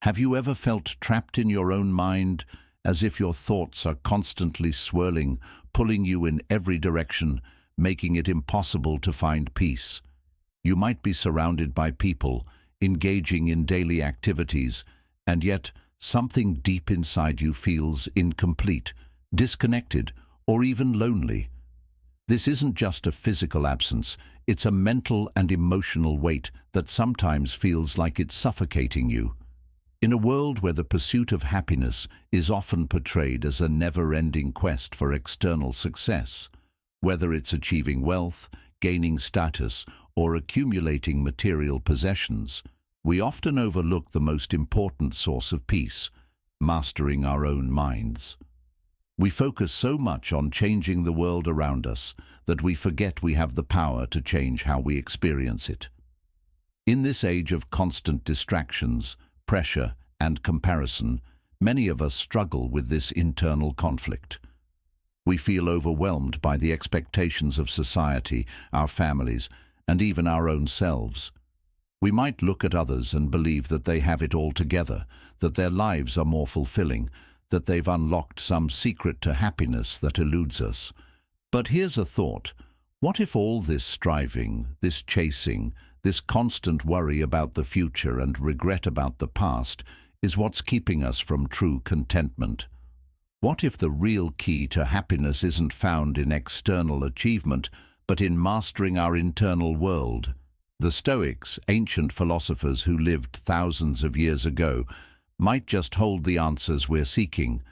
Have you ever felt trapped in your own mind, as if your thoughts are constantly swirling, pulling you in every direction, making it impossible to find peace? You might be surrounded by people, engaging in daily activities, and yet something deep inside you feels incomplete, disconnected, or even lonely. This isn't just a physical absence, it's a mental and emotional weight that sometimes feels like it's suffocating you. In a world where the pursuit of happiness is often portrayed as a never-ending quest for external success, whether it's achieving wealth, gaining status, or accumulating material possessions, we often overlook the most important source of peace: mastering our own minds. We focus so much on changing the world around us that we forget we have the power to change how we experience it. In this age of constant distractions, pressure, and comparison, many of us struggle with this internal conflict. We feel overwhelmed by the expectations of society, our families, and even our own selves. We might look at others and believe that they have it all together, that their lives are more fulfilling, that they've unlocked some secret to happiness that eludes us. But here's a thought: what if all this striving, this chasing, this constant worry about the future and regret about the past is what's keeping us from true contentment? What if the real key to happiness isn't found in external achievement, but in mastering our internal world? The Stoics, ancient philosophers who lived thousands of years ago, might just hold the answers we're seeking.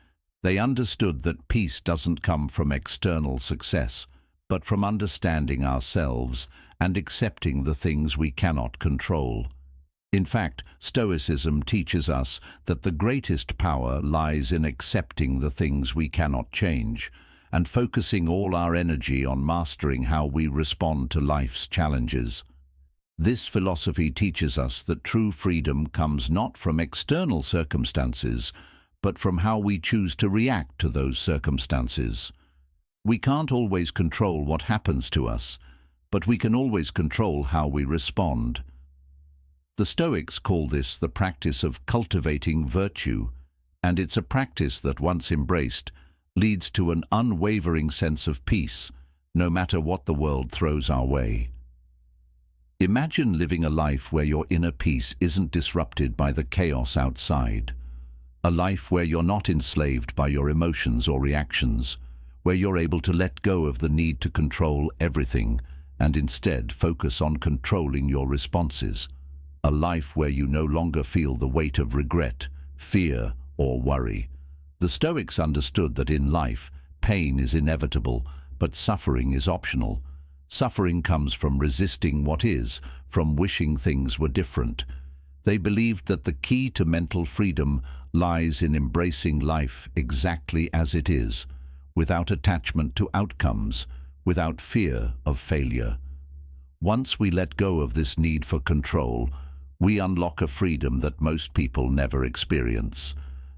They understood that peace doesn't come from external success, but from understanding ourselves and accepting the things we cannot control. In fact, Stoicism teaches us that the greatest power lies in accepting the things we cannot change, and focusing all our energy on mastering how we respond to life's challenges. This philosophy teaches us that true freedom comes not from external circumstances, but from how we choose to react to those circumstances. We can't always control what happens to us, but we can always control how we respond. The Stoics call this the practice of cultivating virtue, and it's a practice that, once embraced, leads to an unwavering sense of peace, no matter what the world throws our way. Imagine living a life where your inner peace isn't disrupted by the chaos outside. A life where you're not enslaved by your emotions or reactions, where you're able to let go of the need to control everything and instead focus on controlling your responses. A life where you no longer feel the weight of regret, fear, or worry. The Stoics understood that in life, pain is inevitable, but suffering is optional. Suffering comes from resisting what is, from wishing things were different. They believed that the key to mental freedom lies in embracing life exactly as it is, without attachment to outcomes, without fear of failure. Once we let go of this need for control, we unlock a freedom that most people never experience.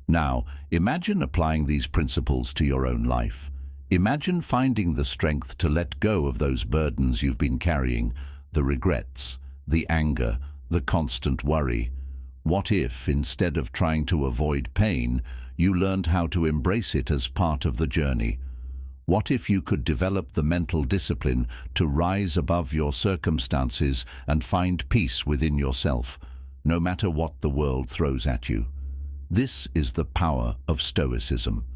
Now, imagine applying these principles to your own life. Imagine finding the strength to let go of those burdens you've been carrying, the regrets, the anger, the constant worry. What if, instead of trying to avoid pain, you learned how to embrace it as part of the journey? What if you could develop the mental discipline to rise above your circumstances and find peace within yourself, no matter what the world throws at you? This is the power of Stoicism.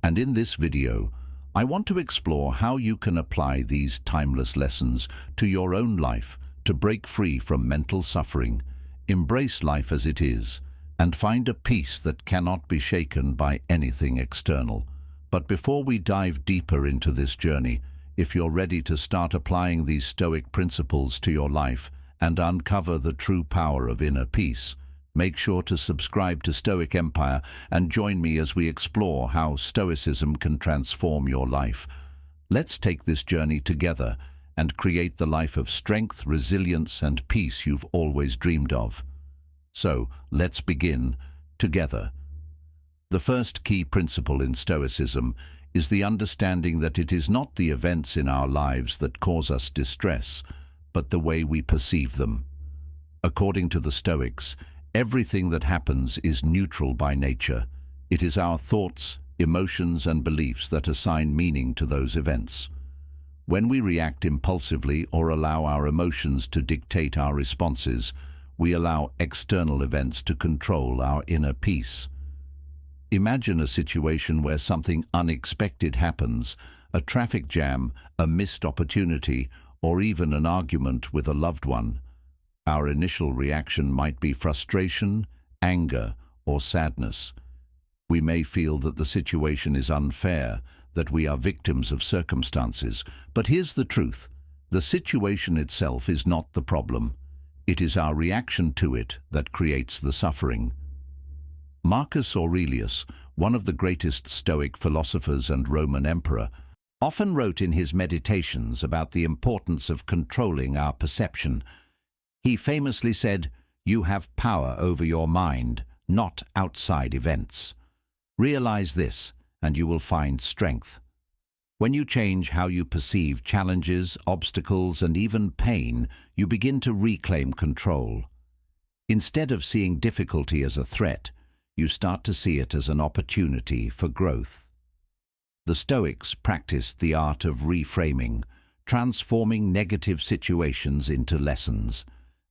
And in this video, I want to explore how you can apply these timeless lessons to your own life to break free from mental suffering, embrace life as it is, and find a peace that cannot be shaken by anything external. But before we dive deeper into this journey, if you're ready to start applying these Stoic principles to your life and uncover the true power of inner peace, make sure to subscribe to Stoic Empire and join me as we explore how Stoicism can transform your life. Let's take this journey together and create the life of strength, resilience, and peace you've always dreamed of. So, let's begin together. The first key principle in Stoicism is the understanding that it is not the events in our lives that cause us distress, but the way we perceive them. According to the Stoics, Everything that happens is neutral by nature. It is our thoughts, emotions, and beliefs that assign meaning to those events. When we react impulsively or allow our emotions to dictate our responses, we allow external events to control our inner peace. Imagine a situation where something unexpected happens, a traffic jam, a missed opportunity, or even an argument with a loved one. Our initial reaction might be frustration, anger, or sadness. We may feel that the situation is unfair, that we are victims of circumstances. But here's the truth: the situation itself is not the problem. It is our reaction to it that creates the suffering. Marcus Aurelius, one of the greatest Stoic philosophers and Roman emperor, often wrote in his meditations about the importance of controlling our perception. He famously said, "You have power over your mind, not outside events. Realize this, and you will find strength." When you change how you perceive challenges, obstacles, and even pain, you begin to reclaim control. Instead of seeing difficulty as a threat, you start to see it as an opportunity for growth. The Stoics practiced the art of reframing, transforming negative situations into lessons.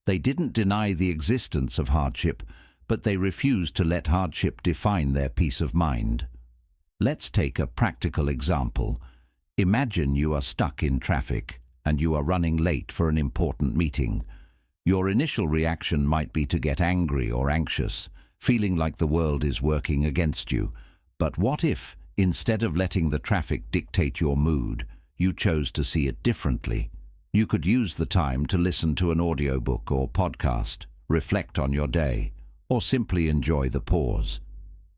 They didn't deny the existence of hardship, but they refused to let hardship define their peace of mind. Let's take a practical example. Imagine you are stuck in traffic and you are running late for an important meeting. Your initial reaction might be to get angry or anxious, feeling like the world is working against you. But what if, instead of letting the traffic dictate your mood, you chose to see it differently? You could use the time to listen to an audiobook or podcast, reflect on your day, or simply enjoy the pause.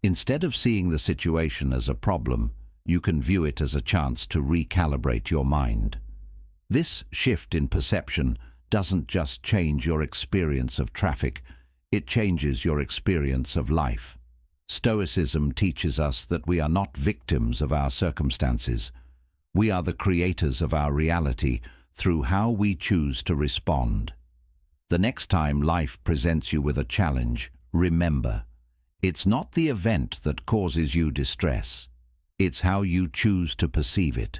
Instead of seeing the situation as a problem, you can view it as a chance to recalibrate your mind. This shift in perception doesn't just change your experience of traffic, it changes your experience of life. Stoicism teaches us that we are not victims of our circumstances. We are the creators of our reality through how we choose to respond. The next time life presents you with a challenge, remember, it's not the event that causes you distress. It's how you choose to perceive it.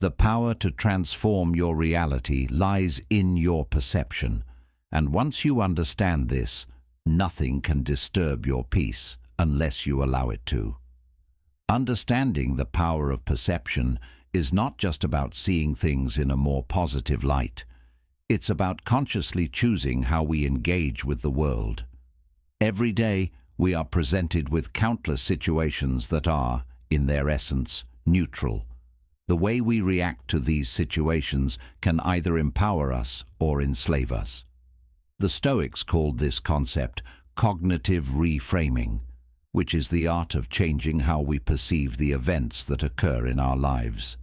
The power to transform your reality lies in your perception, and once you understand this, nothing can disturb your peace unless you allow it to. Understanding the power of perception is not just about seeing things in a more positive light. It's about consciously choosing how we engage with the world. Every day, we are presented with countless situations that are, in their essence, neutral. The way we react to these situations can either empower us or enslave us. The Stoics called this concept cognitive reframing, which is the art of changing how we perceive the events that occur in our lives.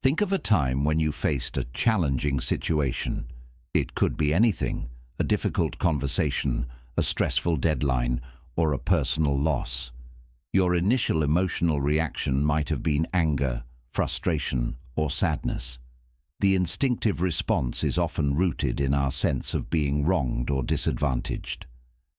Think of a time when you faced a challenging situation. It could be anything: a difficult conversation, a stressful deadline, or a personal loss. Your initial emotional reaction might have been anger, frustration, or sadness. The instinctive response is often rooted in our sense of being wronged or disadvantaged.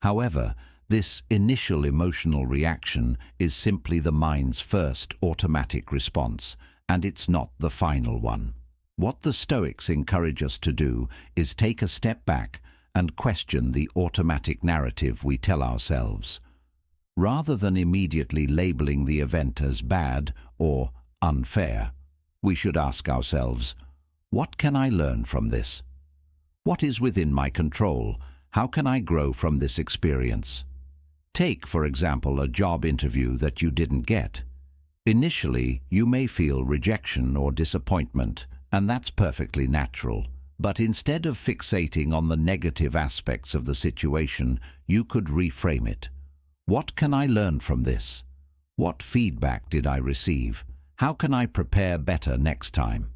However, this initial emotional reaction is simply the mind's first automatic response, and it's not the final one. What the Stoics encourage us to do is take a step back and question the automatic narrative we tell ourselves. Rather than immediately labeling the event as bad or unfair, we should ask ourselves, what can I learn from this? What is within my control? How can I grow from this experience? Take, for example, a job interview that you didn't get. Initially, you may feel rejection or disappointment, and that's perfectly natural. But instead of fixating on the negative aspects of the situation, you could reframe it. What can I learn from this? What feedback did I receive? How can I prepare better next time?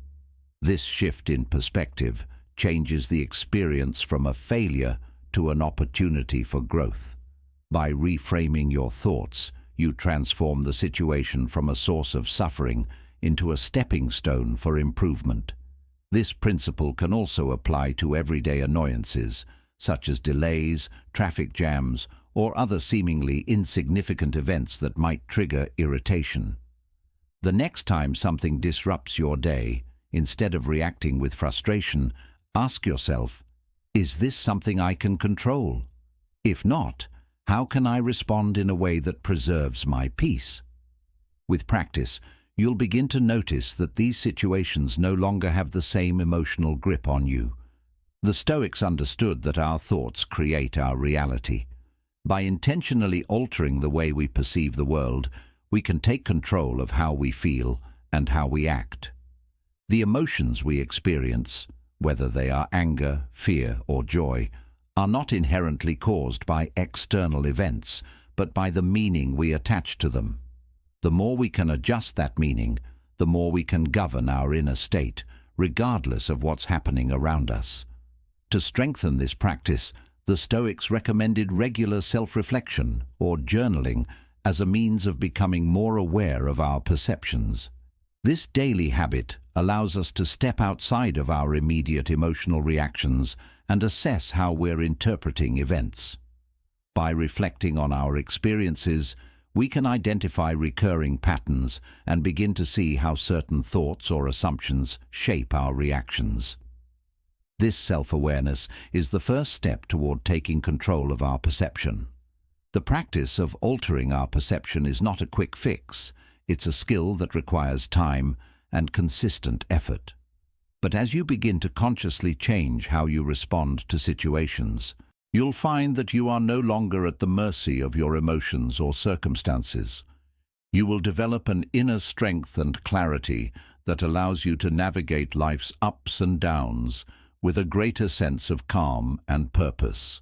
This shift in perspective changes the experience from a failure to an opportunity for growth. By reframing your thoughts, you transform the situation from a source of suffering into a stepping stone for improvement. This principle can also apply to everyday annoyances, such as delays, traffic jams, or other seemingly insignificant events that might trigger irritation. The next time something disrupts your day, instead of reacting with frustration, ask yourself, is this something I can control? If not, how can I respond in a way that preserves my peace? With practice, you'll begin to notice that these situations no longer have the same emotional grip on you. The Stoics understood that our thoughts create our reality. By intentionally altering the way we perceive the world, we can take control of how we feel and how we act. The emotions we experience, whether they are anger, fear, or joy, are not inherently caused by external events, but by the meaning we attach to them. The more we can adjust that meaning, the more we can govern our inner state, regardless of what's happening around us. To strengthen this practice, the Stoics recommended regular self-reflection, or journaling, as a means of becoming more aware of our perceptions. This daily habit allows us to step outside of our immediate emotional reactions and assess how we're interpreting events. By reflecting on our experiences, we can identify recurring patterns and begin to see how certain thoughts or assumptions shape our reactions. This self-awareness is the first step toward taking control of our perception. The practice of altering our perception is not a quick fix. It's a skill that requires time and consistent effort. But as you begin to consciously change how you respond to situations, you'll find that you are no longer at the mercy of your emotions or circumstances. You will develop an inner strength and clarity that allows you to navigate life's ups and downs with a greater sense of calm and purpose.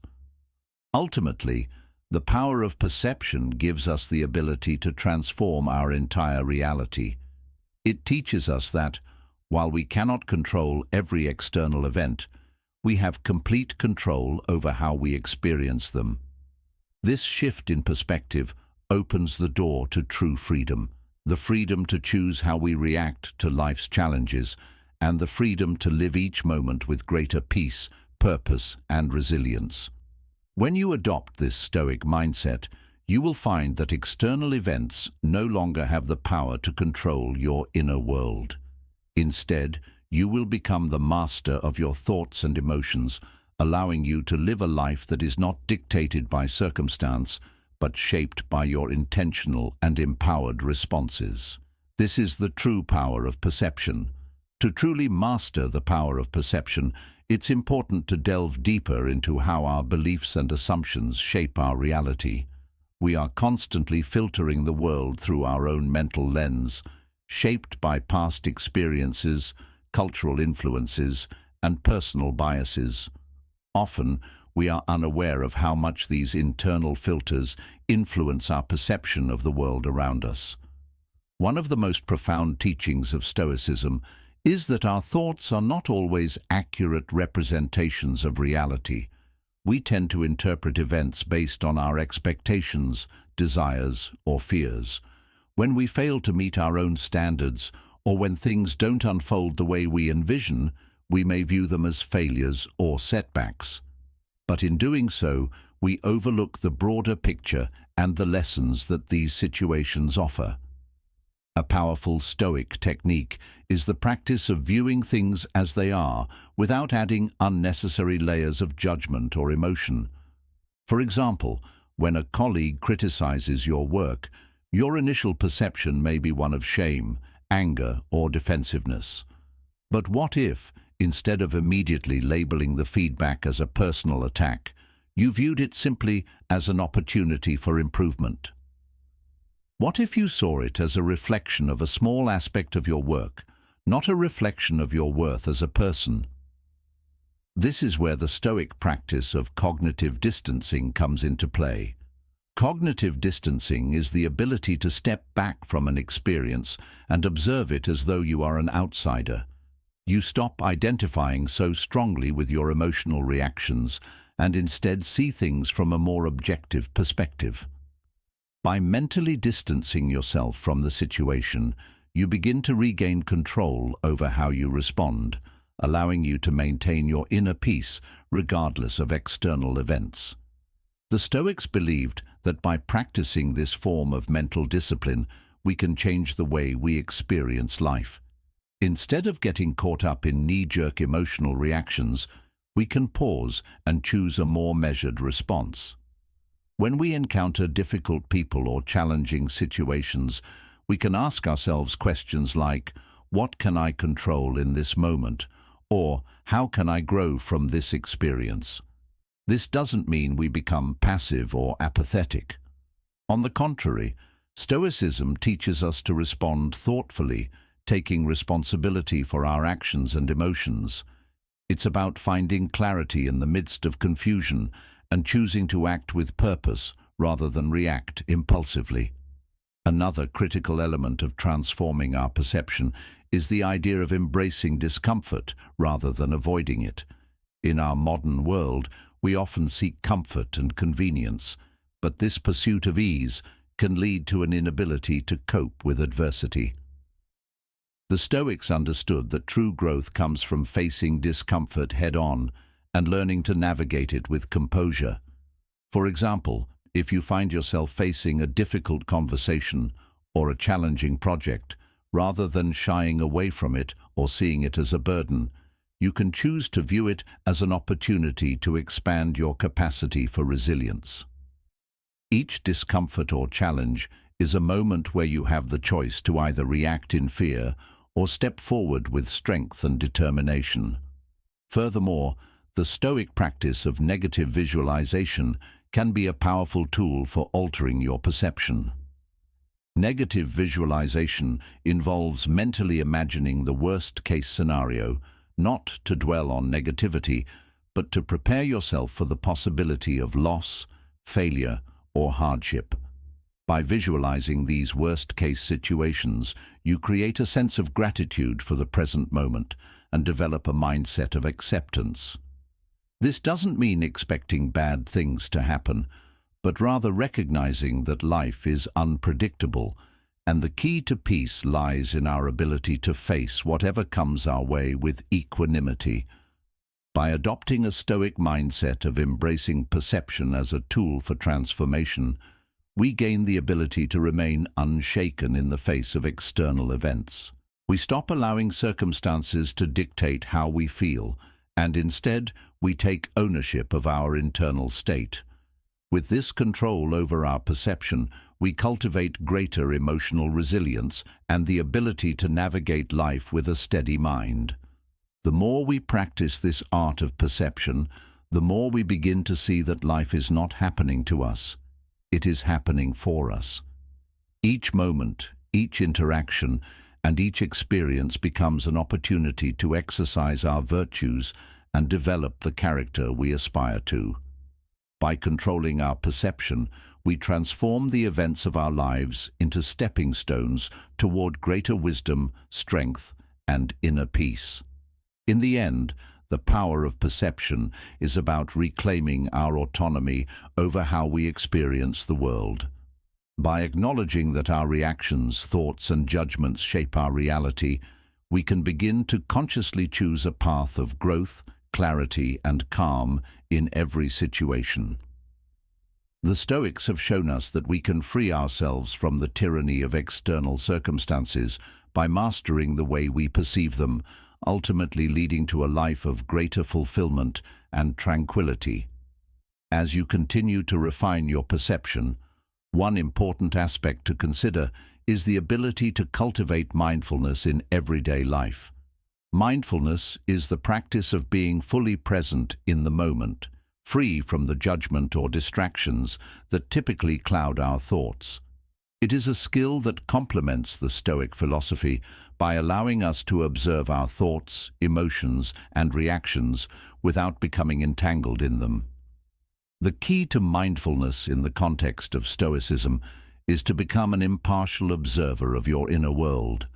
Ultimately, the power of perception gives us the ability to transform our entire reality. It teaches us that, while we cannot control every external event, we have complete control over how we experience them. This shift in perspective opens the door to true freedom, the freedom to choose how we react to life's challenges, and the freedom to live each moment with greater peace, purpose, and resilience. When you adopt this Stoic mindset, you will find that external events no longer have the power to control your inner world. Instead, you will become the master of your thoughts and emotions, allowing you to live a life that is not dictated by circumstance, but shaped by your intentional and empowered responses. This is the true power of perception. To truly master the power of perception, it's important to delve deeper into how our beliefs and assumptions shape our reality. We are constantly filtering the world through our own mental lens, shaped by past experiences, cultural influences, and personal biases. Often, we are unaware of how much these internal filters influence our perception of the world around us. One of the most profound teachings of Stoicism is that our thoughts are not always accurate representations of reality. We tend to interpret events based on our expectations, desires, or fears. When we fail to meet our own standards, or when things don't unfold the way we envision, we may view them as failures or setbacks. But in doing so, we overlook the broader picture and the lessons that these situations offer. A powerful Stoic technique is the practice of viewing things as they are without adding unnecessary layers of judgment or emotion. For example, when a colleague criticizes your work, your initial perception may be one of shame, anger, or defensiveness. But what if, instead of immediately labeling the feedback as a personal attack, you viewed it simply as an opportunity for improvement? What if you saw it as a reflection of a small aspect of your work, not a reflection of your worth as a person? This is where the Stoic practice of cognitive distancing comes into play. Cognitive distancing is the ability to step back from an experience and observe it as though you are an outsider. You stop identifying so strongly with your emotional reactions and instead see things from a more objective perspective. By mentally distancing yourself from the situation, you begin to regain control over how you respond, allowing you to maintain your inner peace regardless of external events. The Stoics believed that by practicing this form of mental discipline, we can change the way we experience life. Instead of getting caught up in knee-jerk emotional reactions, we can pause and choose a more measured response. When we encounter difficult people or challenging situations, we can ask ourselves questions like, "What can I control in this moment?" or "How can I grow from this experience?" This doesn't mean we become passive or apathetic. On the contrary, Stoicism teaches us to respond thoughtfully, taking responsibility for our actions and emotions. It's about finding clarity in the midst of confusion and choosing to act with purpose rather than react impulsively. Another critical element of transforming our perception is the idea of embracing discomfort rather than avoiding it. In our modern world, we often seek comfort and convenience, but this pursuit of ease can lead to an inability to cope with adversity. The Stoics understood that true growth comes from facing discomfort head-on and learning to navigate it with composure. For example, if you find yourself facing a difficult conversation or a challenging project, rather than shying away from it or seeing it as a burden, you can choose to view it as an opportunity to expand your capacity for resilience. Each discomfort or challenge is a moment where you have the choice to either react in fear or step forward with strength and determination. Furthermore, the Stoic practice of negative visualization can be a powerful tool for altering your perception. Negative visualization involves mentally imagining the worst-case scenario, not to dwell on negativity, but to prepare yourself for the possibility of loss, failure, or hardship. By visualizing these worst-case situations, you create a sense of gratitude for the present moment and develop a mindset of acceptance. This doesn't mean expecting bad things to happen, but rather recognizing that life is unpredictable, and the key to peace lies in our ability to face whatever comes our way with equanimity. By adopting a Stoic mindset of embracing perception as a tool for transformation, we gain the ability to remain unshaken in the face of external events. We stop allowing circumstances to dictate how we feel, and instead we take ownership of our internal state. With this control over our perception, we cultivate greater emotional resilience and the ability to navigate life with a steady mind. The more we practice this art of perception, the more we begin to see that life is not happening to us. It is happening for us. Each moment, each interaction, and each experience becomes an opportunity to exercise our virtues and develop the character we aspire to. By controlling our perception, we transform the events of our lives into stepping stones toward greater wisdom, strength, and inner peace. In the end, the power of perception is about reclaiming our autonomy over how we experience the world. By acknowledging that our reactions, thoughts, and judgments shape our reality, we can begin to consciously choose a path of growth, clarity, and calm in every situation. The Stoics have shown us that we can free ourselves from the tyranny of external circumstances by mastering the way we perceive them, ultimately leading to a life of greater fulfillment and tranquility. As you continue to refine your perception, one important aspect to consider is the ability to cultivate mindfulness in everyday life. Mindfulness is the practice of being fully present in the moment, free from the judgment or distractions that typically cloud our thoughts. It is a skill that complements the Stoic philosophy by allowing us to observe our thoughts, emotions, and reactions without becoming entangled in them. The key to mindfulness in the context of Stoicism is to become an impartial observer of your inner world.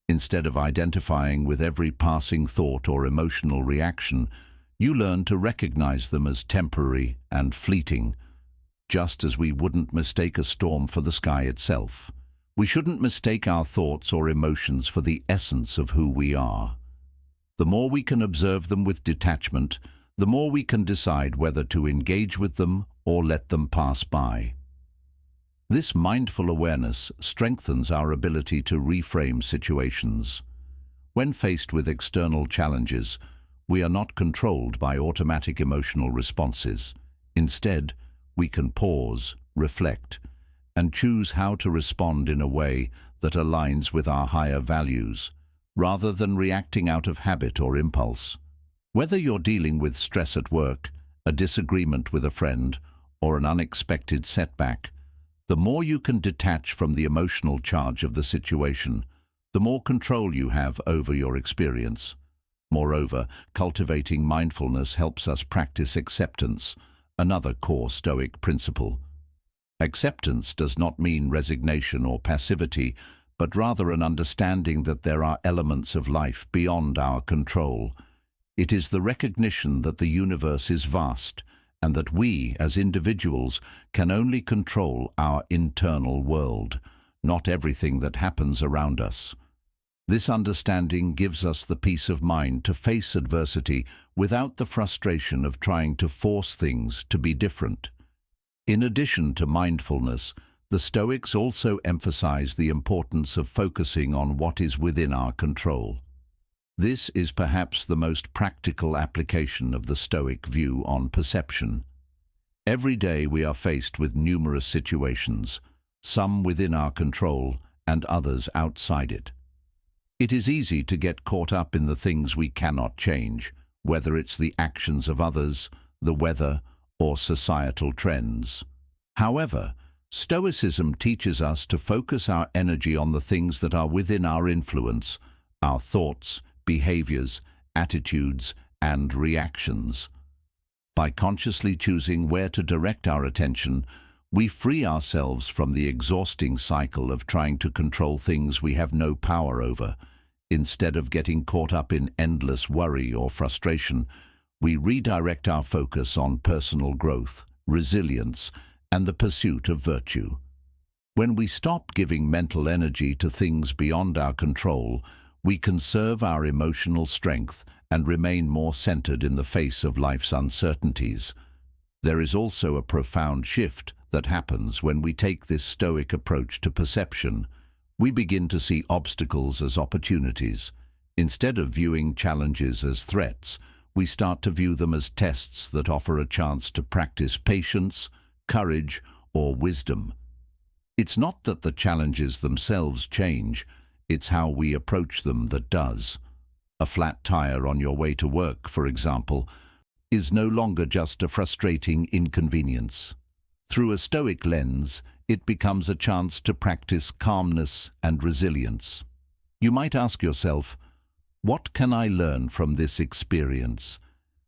Instead of identifying with every passing thought or emotional reaction, you learn to recognize them as temporary and fleeting, just as we wouldn't mistake a storm for the sky itself. We shouldn't mistake our thoughts or emotions for the essence of who we are. The more we can observe them with detachment, the more we can decide whether to engage with them or let them pass by. This mindful awareness strengthens our ability to reframe situations. When faced with external challenges, we are not controlled by automatic emotional responses. Instead, we can pause, reflect, and choose how to respond in a way that aligns with our higher values, rather than reacting out of habit or impulse. Whether you're dealing with stress at work, a disagreement with a friend, or an unexpected setback, the more you can detach from the emotional charge of the situation, the more control you have over your experience. Moreover, cultivating mindfulness helps us practice acceptance, another core Stoic principle. Acceptance does not mean resignation or passivity, but rather an understanding that there are elements of life beyond our control. It is the recognition that the universe is vast, and that we, as individuals, can only control our internal world, not everything that happens around us. This understanding gives us the peace of mind to face adversity without the frustration of trying to force things to be different. In addition to mindfulness, the Stoics also emphasize the importance of focusing on what is within our control. This is perhaps the most practical application of the Stoic view on perception. Every day we are faced with numerous situations, some within our control and others outside it. It is easy to get caught up in the things we cannot change, whether it's the actions of others, the weather, or societal trends. However, Stoicism teaches us to focus our energy on the things that are within our influence, our thoughts, behaviors, attitudes, and reactions. By consciously choosing where to direct our attention, we free ourselves from the exhausting cycle of trying to control things we have no power over. Instead of getting caught up in endless worry or frustration, we redirect our focus on personal growth, resilience, and the pursuit of virtue. When we stop giving mental energy to things beyond our control, we conserve our emotional strength and remain more centered in the face of life's uncertainties. There is also a profound shift that happens when we take this Stoic approach to perception. We begin to see obstacles as opportunities. Instead of viewing challenges as threats, we start to view them as tests that offer a chance to practice patience, courage, or wisdom. It's not that the challenges themselves change, it's how we approach them that does. A flat tire on your way to work, for example, is no longer just a frustrating inconvenience. Through a Stoic lens, it becomes a chance to practice calmness and resilience. You might ask yourself, what can I learn from this experience?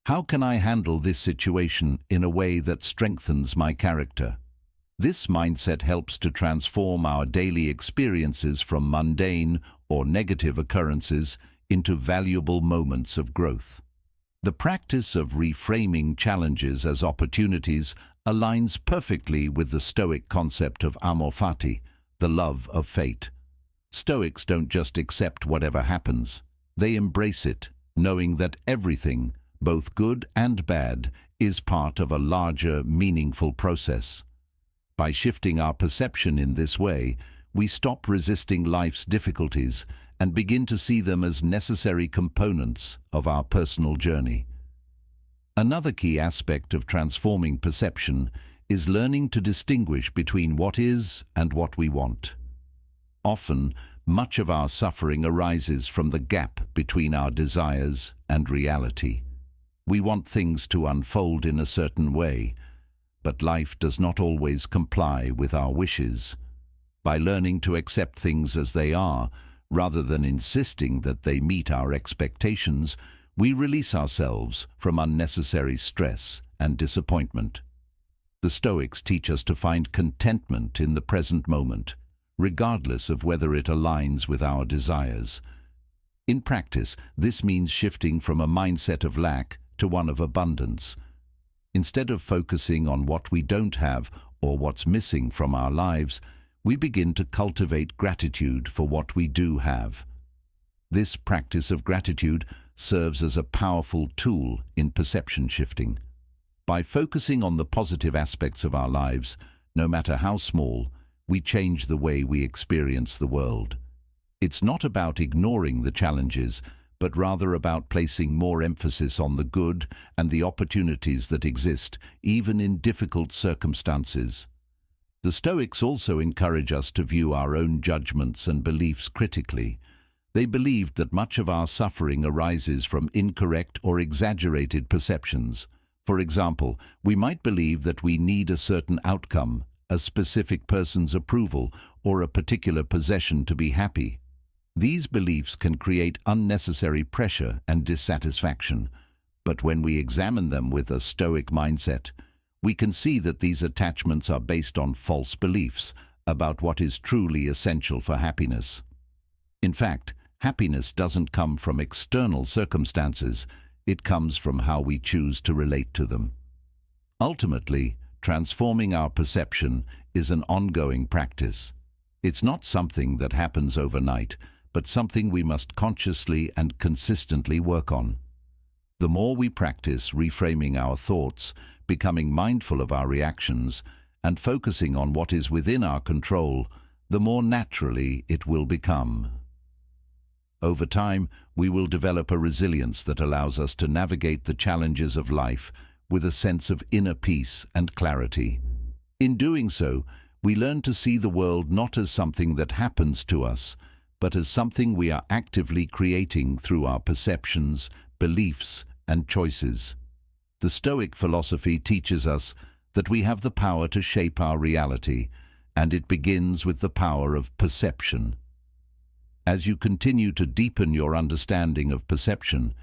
How can I handle this situation in a way that strengthens my character? This mindset helps to transform our daily experiences from mundane or negative occurrences into valuable moments of growth. The practice of reframing challenges as opportunities aligns perfectly with the Stoic concept of amor fati, the love of fate. Stoics don't just accept whatever happens. They embrace it, knowing that everything, both good and bad, is part of a larger, meaningful process. By shifting our perception in this way, we stop resisting life's difficulties and begin to see them as necessary components of our personal journey. Another key aspect of transforming perception is learning to distinguish between what is and what we want. Often, much of our suffering arises from the gap between our desires and reality. We want things to unfold in a certain way, but life does not always comply with our wishes. By learning to accept things as they are, rather than insisting that they meet our expectations, we release ourselves from unnecessary stress and disappointment. The Stoics teach us to find contentment in the present moment, regardless of whether it aligns with our desires. In practice, this means shifting from a mindset of lack to one of abundance. Instead of focusing on what we don't have or what's missing from our lives, we begin to cultivate gratitude for what we do have. This practice of gratitude serves as a powerful tool in perception shifting. By focusing on the positive aspects of our lives, no matter how small, we change the way we experience the world. It's not about ignoring the challenges, but rather about placing more emphasis on the good and the opportunities that exist, even in difficult circumstances. The Stoics also encourage us to view our own judgments and beliefs critically. They believed that much of our suffering arises from incorrect or exaggerated perceptions. For example, we might believe that we need a certain outcome, a specific person's approval, or a particular possession to be happy. These beliefs can create unnecessary pressure and dissatisfaction, but when we examine them with a Stoic mindset, we can see that these attachments are based on false beliefs about what is truly essential for happiness. In fact, happiness doesn't come from external circumstances, it comes from how we choose to relate to them. Ultimately, transforming our perception is an ongoing practice. It's not something that happens overnight, but something we must consciously and consistently work on. The more we practice reframing our thoughts, becoming mindful of our reactions, and focusing on what is within our control, the more naturally it will become. Over time, we will develop a resilience that allows us to navigate the challenges of life with a sense of inner peace and clarity. In doing so, we learn to see the world not as something that happens to us, but as something we are actively creating through our perceptions, beliefs, and choices. The Stoic philosophy teaches us that we have the power to shape our reality, and it begins with the power of perception. As you continue to deepen your understanding of perception,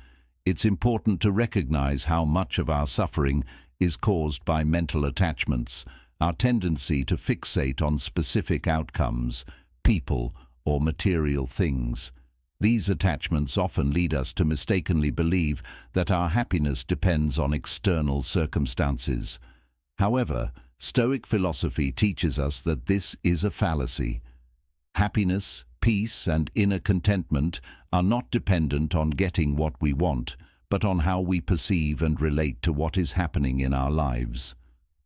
it's important to recognize how much of our suffering is caused by mental attachments, our tendency to fixate on specific outcomes, people, or material things. These attachments often lead us to mistakenly believe that our happiness depends on external circumstances. However, Stoic philosophy teaches us that this is a fallacy. Happiness, peace, and inner contentment are not dependent on getting what we want, but on how we perceive and relate to what is happening in our lives.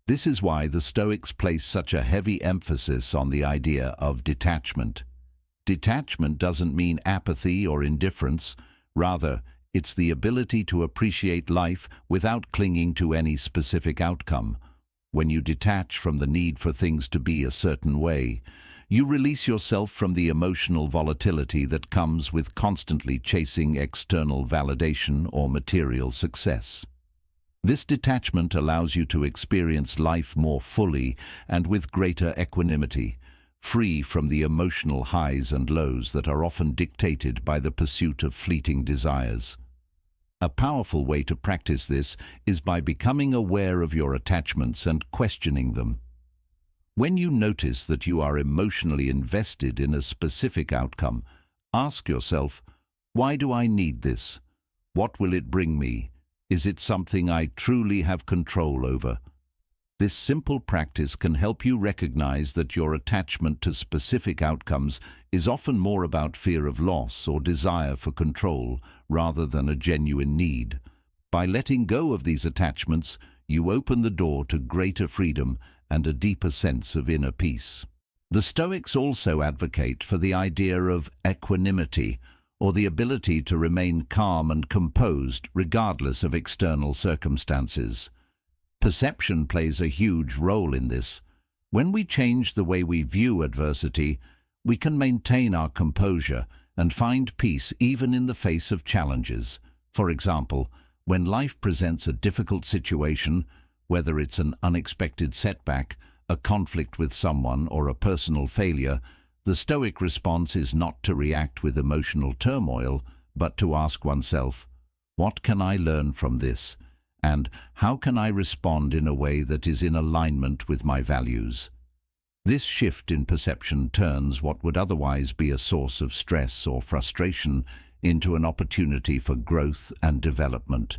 This is why the Stoics place such a heavy emphasis on the idea of detachment. Detachment doesn't mean apathy or indifference. Rather, it's the ability to appreciate life without clinging to any specific outcome. When you detach from the need for things to be a certain way, you release yourself from the emotional volatility that comes with constantly chasing external validation or material success. This detachment allows you to experience life more fully and with greater equanimity, free from the emotional highs and lows that are often dictated by the pursuit of fleeting desires. A powerful way to practice this is by becoming aware of your attachments and questioning them. When you notice that you are emotionally invested in a specific outcome, ask yourself, why do I need this? What will it bring me? Is it something I truly have control over? This simple practice can help you recognize that your attachment to specific outcomes is often more about fear of loss or desire for control rather than a genuine need. By letting go of these attachments, you open the door to greater freedom and a deeper sense of inner peace. The Stoics also advocate for the idea of equanimity, or the ability to remain calm and composed regardless of external circumstances. Perception plays a huge role in this. When we change the way we view adversity, we can maintain our composure and find peace even in the face of challenges. For example, when life presents a difficult situation, whether it's an unexpected setback, a conflict with someone, or a personal failure, the Stoic response is not to react with emotional turmoil, but to ask oneself, what can I learn from this? And how can I respond in a way that is in alignment with my values? This shift in perception turns what would otherwise be a source of stress or frustration into an opportunity for growth and development.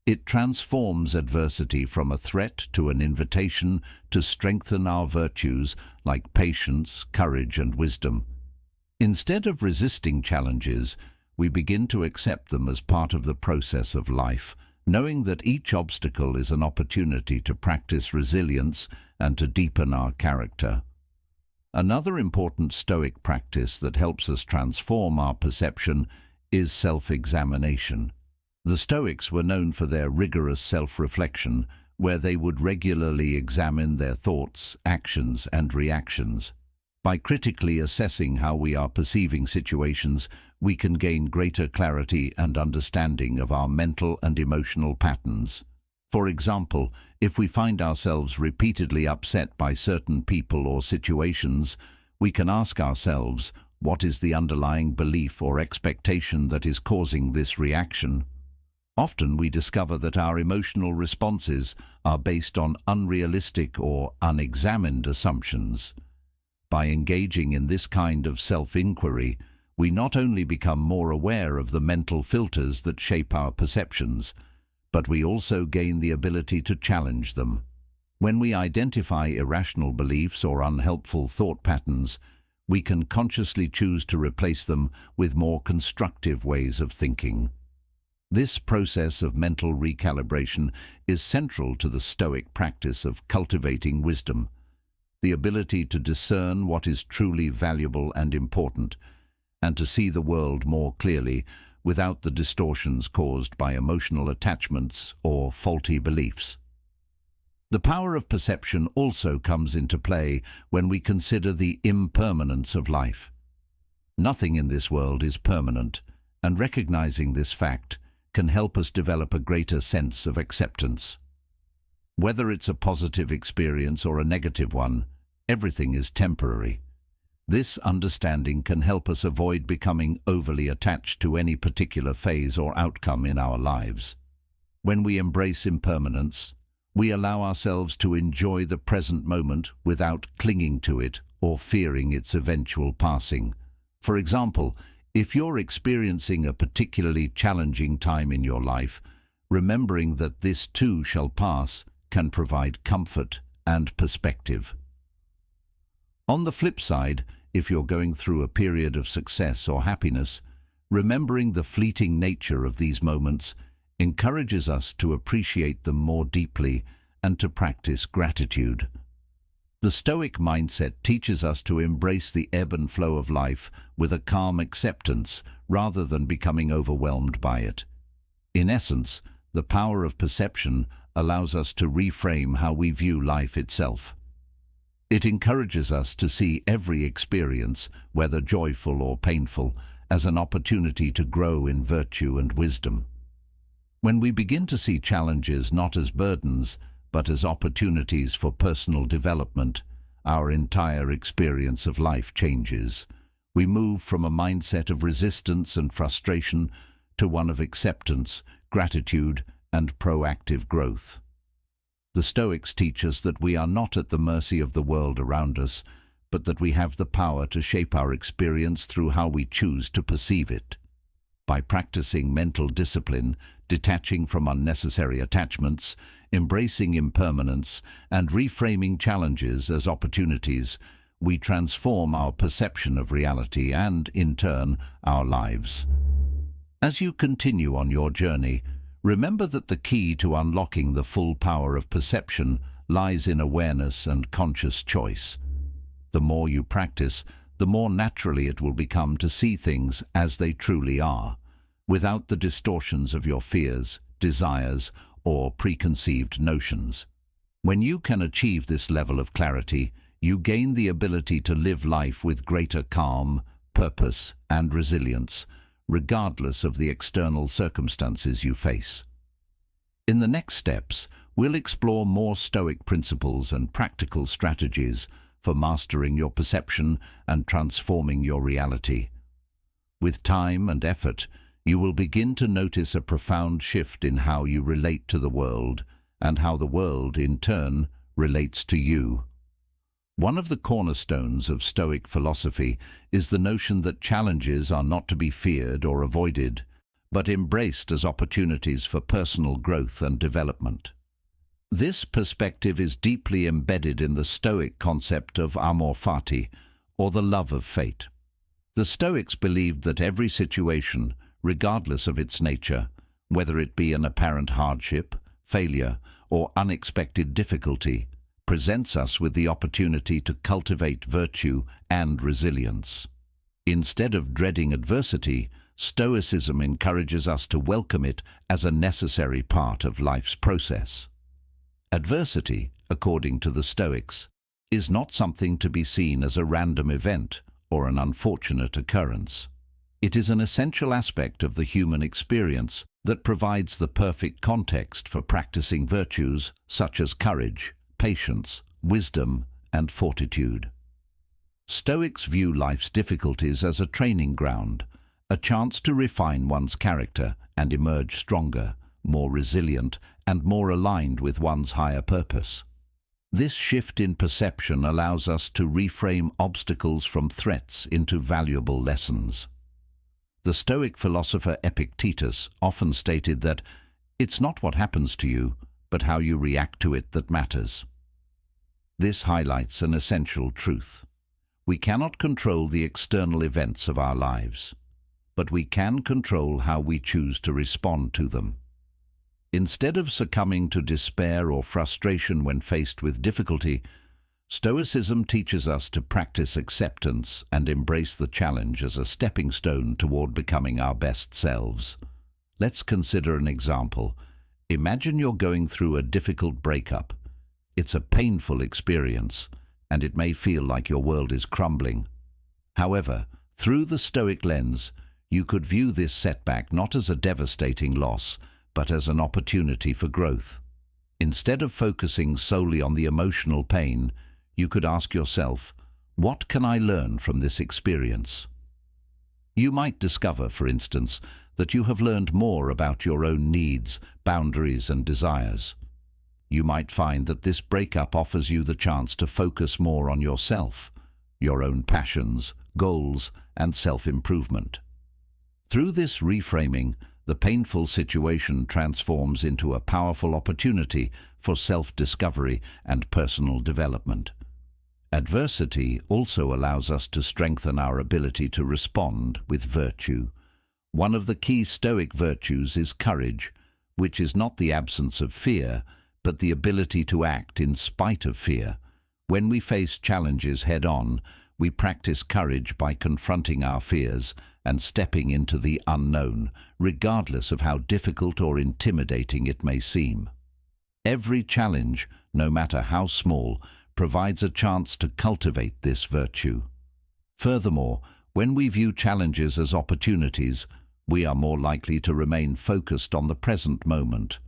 It transforms adversity from a threat to an invitation to strengthen our virtues like patience, courage, and wisdom. Instead of resisting challenges, we begin to accept them as part of the process of life, knowing that each obstacle is an opportunity to practice resilience and to deepen our character. Another important Stoic practice that helps us transform our perception is self-examination. The Stoics were known for their rigorous self-reflection, where they would regularly examine their thoughts, actions, and reactions. By critically assessing how we are perceiving situations, we can gain greater clarity and understanding of our mental and emotional patterns. For example, if we find ourselves repeatedly upset by certain people or situations, we can ask ourselves, what is the underlying belief or expectation that is causing this reaction? Often we discover that our emotional responses are based on unrealistic or unexamined assumptions. By engaging in this kind of self-inquiry, we not only become more aware of the mental filters that shape our perceptions, but we also gain the ability to challenge them. When we identify irrational beliefs or unhelpful thought patterns, we can consciously choose to replace them with more constructive ways of thinking. This process of mental recalibration is central to the Stoic practice of cultivating wisdom, the ability to discern what is truly valuable and important, and to see the world more clearly without the distortions caused by emotional attachments or faulty beliefs. The power of perception also comes into play when we consider the impermanence of life. Nothing in this world is permanent, and recognizing this fact can help us develop a greater sense of acceptance. Whether it's a positive experience or a negative one, everything is temporary. This understanding can help us avoid becoming overly attached to any particular phase or outcome in our lives. When we embrace impermanence, we allow ourselves to enjoy the present moment without clinging to it or fearing its eventual passing. For example, if you're experiencing a particularly challenging time in your life, remembering that this too shall pass can provide comfort and perspective. On the flip side, if you're going through a period of success or happiness, remembering the fleeting nature of these moments encourages us to appreciate them more deeply and to practice gratitude. The Stoic mindset teaches us to embrace the ebb and flow of life with a calm acceptance rather than becoming overwhelmed by it. In essence, the power of perception allows us to reframe how we view life itself. It encourages us to see every experience, whether joyful or painful, as an opportunity to grow in virtue and wisdom. When we begin to see challenges not as burdens, but as opportunities for personal development, our entire experience of life changes. We move from a mindset of resistance and frustration to one of acceptance, gratitude, and proactive growth. The Stoics teach us that we are not at the mercy of the world around us, but that we have the power to shape our experience through how we choose to perceive it. By practicing mental discipline, detaching from unnecessary attachments, embracing impermanence, and reframing challenges as opportunities, we transform our perception of reality and, in turn, our lives. As you continue on your journey, remember that the key to unlocking the full power of perception lies in awareness and conscious choice. The more you practice, the more naturally it will become to see things as they truly are, without the distortions of your fears, desires, or preconceived notions. When you can achieve this level of clarity, you gain the ability to live life with greater calm, purpose, and resilience, regardless of the external circumstances you face. In the next steps, we'll explore more Stoic principles and practical strategies for mastering your perception and transforming your reality. With time and effort, you will begin to notice a profound shift in how you relate to the world and how the world, in turn, relates to you. One of the cornerstones of Stoic philosophy is the notion that challenges are not to be feared or avoided, but embraced as opportunities for personal growth and development. This perspective is deeply embedded in the Stoic concept of amor fati, or the love of fate. The Stoics believed that every situation, regardless of its nature, whether it be an apparent hardship, failure, or unexpected difficulty, presents us with the opportunity to cultivate virtue and resilience. Instead of dreading adversity, Stoicism encourages us to welcome it as a necessary part of life's process. Adversity, according to the Stoics, is not something to be seen as a random event or an unfortunate occurrence. It is an essential aspect of the human experience that provides the perfect context for practicing virtues such as courage, patience, wisdom, and fortitude. Stoics view life's difficulties as a training ground, a chance to refine one's character and emerge stronger, more resilient, and more aligned with one's higher purpose. This shift in perception allows us to reframe obstacles from threats into valuable lessons. The Stoic philosopher Epictetus often stated that it's not what happens to you, but how you react to it that matters. This highlights an essential truth. We cannot control the external events of our lives, but we can control how we choose to respond to them. Instead of succumbing to despair or frustration when faced with difficulty, Stoicism teaches us to practice acceptance and embrace the challenge as a stepping stone toward becoming our best selves. Let's consider an example. Imagine you're going through a difficult breakup. It's a painful experience, and it may feel like your world is crumbling. However, through the Stoic lens, you could view this setback not as a devastating loss, but as an opportunity for growth. Instead of focusing solely on the emotional pain, you could ask yourself, what can I learn from this experience? You might discover, for instance, that you have learned more about your own needs, boundaries, and desires. You might find that this breakup offers you the chance to focus more on yourself, your own passions, goals, and self-improvement. Through this reframing, the painful situation transforms into a powerful opportunity for self-discovery and personal development. Adversity also allows us to strengthen our ability to respond with virtue. One of the key Stoic virtues is courage, which is not the absence of fear, but the ability to act in spite of fear. When we face challenges head-on, we practice courage by confronting our fears and stepping into the unknown, regardless of how difficult or intimidating it may seem. Every challenge, no matter how small, provides a chance to cultivate this virtue. Furthermore, when we view challenges as opportunities, we are more likely to remain focused on the present moment.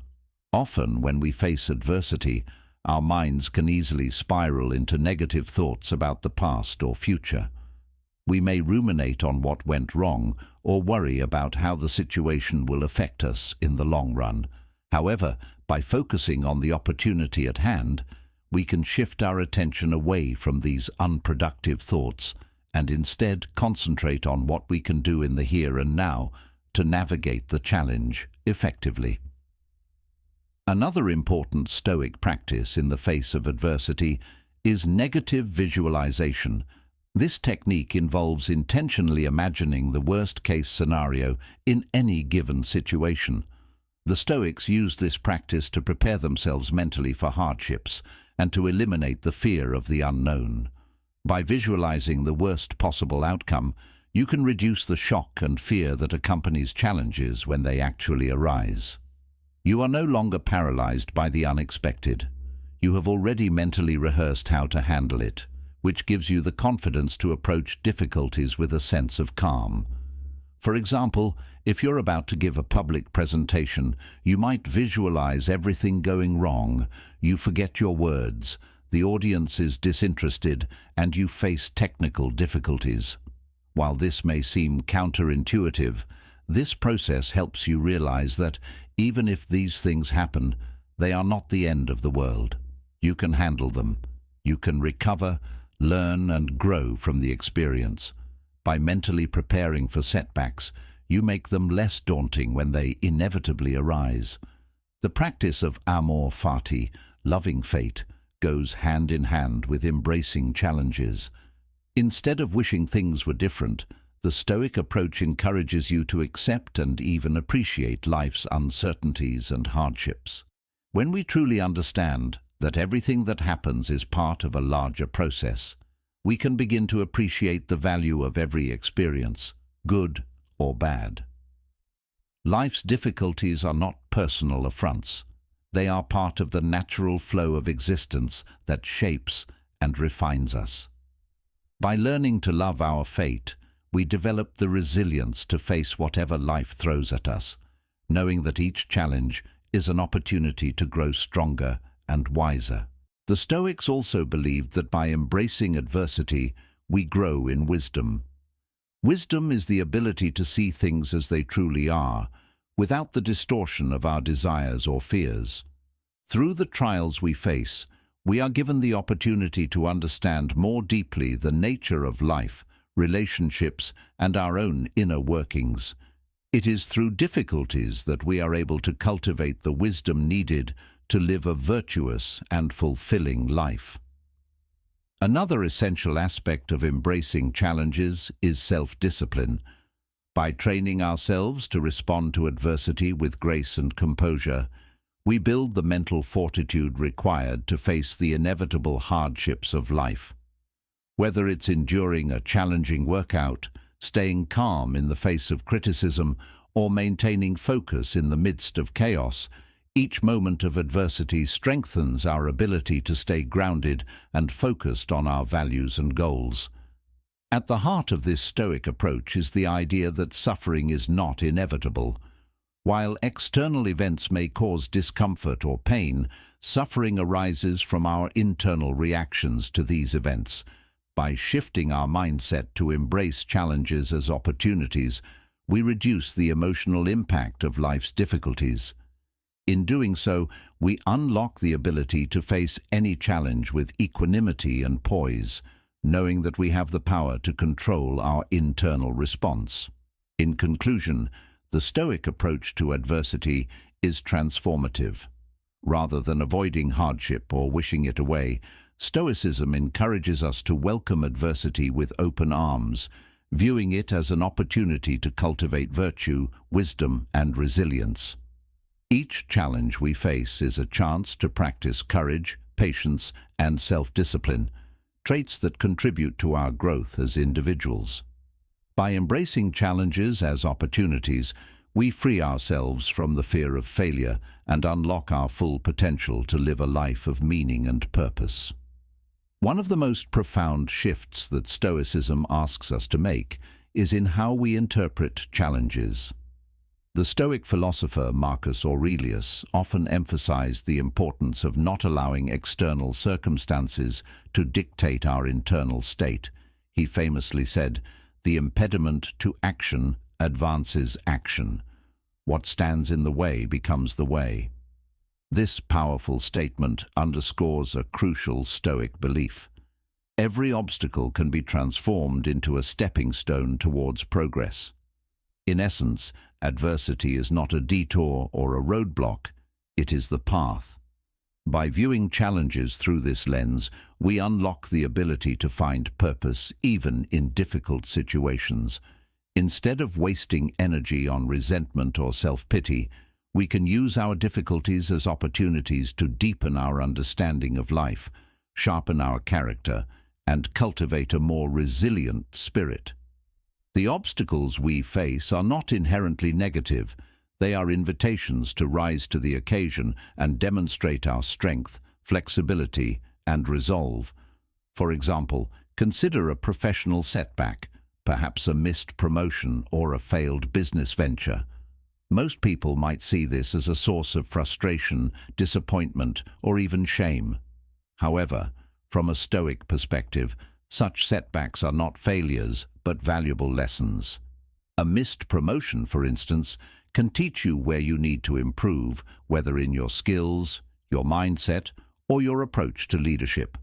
Often, when we face adversity, our minds can easily spiral into negative thoughts about the past or future. We may ruminate on what went wrong or worry about how the situation will affect us in the long run. However, by focusing on the opportunity at hand, we can shift our attention away from these unproductive thoughts and instead concentrate on what we can do in the here and now to navigate the challenge effectively. Another important Stoic practice in the face of adversity is negative visualization. This technique involves intentionally imagining the worst-case scenario in any given situation. The Stoics use this practice to prepare themselves mentally for hardships and to eliminate the fear of the unknown. By visualizing the worst possible outcome, you can reduce the shock and fear that accompanies challenges when they actually arise. You are no longer paralyzed by the unexpected. You have already mentally rehearsed how to handle it, which gives you the confidence to approach difficulties with a sense of calm. For example, if you're about to give a public presentation, you might visualize everything going wrong. You forget your words, the audience is disinterested, and you face technical difficulties. While this may seem counterintuitive, this process helps you realize that even if these things happen, they are not the end of the world. You can handle them. You can recover, learn, and grow from the experience. By mentally preparing for setbacks, you make them less daunting when they inevitably arise. The practice of amor fati, loving fate, goes hand in hand with embracing challenges. Instead of wishing things were different, The Stoic approach encourages you to accept and even appreciate life's uncertainties and hardships. When we truly understand that everything that happens is part of a larger process, we can begin to appreciate the value of every experience, good or bad. Life's difficulties are not personal affronts. They are part of the natural flow of existence that shapes and refines us. By learning to love our fate, we develop the resilience to face whatever life throws at us, knowing that each challenge is an opportunity to grow stronger and wiser. The Stoics also believed that by embracing adversity, we grow in wisdom. Wisdom is the ability to see things as they truly are, without the distortion of our desires or fears. Through the trials we face, we are given the opportunity to understand more deeply the nature of life, relationships, and our own inner workings. It is through difficulties that we are able to cultivate the wisdom needed to live a virtuous and fulfilling life. Another essential aspect of embracing challenges is self-discipline. By training ourselves to respond to adversity with grace and composure, we build the mental fortitude required to face the inevitable hardships of life. Whether it's enduring a challenging workout, staying calm in the face of criticism, or maintaining focus in the midst of chaos, each moment of adversity strengthens our ability to stay grounded and focused on our values and goals. At the heart of this Stoic approach is the idea that suffering is not inevitable. While external events may cause discomfort or pain, suffering arises from our internal reactions to these events. By shifting our mindset to embrace challenges as opportunities, we reduce the emotional impact of life's difficulties. In doing so, we unlock the ability to face any challenge with equanimity and poise, knowing that we have the power to control our internal response. In conclusion, the Stoic approach to adversity is transformative. Rather than avoiding hardship or wishing it away, Stoicism encourages us to welcome adversity with open arms, viewing it as an opportunity to cultivate virtue, wisdom, and resilience. Each challenge we face is a chance to practice courage, patience, and self-discipline, traits that contribute to our growth as individuals. By embracing challenges as opportunities, we free ourselves from the fear of failure and unlock our full potential to live a life of meaning and purpose. One of the most profound shifts that Stoicism asks us to make is in how we interpret challenges. The Stoic philosopher Marcus Aurelius often emphasized the importance of not allowing external circumstances to dictate our internal state. He famously said, "The impediment to action advances action. What stands in the way becomes the way." This powerful statement underscores a crucial Stoic belief. Every obstacle can be transformed into a stepping stone towards progress. In essence, adversity is not a detour or a roadblock, it is the path. By viewing challenges through this lens, we unlock the ability to find purpose even in difficult situations. Instead of wasting energy on resentment or self-pity, we can use our difficulties as opportunities to deepen our understanding of life, sharpen our character, and cultivate a more resilient spirit. The obstacles we face are not inherently negative. They are invitations to rise to the occasion and demonstrate our strength, flexibility, and resolve. For example, consider a professional setback, perhaps a missed promotion or a failed business venture. Most people might see this as a source of frustration, disappointment, or even shame. However, from a Stoic perspective, such setbacks are not failures, but valuable lessons. A missed promotion, for instance, can teach you where you need to improve, whether in your skills, your mindset, or your approach to leadership.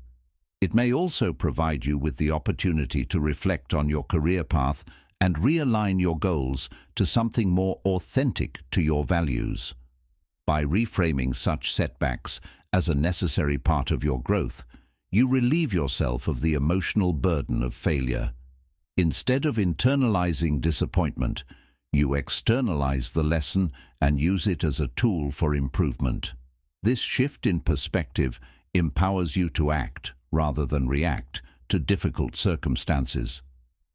It may also provide you with the opportunity to reflect on your career path and realign your goals to something more authentic to your values. By reframing such setbacks as a necessary part of your growth, you relieve yourself of the emotional burden of failure. Instead of internalizing disappointment, you externalize the lesson and use it as a tool for improvement. This shift in perspective empowers you to act, rather than react, to difficult circumstances.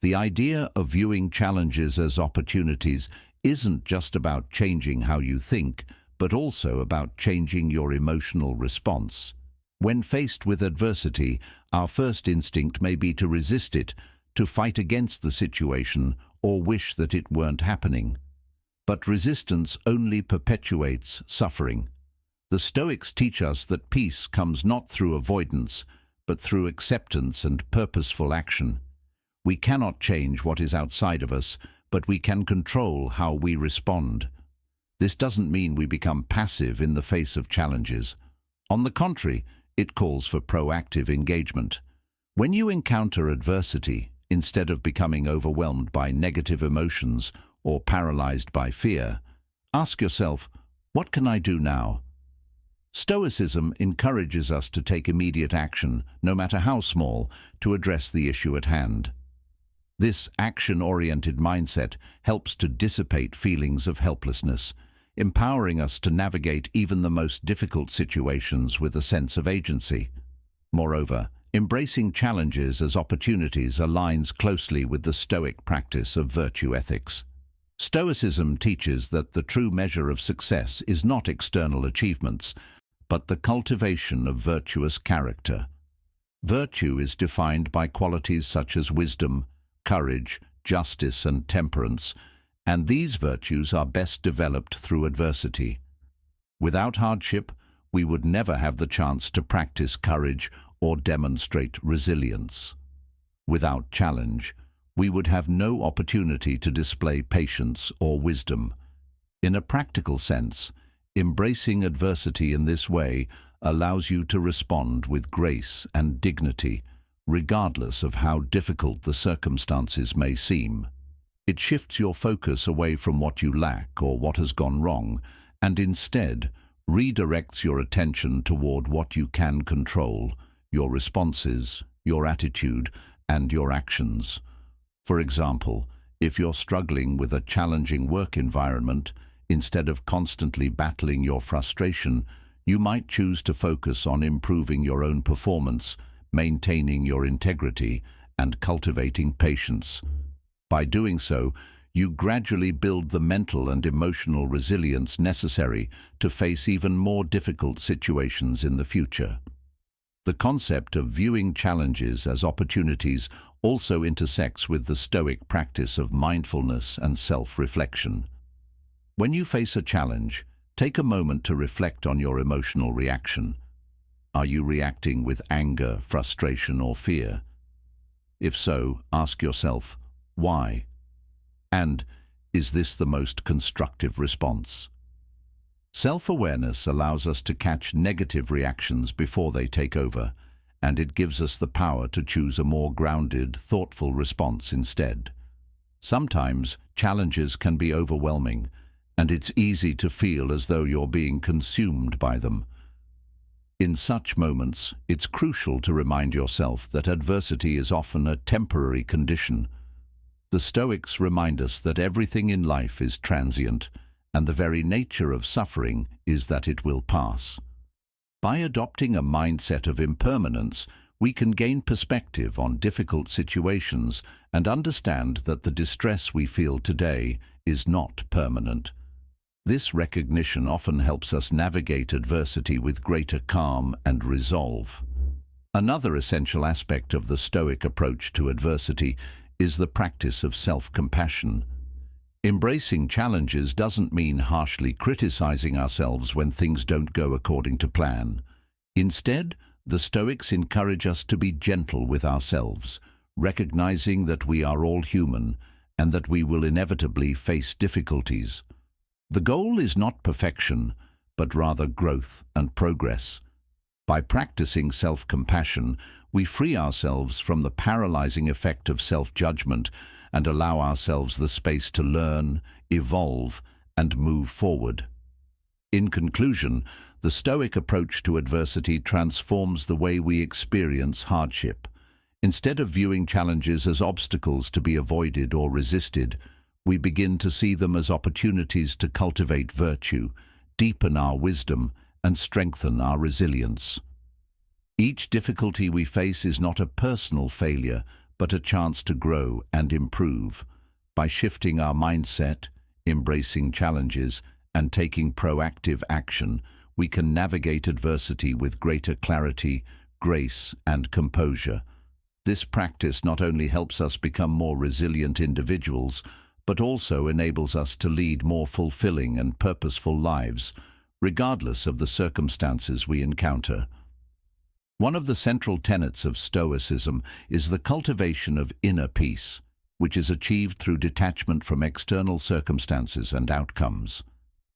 The idea of viewing challenges as opportunities isn't just about changing how you think, but also about changing your emotional response. When faced with adversity, our first instinct may be to resist it, to fight against the situation, or wish that it weren't happening. But resistance only perpetuates suffering. The Stoics teach us that peace comes not through avoidance, but through acceptance and purposeful action. We cannot change what is outside of us, but we can control how we respond. This doesn't mean we become passive in the face of challenges. On the contrary, it calls for proactive engagement. When you encounter adversity, instead of becoming overwhelmed by negative emotions or paralyzed by fear, ask yourself, what can I do now? Stoicism encourages us to take immediate action, no matter how small, to address the issue at hand. This action-oriented mindset helps to dissipate feelings of helplessness, empowering us to navigate even the most difficult situations with a sense of agency. Moreover, embracing challenges as opportunities aligns closely with the Stoic practice of virtue ethics. Stoicism teaches that the true measure of success is not external achievements, but the cultivation of virtuous character. Virtue is defined by qualities such as wisdom, courage, justice, and temperance, and these virtues are best developed through adversity. Without hardship, we would never have the chance to practice courage or demonstrate resilience. Without challenge, we would have no opportunity to display patience or wisdom. In a practical sense, embracing adversity in this way allows you to respond with grace and dignity, regardless of how difficult the circumstances may seem. It shifts your focus away from what you lack or what has gone wrong, and instead redirects your attention toward what you can control, your responses, your attitude, and your actions. For example, if you're struggling with a challenging work environment, instead of constantly battling your frustration, you might choose to focus on improving your own performance, maintaining your integrity, and cultivating patience. By doing so, you gradually build the mental and emotional resilience necessary to face even more difficult situations in the future. The concept of viewing challenges as opportunities also intersects with the Stoic practice of mindfulness and self-reflection. When you face a challenge, take a moment to reflect on your emotional reaction. Are you reacting with anger, frustration, or fear? If so, ask yourself, why? And is this the most constructive response? Self-awareness allows us to catch negative reactions before they take over, and it gives us the power to choose a more grounded, thoughtful response instead. Sometimes challenges can be overwhelming, and it's easy to feel as though you're being consumed by them. In such moments, it's crucial to remind yourself that adversity is often a temporary condition. The Stoics remind us that everything in life is transient, and the very nature of suffering is that it will pass. By adopting a mindset of impermanence, we can gain perspective on difficult situations and understand that the distress we feel today is not permanent. This recognition often helps us navigate adversity with greater calm and resolve. Another essential aspect of the Stoic approach to adversity is the practice of self-compassion. Embracing challenges doesn't mean harshly criticizing ourselves when things don't go according to plan. Instead, the Stoics encourage us to be gentle with ourselves, recognizing that we are all human and that we will inevitably face difficulties. The goal is not perfection, but rather growth and progress. By practicing self-compassion, we free ourselves from the paralyzing effect of self-judgment and allow ourselves the space to learn, evolve, and move forward. In conclusion, the Stoic approach to adversity transforms the way we experience hardship. Instead of viewing challenges as obstacles to be avoided or resisted, we begin to see them as opportunities to cultivate virtue, deepen our wisdom, and strengthen our resilience. Each difficulty we face is not a personal failure, but a chance to grow and improve. By shifting our mindset, embracing challenges, and taking proactive action, we can navigate adversity with greater clarity, grace, and composure. This practice not only helps us become more resilient individuals, but also enables us to lead more fulfilling and purposeful lives, regardless of the circumstances we encounter. One of the central tenets of Stoicism is the cultivation of inner peace, which is achieved through detachment from external circumstances and outcomes.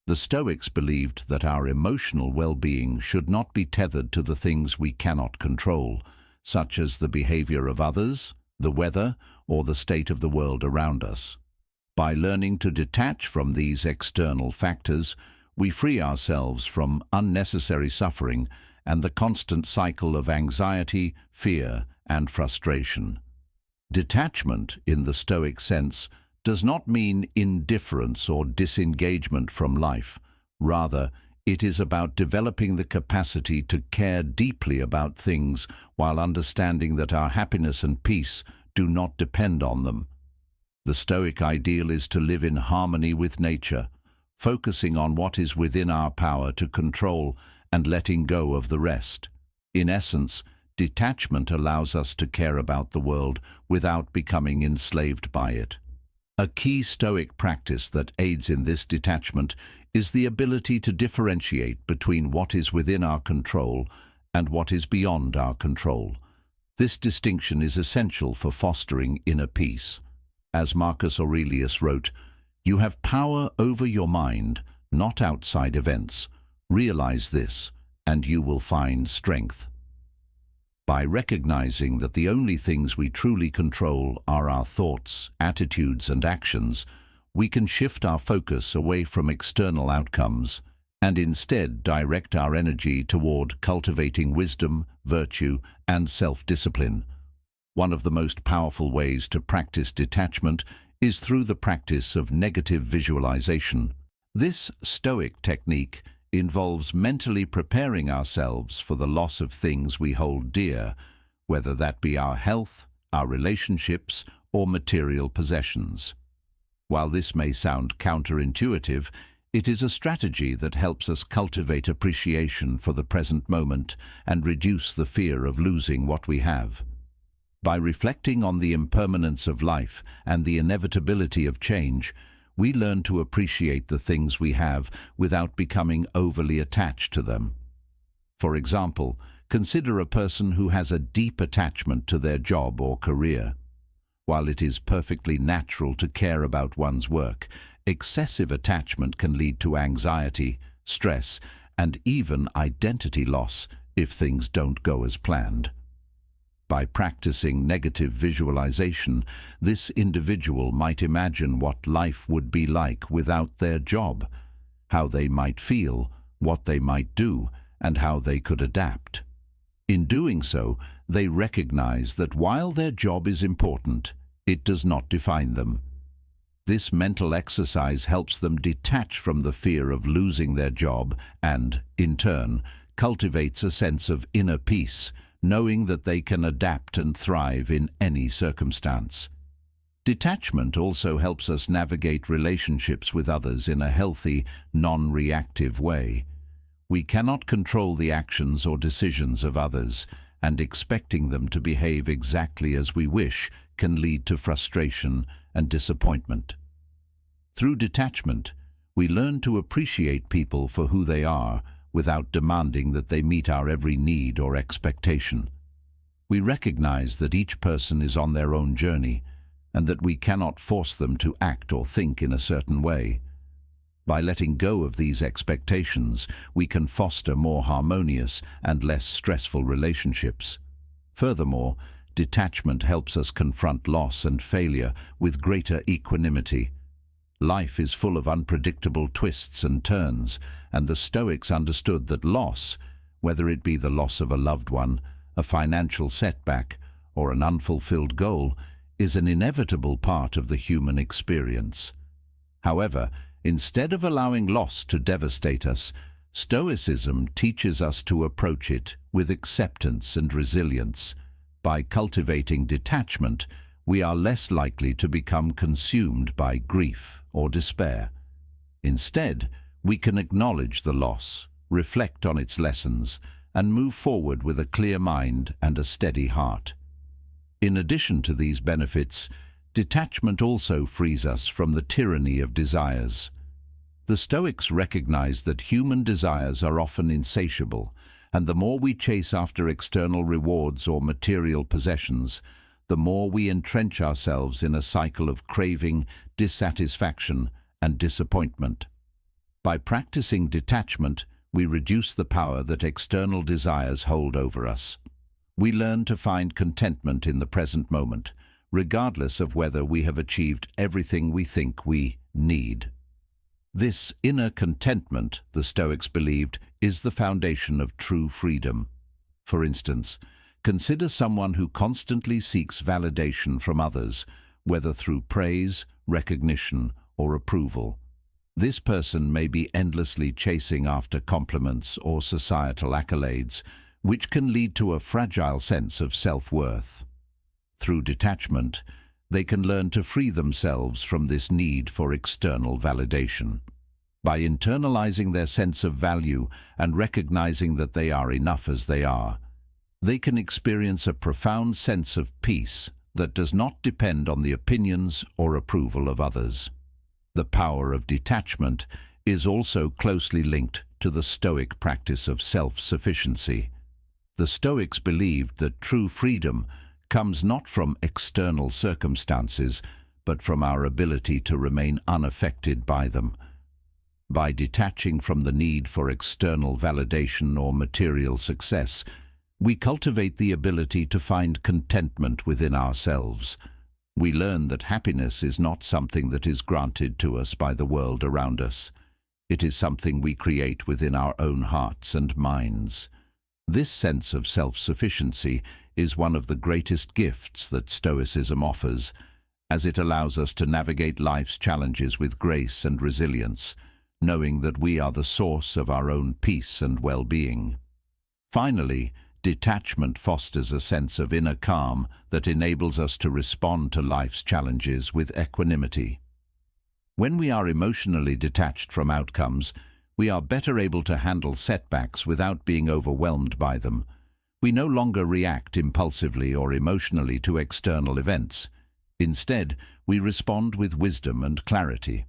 The Stoics believed that our emotional well-being should not be tethered to the things we cannot control, such as the behavior of others, the weather, or the state of the world around us. By learning to detach from these external factors, we free ourselves from unnecessary suffering and the constant cycle of anxiety, fear, and frustration. Detachment, in the Stoic sense, does not mean indifference or disengagement from life. Rather, it is about developing the capacity to care deeply about things while understanding that our happiness and peace do not depend on them. The Stoic ideal is to live in harmony with nature, focusing on what is within our power to control and letting go of the rest. In essence, detachment allows us to care about the world without becoming enslaved by it. A key Stoic practice that aids in this detachment is the ability to differentiate between what is within our control and what is beyond our control. This distinction is essential for fostering inner peace. As Marcus Aurelius wrote, "You have power over your mind, not outside events. Realize this, and you will find strength." By recognizing that the only things we truly control are our thoughts, attitudes, and actions, we can shift our focus away from external outcomes and instead direct our energy toward cultivating wisdom, virtue, and self-discipline. One of the most powerful ways to practice detachment is through the practice of negative visualization. This Stoic technique involves mentally preparing ourselves for the loss of things we hold dear, whether that be our health, our relationships, or material possessions. While this may sound counterintuitive, it is a strategy that helps us cultivate appreciation for the present moment and reduce the fear of losing what we have. By reflecting on the impermanence of life and the inevitability of change, we learn to appreciate the things we have without becoming overly attached to them. For example, consider a person who has a deep attachment to their job or career. While it is perfectly natural to care about one's work, excessive attachment can lead to anxiety, stress, and even identity loss if things don't go as planned. By practicing negative visualization, this individual might imagine what life would be like without their job, how they might feel, what they might do, and how they could adapt. In doing so, they recognize that while their job is important, it does not define them. This mental exercise helps them detach from the fear of losing their job and, in turn, cultivates a sense of inner peace, knowing that they can adapt and thrive in any circumstance. Detachment also helps us navigate relationships with others in a healthy, non-reactive way. We cannot control the actions or decisions of others, and expecting them to behave exactly as we wish can lead to frustration and disappointment. Through detachment, we learn to appreciate people for who they are, without demanding that they meet our every need or expectation. We recognize that each person is on their own journey, and that we cannot force them to act or think in a certain way. By letting go of these expectations, we can foster more harmonious and less stressful relationships. Furthermore, detachment helps us confront loss and failure with greater equanimity. Life is full of unpredictable twists and turns, and the Stoics understood that loss, whether it be the loss of a loved one, a financial setback, or an unfulfilled goal is an inevitable part of the human experience. However, instead of allowing loss to devastate us, Stoicism teaches us to approach it with acceptance and resilience. By cultivating detachment, we are less likely to become consumed by grief or despair. Instead, we can acknowledge the loss, reflect on its lessons, and move forward with a clear mind and a steady heart. In addition to these benefits, detachment also frees us from the tyranny of desires. The Stoics recognize that human desires are often insatiable, and the more we chase after external rewards or material possessions, the more we entrench ourselves in a cycle of craving, dissatisfaction, and disappointment. By practicing detachment, we reduce the power that external desires hold over us. We learn to find contentment in the present moment, regardless of whether we have achieved everything we think we need. This inner contentment, the Stoics believed, is the foundation of true freedom. For instance, consider someone who constantly seeks validation from others, whether through praise, recognition, or approval. This person may be endlessly chasing after compliments or societal accolades, which can lead to a fragile sense of self-worth. Through detachment, they can learn to free themselves from this need for external validation. By internalizing their sense of value and recognizing that they are enough as they are, they can experience a profound sense of peace that does not depend on the opinions or approval of others. The power of detachment is also closely linked to the Stoic practice of self-sufficiency. The Stoics believed that true freedom comes not from external circumstances, but from our ability to remain unaffected by them. By detaching from the need for external validation or material success, we cultivate the ability to find contentment within ourselves. We learn that happiness is not something that is granted to us by the world around us. It is something we create within our own hearts and minds. This sense of self-sufficiency is one of the greatest gifts that Stoicism offers, as it allows us to navigate life's challenges with grace and resilience, knowing that we are the source of our own peace and well-being. Finally, detachment fosters a sense of inner calm that enables us to respond to life's challenges with equanimity. When we are emotionally detached from outcomes, we are better able to handle setbacks without being overwhelmed by them. We no longer react impulsively or emotionally to external events. Instead, we respond with wisdom and clarity.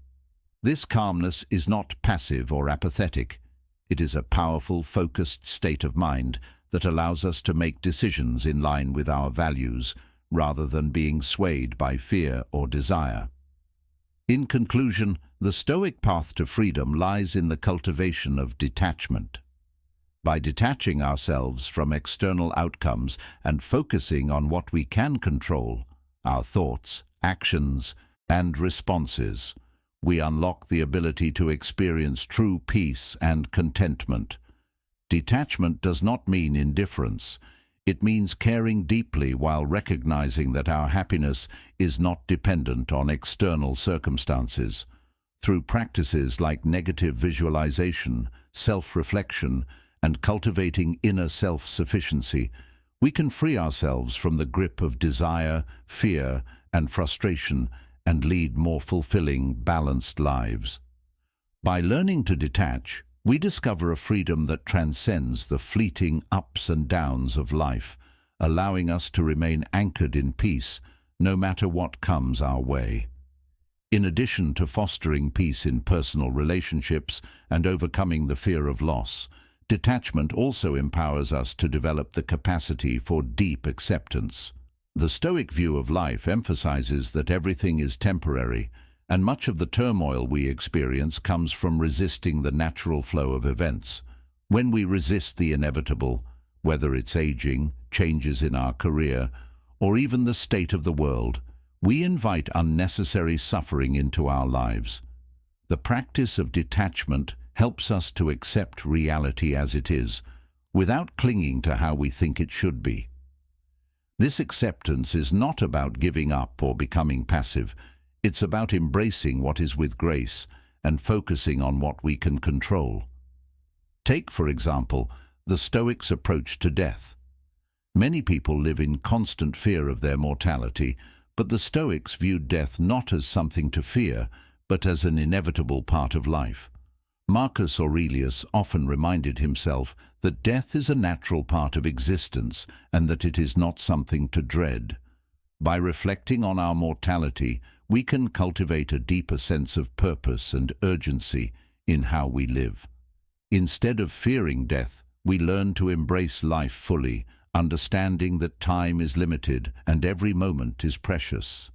This calmness is not passive or apathetic. It is a powerful, focused state of mind that allows us to make decisions in line with our values, rather than being swayed by fear or desire. In conclusion, the Stoic path to freedom lies in the cultivation of detachment. By detaching ourselves from external outcomes and focusing on what we can control, our thoughts, actions, and responses, we unlock the ability to experience true peace and contentment. Detachment does not mean indifference. It means caring deeply while recognizing that our happiness is not dependent on external circumstances. Through practices like negative visualization, self-reflection, and cultivating inner self-sufficiency, we can free ourselves from the grip of desire, fear, and frustration and lead more fulfilling, balanced lives. By learning to detach, we discover a freedom that transcends the fleeting ups and downs of life, allowing us to remain anchored in peace no matter what comes our way. In addition to fostering peace in personal relationships and overcoming the fear of loss, detachment also empowers us to develop the capacity for deep acceptance. The Stoic view of life emphasizes that everything is temporary, and much of the turmoil we experience comes from resisting the natural flow of events. When we resist the inevitable, whether it's aging, changes in our career, or even the state of the world, we invite unnecessary suffering into our lives. The practice of detachment helps us to accept reality as it is, without clinging to how we think it should be. This acceptance is not about giving up or becoming passive. It's about embracing what is with grace and focusing on what we can control. Take, for example, the Stoics' approach to death. Many people live in constant fear of their mortality, but the Stoics viewed death not as something to fear, but as an inevitable part of life. Marcus Aurelius often reminded himself that death is a natural part of existence and that it is not something to dread. By reflecting on our mortality, we can cultivate a deeper sense of purpose and urgency in how we live. Instead of fearing death, we learn to embrace life fully, understanding that time is limited and every moment is precious.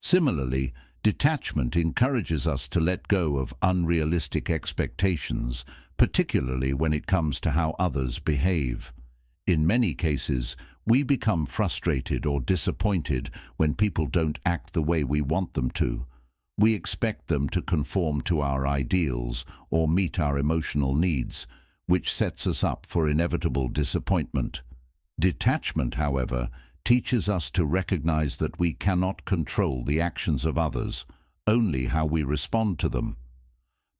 Similarly, detachment encourages us to let go of unrealistic expectations, particularly when it comes to how others behave. In many cases, we become frustrated or disappointed when people don't act the way we want them to. We expect them to conform to our ideals or meet our emotional needs, which sets us up for inevitable disappointment. Detachment, however, teaches us to recognize that we cannot control the actions of others, only how we respond to them.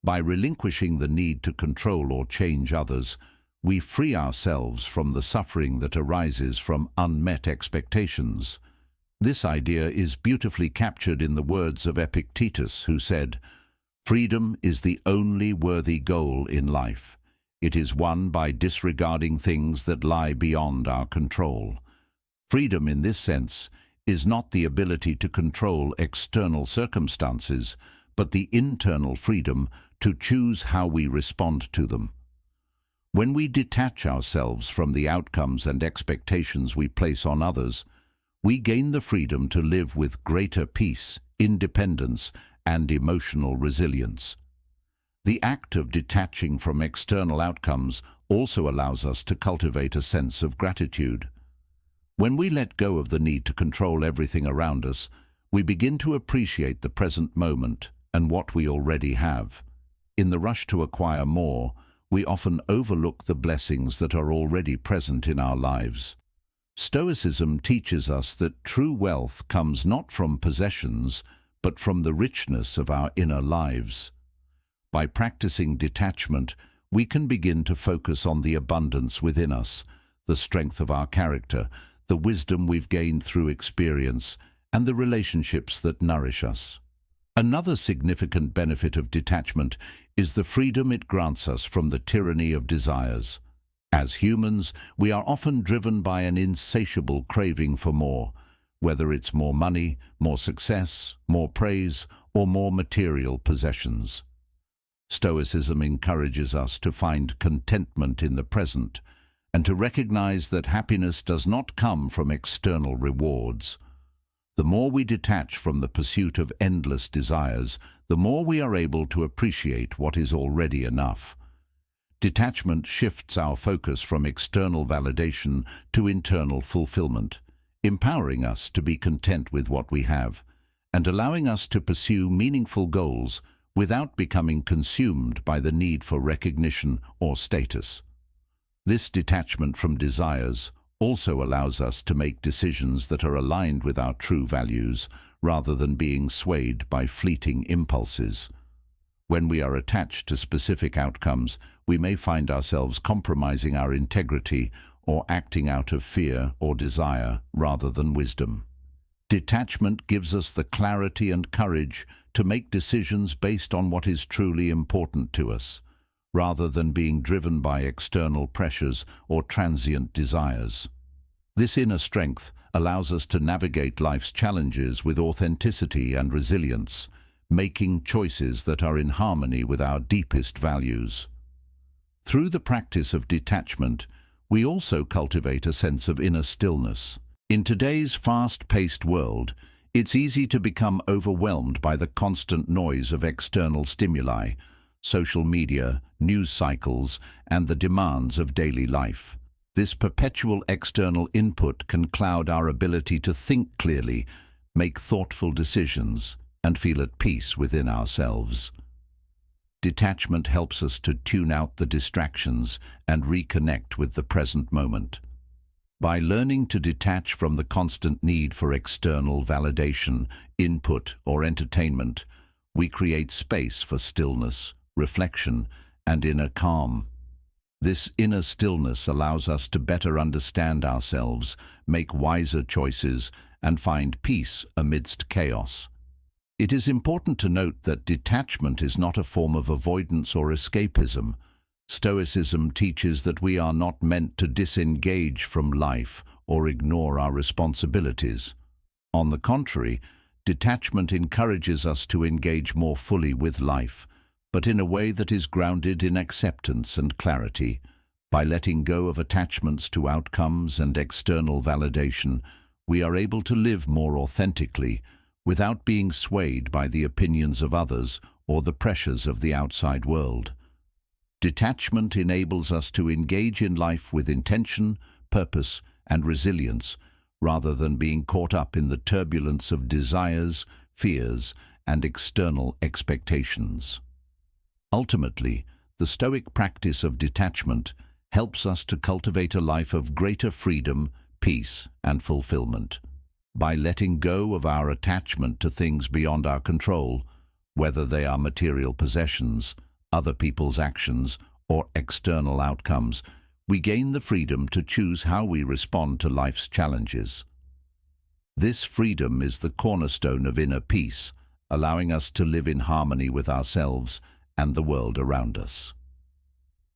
By relinquishing the need to control or change others, we free ourselves from the suffering that arises from unmet expectations. This idea is beautifully captured in the words of Epictetus, who said, "Freedom is the only worthy goal in life. It is won by disregarding things that lie beyond our control." Freedom, in this sense, is not the ability to control external circumstances, but the internal freedom to choose how we respond to them. When we detach ourselves from the outcomes and expectations we place on others, we gain the freedom to live with greater peace, independence, and emotional resilience. The act of detaching from external outcomes also allows us to cultivate a sense of gratitude. When we let go of the need to control everything around us, we begin to appreciate the present moment and what we already have. In the rush to acquire more, we often overlook the blessings that are already present in our lives. Stoicism teaches us that true wealth comes not from possessions, but from the richness of our inner lives. By practicing detachment, we can begin to focus on the abundance within us, the strength of our character, the wisdom we've gained through experience, and the relationships that nourish us. Another significant benefit of detachment is the freedom it grants us from the tyranny of desires. As humans, we are often driven by an insatiable craving for more, whether it's more money, more success, more praise, or more material possessions. Stoicism encourages us to find contentment in the present, and to recognize that happiness does not come from external rewards. The more we detach from the pursuit of endless desires, the more we are able to appreciate what is already enough. Detachment shifts our focus from external validation to internal fulfillment, empowering us to be content with what we have, and allowing us to pursue meaningful goals without becoming consumed by the need for recognition or status. This detachment from desires also allows us to make decisions that are aligned with our true values, rather than being swayed by fleeting impulses. When we are attached to specific outcomes, we may find ourselves compromising our integrity or acting out of fear or desire rather than wisdom. Detachment gives us the clarity and courage to make decisions based on what is truly important to us, rather than being driven by external pressures or transient desires. This inner strength allows us to navigate life's challenges with authenticity and resilience, making choices that are in harmony with our deepest values. Through the practice of detachment, we also cultivate a sense of inner stillness. In today's fast-paced world, it's easy to become overwhelmed by the constant noise of external stimuli, social media, news cycles, and the demands of daily life. This perpetual external input can cloud our ability to think clearly, make thoughtful decisions, and feel at peace within ourselves. Detachment helps us to tune out the distractions and reconnect with the present moment. By learning to detach from the constant need for external validation, input, or entertainment, we create space for stillness, reflection, and inner calm. This inner stillness allows us to better understand ourselves, make wiser choices, and find peace amidst chaos. It is important to note that detachment is not a form of avoidance or escapism. Stoicism teaches that we are not meant to disengage from life or ignore our responsibilities. On the contrary, detachment encourages us to engage more fully with life, but in a way that is grounded in acceptance and clarity. By letting go of attachments to outcomes and external validation, we are able to live more authentically, without being swayed by the opinions of others or the pressures of the outside world. Detachment enables us to engage in life with intention, purpose, and resilience, rather than being caught up in the turbulence of desires, fears, and external expectations. Ultimately, the Stoic practice of detachment helps us to cultivate a life of greater freedom, peace, and fulfillment. By letting go of our attachment to things beyond our control, whether they are material possessions, other people's actions, or external outcomes, we gain the freedom to choose how we respond to life's challenges. This freedom is the cornerstone of inner peace, allowing us to live in harmony with ourselves and the world around us.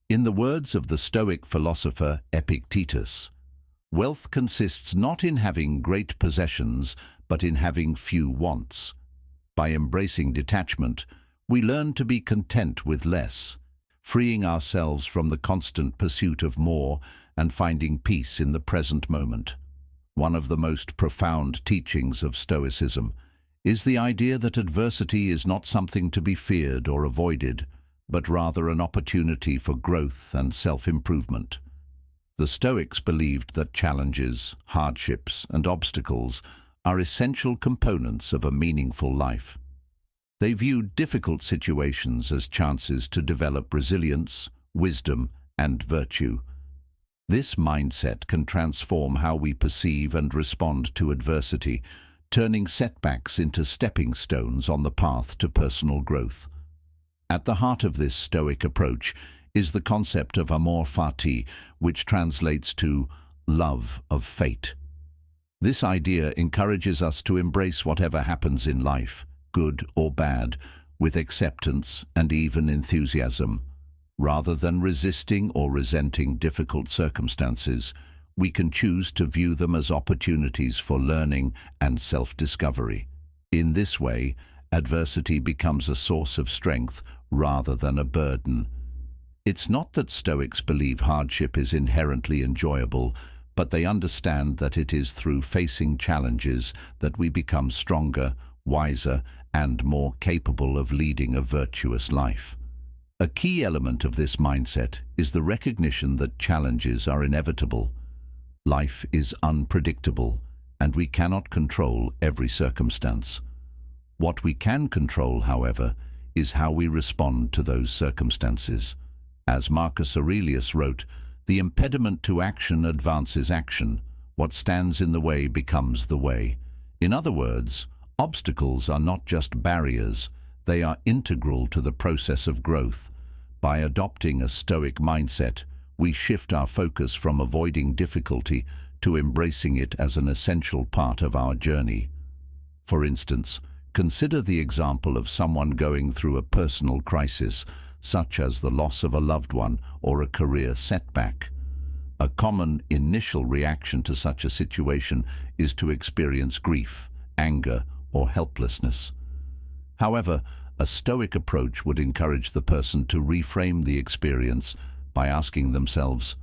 In the words of the Stoic philosopher Epictetus, wealth consists not in having great possessions, but in having few wants. By embracing detachment, we learn to be content with less, freeing ourselves from the constant pursuit of more and finding peace in the present moment. One of the most profound teachings of Stoicism is the idea that adversity is not something to be feared or avoided, but rather an opportunity for growth and self-improvement. The Stoics believed that challenges, hardships, and obstacles are essential components of a meaningful life. They viewed difficult situations as chances to develop resilience, wisdom, and virtue. This mindset can transform how we perceive and respond to adversity, turning setbacks into stepping stones on the path to personal growth. At the heart of this Stoic approach is the concept of amor fati, which translates to love of fate. This idea encourages us to embrace whatever happens in life, good or bad, with acceptance and even enthusiasm. Rather than resisting or resenting difficult circumstances, we can choose to view them as opportunities for learning and self-discovery. In this way, adversity becomes a source of strength rather than a burden. It's not that Stoics believe hardship is inherently enjoyable, but they understand that it is through facing challenges that we become stronger, wiser, and more capable of leading a virtuous life. A key element of this mindset is the recognition that challenges are inevitable. Life is unpredictable, and we cannot control every circumstance. What we can control, however, is how we respond to those circumstances. As Marcus Aurelius wrote, "The impediment to action advances action. What stands in the way becomes the way." In other words, obstacles are not just barriers, they are integral to the process of growth. By adopting a Stoic mindset, we shift our focus from avoiding difficulty to embracing it as an essential part of our journey. For instance, consider the example of someone going through a personal crisis, such as the loss of a loved one or a career setback. A common initial reaction to such a situation is to experience grief, anger, or helplessness. However, a Stoic approach would encourage the person to reframe the experience by asking themselves,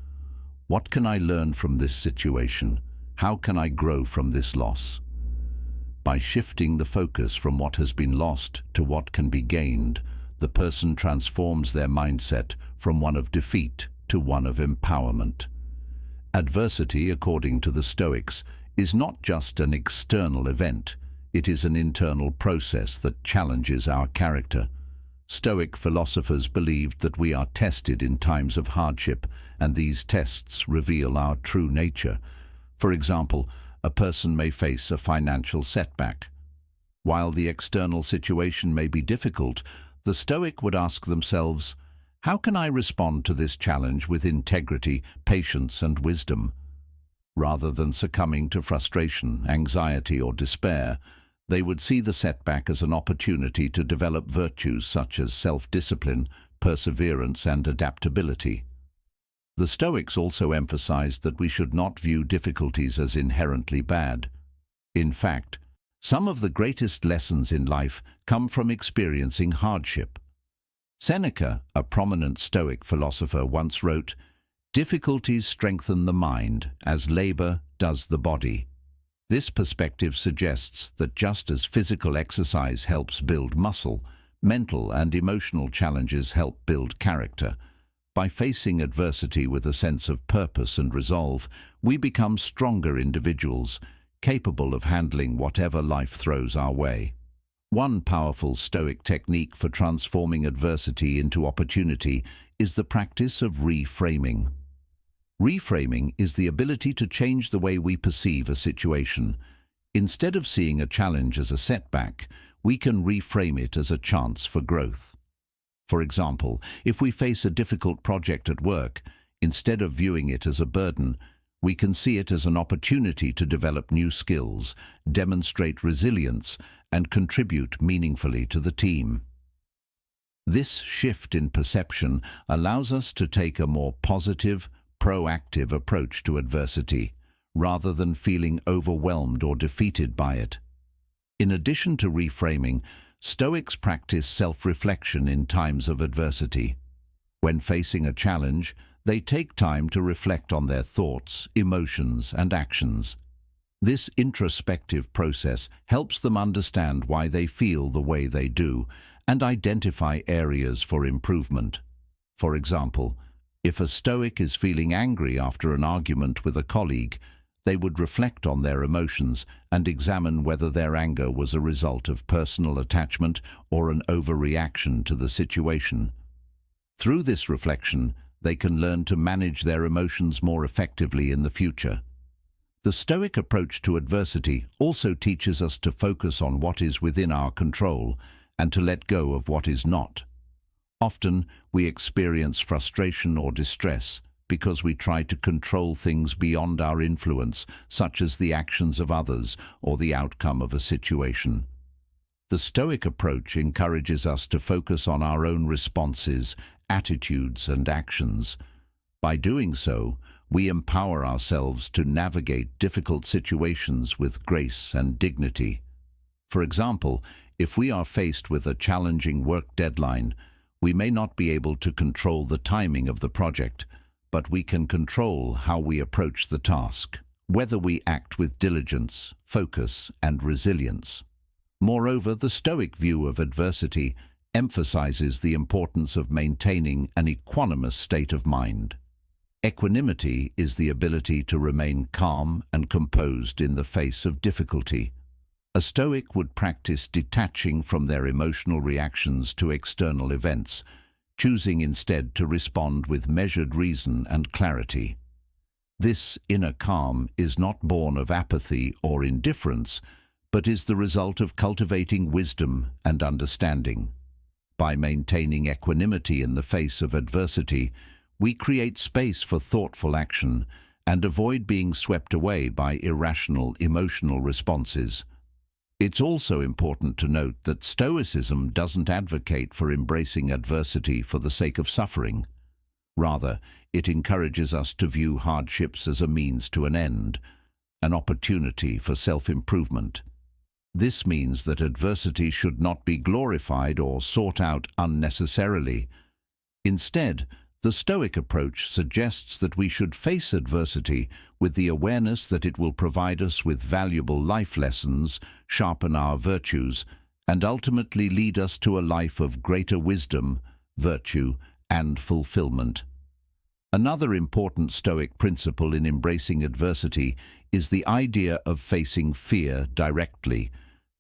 "What can I learn from this situation? How can I grow from this loss?" By shifting the focus from what has been lost to what can be gained, the person transforms their mindset from one of defeat to one of empowerment. Adversity, according to the Stoics, is not just an external event. It is an internal process that challenges our character. Stoic philosophers believed that we are tested in times of hardship, and these tests reveal our true nature. For example, a person may face a financial setback. While the external situation may be difficult, the Stoic would ask themselves, how can I respond to this challenge with integrity, patience, and wisdom? Rather than succumbing to frustration, anxiety, or despair, they would see the setback as an opportunity to develop virtues such as self-discipline, perseverance, and adaptability. The Stoics also emphasized that we should not view difficulties as inherently bad. In fact, some of the greatest lessons in life come from experiencing hardship. Seneca, a prominent Stoic philosopher, once wrote, "Difficulties strengthen the mind, as labor does the body." This perspective suggests that just as physical exercise helps build muscle, mental and emotional challenges help build character. By facing adversity with a sense of purpose and resolve, we become stronger individuals, capable of handling whatever life throws our way. One powerful Stoic technique for transforming adversity into opportunity is the practice of reframing. Reframing is the ability to change the way we perceive a situation. Instead of seeing a challenge as a setback, we can reframe it as a chance for growth. For example, if we face a difficult project at work, instead of viewing it as a burden, we can see it as an opportunity to develop new skills, demonstrate resilience, and contribute meaningfully to the team. This shift in perception allows us to take a more positive, proactive approach to adversity, rather than feeling overwhelmed or defeated by it. In addition to reframing, Stoics practice self-reflection in times of adversity. When facing a challenge, they take time to reflect on their thoughts, emotions, and actions. This introspective process helps them understand why they feel the way they do and identify areas for improvement. For example, if a Stoic is feeling angry after an argument with a colleague, they would reflect on their emotions and examine whether their anger was a result of personal attachment or an overreaction to the situation. Through this reflection, they can learn to manage their emotions more effectively in the future. The Stoic approach to adversity also teaches us to focus on what is within our control and to let go of what is not. Often, we experience frustration or distress because we try to control things beyond our influence, such as the actions of others or the outcome of a situation. The Stoic approach encourages us to focus on our own responses, attitudes, and actions. By doing so, we empower ourselves to navigate difficult situations with grace and dignity. For example, if we are faced with a challenging work deadline, we may not be able to control the timing of the project, but we can control how we approach the task, whether we act with diligence, focus, and resilience. Moreover, the Stoic view of adversity emphasizes the importance of maintaining an equanimous state of mind. Equanimity is the ability to remain calm and composed in the face of difficulty. A Stoic would practice detaching from their emotional reactions to external events, choosing instead to respond with measured reason and clarity. This inner calm is not born of apathy or indifference, but is the result of cultivating wisdom and understanding. By maintaining equanimity in the face of adversity, we create space for thoughtful action and avoid being swept away by irrational emotional responses. It's also important to note that Stoicism doesn't advocate for embracing adversity for the sake of suffering. Rather, it encourages us to view hardships as a means to an end, an opportunity for self-improvement. This means that adversity should not be glorified or sought out unnecessarily. Instead, the Stoic approach suggests that we should face adversity with the awareness that it will provide us with valuable life lessons, sharpen our virtues, and ultimately lead us to a life of greater wisdom, virtue, and fulfillment. Another important Stoic principle in embracing adversity is the idea of facing fear directly.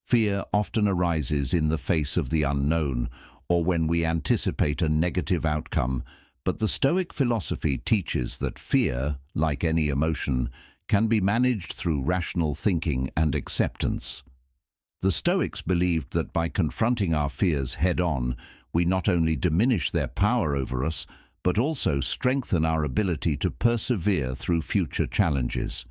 Fear often arises in the face of the unknown or when we anticipate a negative outcome, but the Stoic philosophy teaches that fear, like any emotion, can be managed through rational thinking and acceptance. The Stoics believed that by confronting our fears head-on, we not only diminish their power over us, but also strengthen our ability to persevere through future challenges.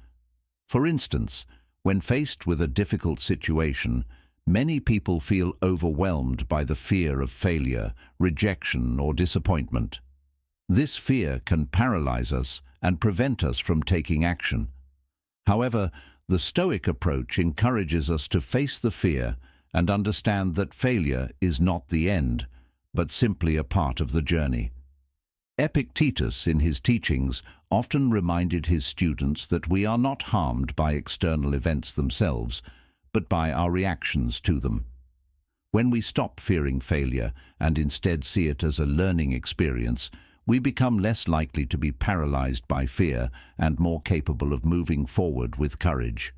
For instance, when faced with a difficult situation, many people feel overwhelmed by the fear of failure, rejection, or disappointment. This fear can paralyze us and prevent us from taking action. However, the Stoic approach encourages us to face the fear and understand that failure is not the end, but simply a part of the journey. Epictetus, in his teachings, often reminded his students that we are not harmed by external events themselves, but by our reactions to them. When we stop fearing failure and instead see it as a learning experience, we become less likely to be paralyzed by fear and more capable of moving forward with courage.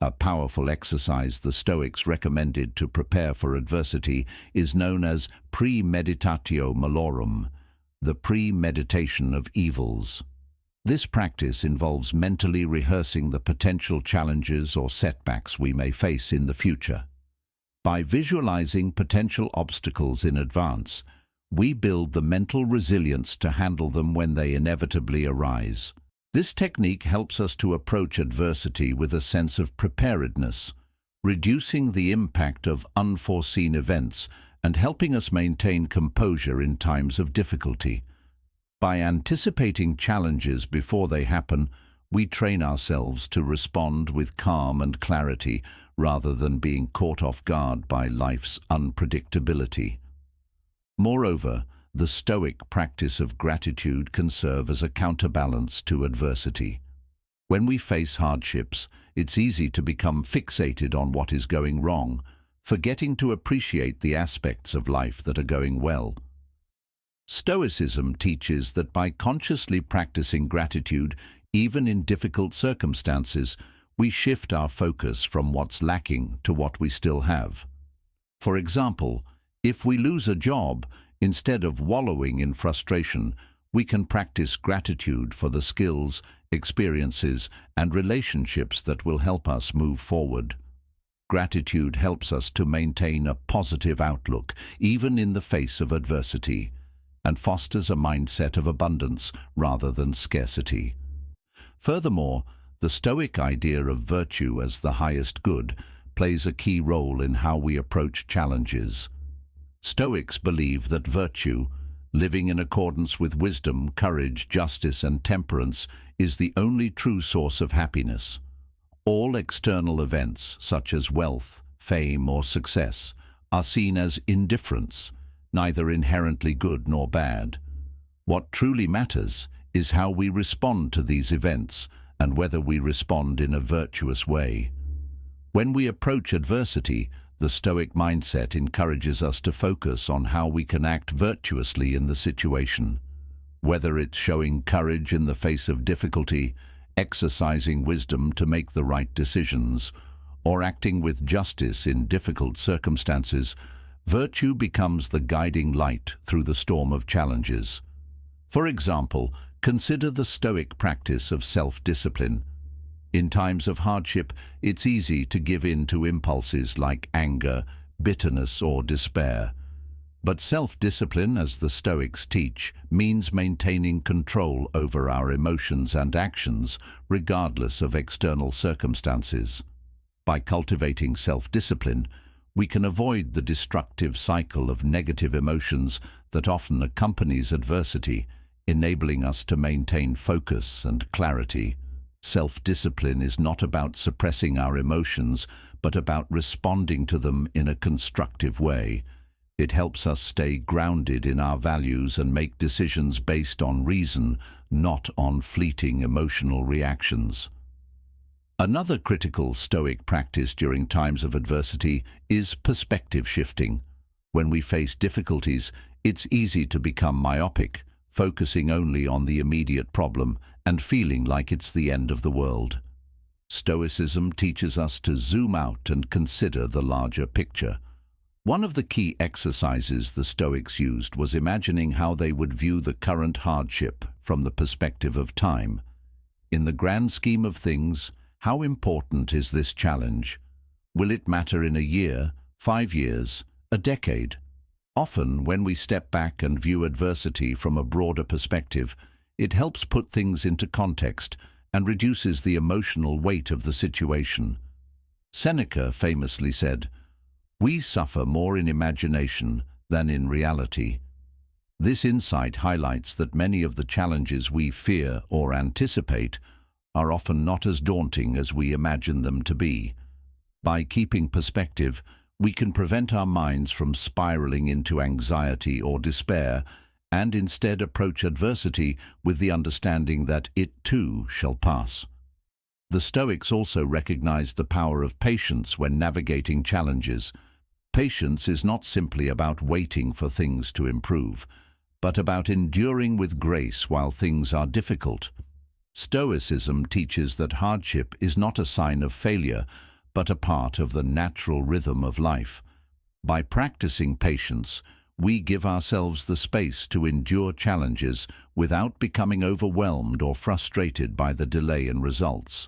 A powerful exercise the Stoics recommended to prepare for adversity is known as premeditatio malorum, the premeditation of evils. This practice involves mentally rehearsing the potential challenges or setbacks we may face in the future. By visualizing potential obstacles in advance, we build the mental resilience to handle them when they inevitably arise. This technique helps us to approach adversity with a sense of preparedness, reducing the impact of unforeseen events and helping us maintain composure in times of difficulty. By anticipating challenges before they happen, we train ourselves to respond with calm and clarity rather than being caught off guard by life's unpredictability. Moreover, the Stoic practice of gratitude can serve as a counterbalance to adversity. When we face hardships, it's easy to become fixated on what is going wrong, forgetting to appreciate the aspects of life that are going well. Stoicism teaches that by consciously practicing gratitude, even in difficult circumstances, we shift our focus from what's lacking to what we still have. For example, if we lose a job, instead of wallowing in frustration, we can practice gratitude for the skills, experiences, and relationships that will help us move forward. Gratitude helps us to maintain a positive outlook, even in the face of adversity, and fosters a mindset of abundance rather than scarcity. Furthermore, the Stoic idea of virtue as the highest good plays a key role in how we approach challenges. Stoics believe that virtue, living in accordance with wisdom, courage, justice, and temperance, is the only true source of happiness. All external events, such as wealth, fame, or success, are seen as indifferents, neither inherently good nor bad. What truly matters is how we respond to these events and whether we respond in a virtuous way. When we approach adversity, the Stoic mindset encourages us to focus on how we can act virtuously in the situation. Whether it's showing courage in the face of difficulty, exercising wisdom to make the right decisions, or acting with justice in difficult circumstances, virtue becomes the guiding light through the storm of challenges. For example, consider the Stoic practice of self-discipline. In times of hardship, it's easy to give in to impulses like anger, bitterness, or despair. But self-discipline, as the Stoics teach, means maintaining control over our emotions and actions, regardless of external circumstances. By cultivating self-discipline, we can avoid the destructive cycle of negative emotions that often accompanies adversity, enabling us to maintain focus and clarity. Self-discipline is not about suppressing our emotions, but about responding to them in a constructive way. It helps us stay grounded in our values and make decisions based on reason, not on fleeting emotional reactions. Another critical Stoic practice during times of adversity is perspective shifting. When we face difficulties, it's easy to become myopic, focusing only on the immediate problem and feeling like it's the end of the world. Stoicism teaches us to zoom out and consider the larger picture. One of the key exercises the Stoics used was imagining how they would view the current hardship from the perspective of time. In the grand scheme of things, how important is this challenge? Will it matter in a year, 5 years, a decade? Often, when we step back and view adversity from a broader perspective, it helps put things into context and reduces the emotional weight of the situation. Seneca famously said, "We suffer more in imagination than in reality." This insight highlights that many of the challenges we fear or anticipate are often not as daunting as we imagine them to be. By keeping perspective, we can prevent our minds from spiraling into anxiety or despair and instead approach adversity with the understanding that it too shall pass. The Stoics also recognized the power of patience when navigating challenges. Patience is not simply about waiting for things to improve, but about enduring with grace while things are difficult. Stoicism teaches that hardship is not a sign of failure, but a part of the natural rhythm of life. By practicing patience, we give ourselves the space to endure challenges without becoming overwhelmed or frustrated by the delay in results.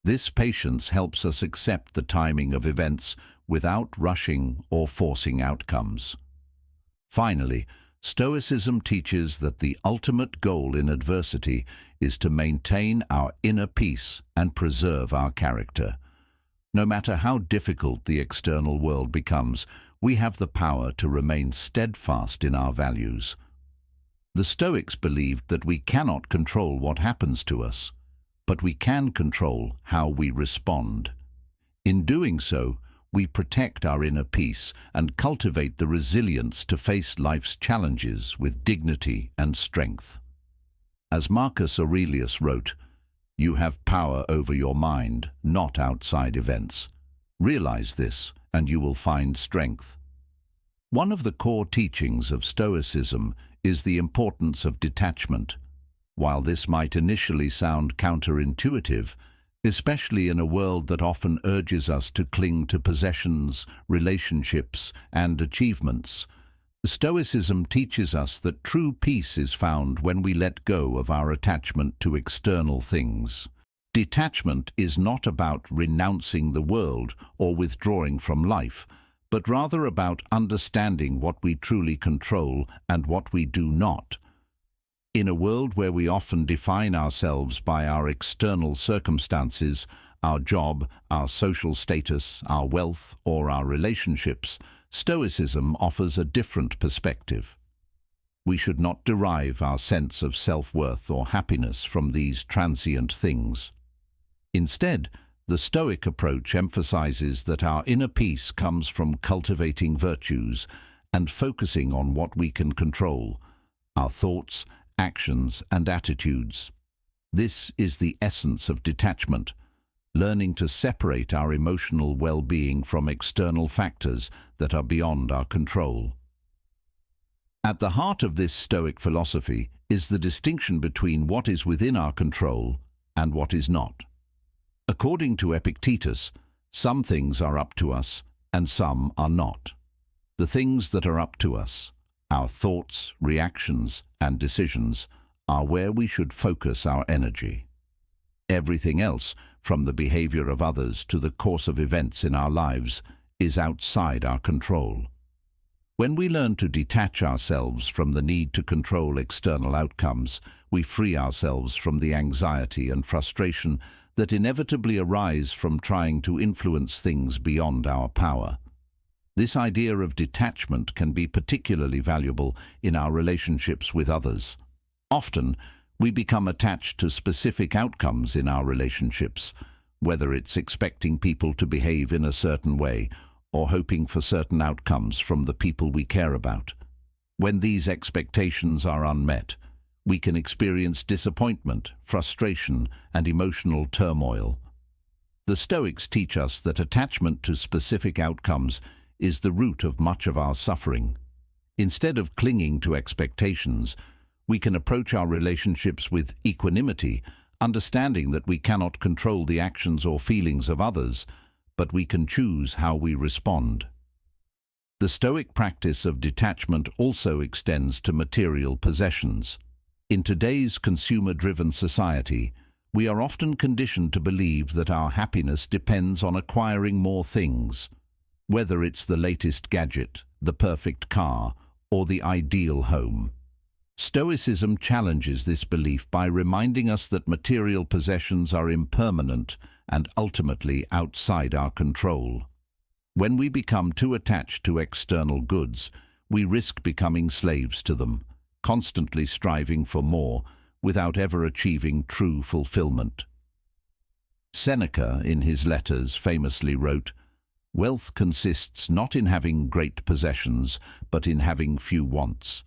This patience helps us accept the timing of events without rushing or forcing outcomes. Finally, Stoicism teaches that the ultimate goal in adversity is to maintain our inner peace and preserve our character. No matter how difficult the external world becomes, we have the power to remain steadfast in our values. The Stoics believed that we cannot control what happens to us, but we can control how we respond. In doing so, we protect our inner peace and cultivate the resilience to face life's challenges with dignity and strength. As Marcus Aurelius wrote, "You have power over your mind, not outside events. Realize this, and you will find strength." One of the core teachings of Stoicism is the importance of detachment. While this might initially sound counterintuitive, especially in a world that often urges us to cling to possessions, relationships, and achievements, Stoicism teaches us that true peace is found when we let go of our attachment to external things. Detachment is not about renouncing the world or withdrawing from life, but rather about understanding what we truly control and what we do not. In a world where we often define ourselves by our external circumstances, our job, our social status, our wealth, or our relationships, Stoicism offers a different perspective. We should not derive our sense of self-worth or happiness from these transient things. Instead, the Stoic approach emphasizes that our inner peace comes from cultivating virtues and focusing on what we can control, our thoughts, actions, and attitudes. This is the essence of detachment, learning to separate our emotional well-being from external factors that are beyond our control. At the heart of this Stoic philosophy is the distinction between what is within our control and what is not. According to Epictetus, some things are up to us and some are not. The things that are up to us, our thoughts, reactions, and decisions, are where we should focus our energy. Everything else, from the behavior of others to the course of events in our lives, is outside our control. When we learn to detach ourselves from the need to control external outcomes, we free ourselves from the anxiety and frustration that inevitably arise from trying to influence things beyond our power. This idea of detachment can be particularly valuable in our relationships with others. Often, we become attached to specific outcomes in our relationships, whether it's expecting people to behave in a certain way or hoping for certain outcomes from the people we care about. When these expectations are unmet, we can experience disappointment, frustration, and emotional turmoil. The Stoics teach us that attachment to specific outcomes is the root of much of our suffering. Instead of clinging to expectations, we can approach our relationships with equanimity, understanding that we cannot control the actions or feelings of others, but we can choose how we respond. The Stoic practice of detachment also extends to material possessions. In today's consumer-driven society, We are often conditioned to believe that our happiness depends on acquiring more things, whether it's the latest gadget, the perfect car, or the ideal home. Stoicism challenges this belief by reminding us that material possessions are impermanent and ultimately outside our control. When we become too attached to external goods, we risk becoming slaves to them, constantly striving for more without ever achieving true fulfillment. Seneca, in his letters, famously wrote, "Wealth consists not in having great possessions, but in having few wants."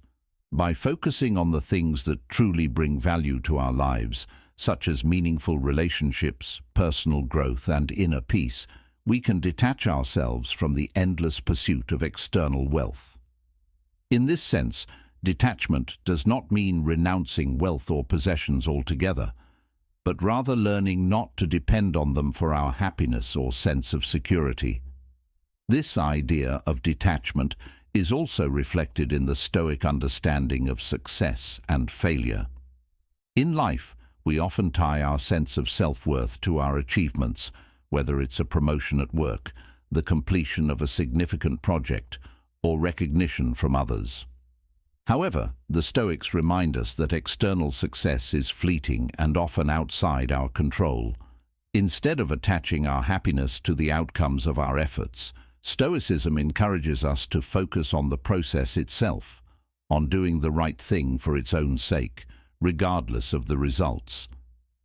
By focusing on the things that truly bring value to our lives, such as meaningful relationships, personal growth, and inner peace, we can detach ourselves from the endless pursuit of external wealth. In this sense, detachment does not mean renouncing wealth or possessions altogether, but rather learning not to depend on them for our happiness or sense of security. This idea of detachment is also reflected in the Stoic understanding of success and failure. In life, we often tie our sense of self-worth to our achievements, whether it's a promotion at work, the completion of a significant project, or recognition from others. However, the Stoics remind us that external success is fleeting and often outside our control. Instead of attaching our happiness to the outcomes of our efforts, Stoicism encourages us to focus on the process itself, on doing the right thing for its own sake, regardless of the results.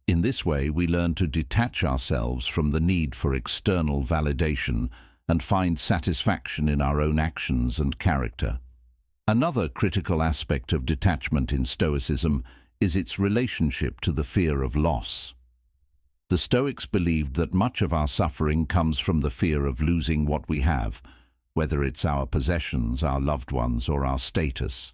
In this way, we learn to detach ourselves from the need for external validation and find satisfaction in our own actions and character. Another critical aspect of detachment in Stoicism is its relationship to the fear of loss. The Stoics believed that much of our suffering comes from the fear of losing what we have, whether it's our possessions, our loved ones, or our status.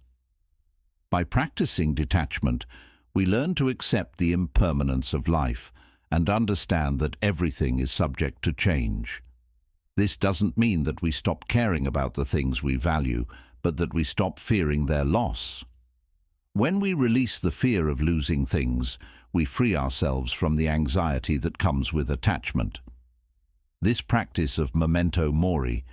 By practicing detachment, we learn to accept the impermanence of life and understand that everything is subject to change. This doesn't mean that we stop caring about the things we value, but that we stop fearing their loss. When we release the fear of losing things, we free ourselves from the anxiety that comes with attachment. This practice of memento mori,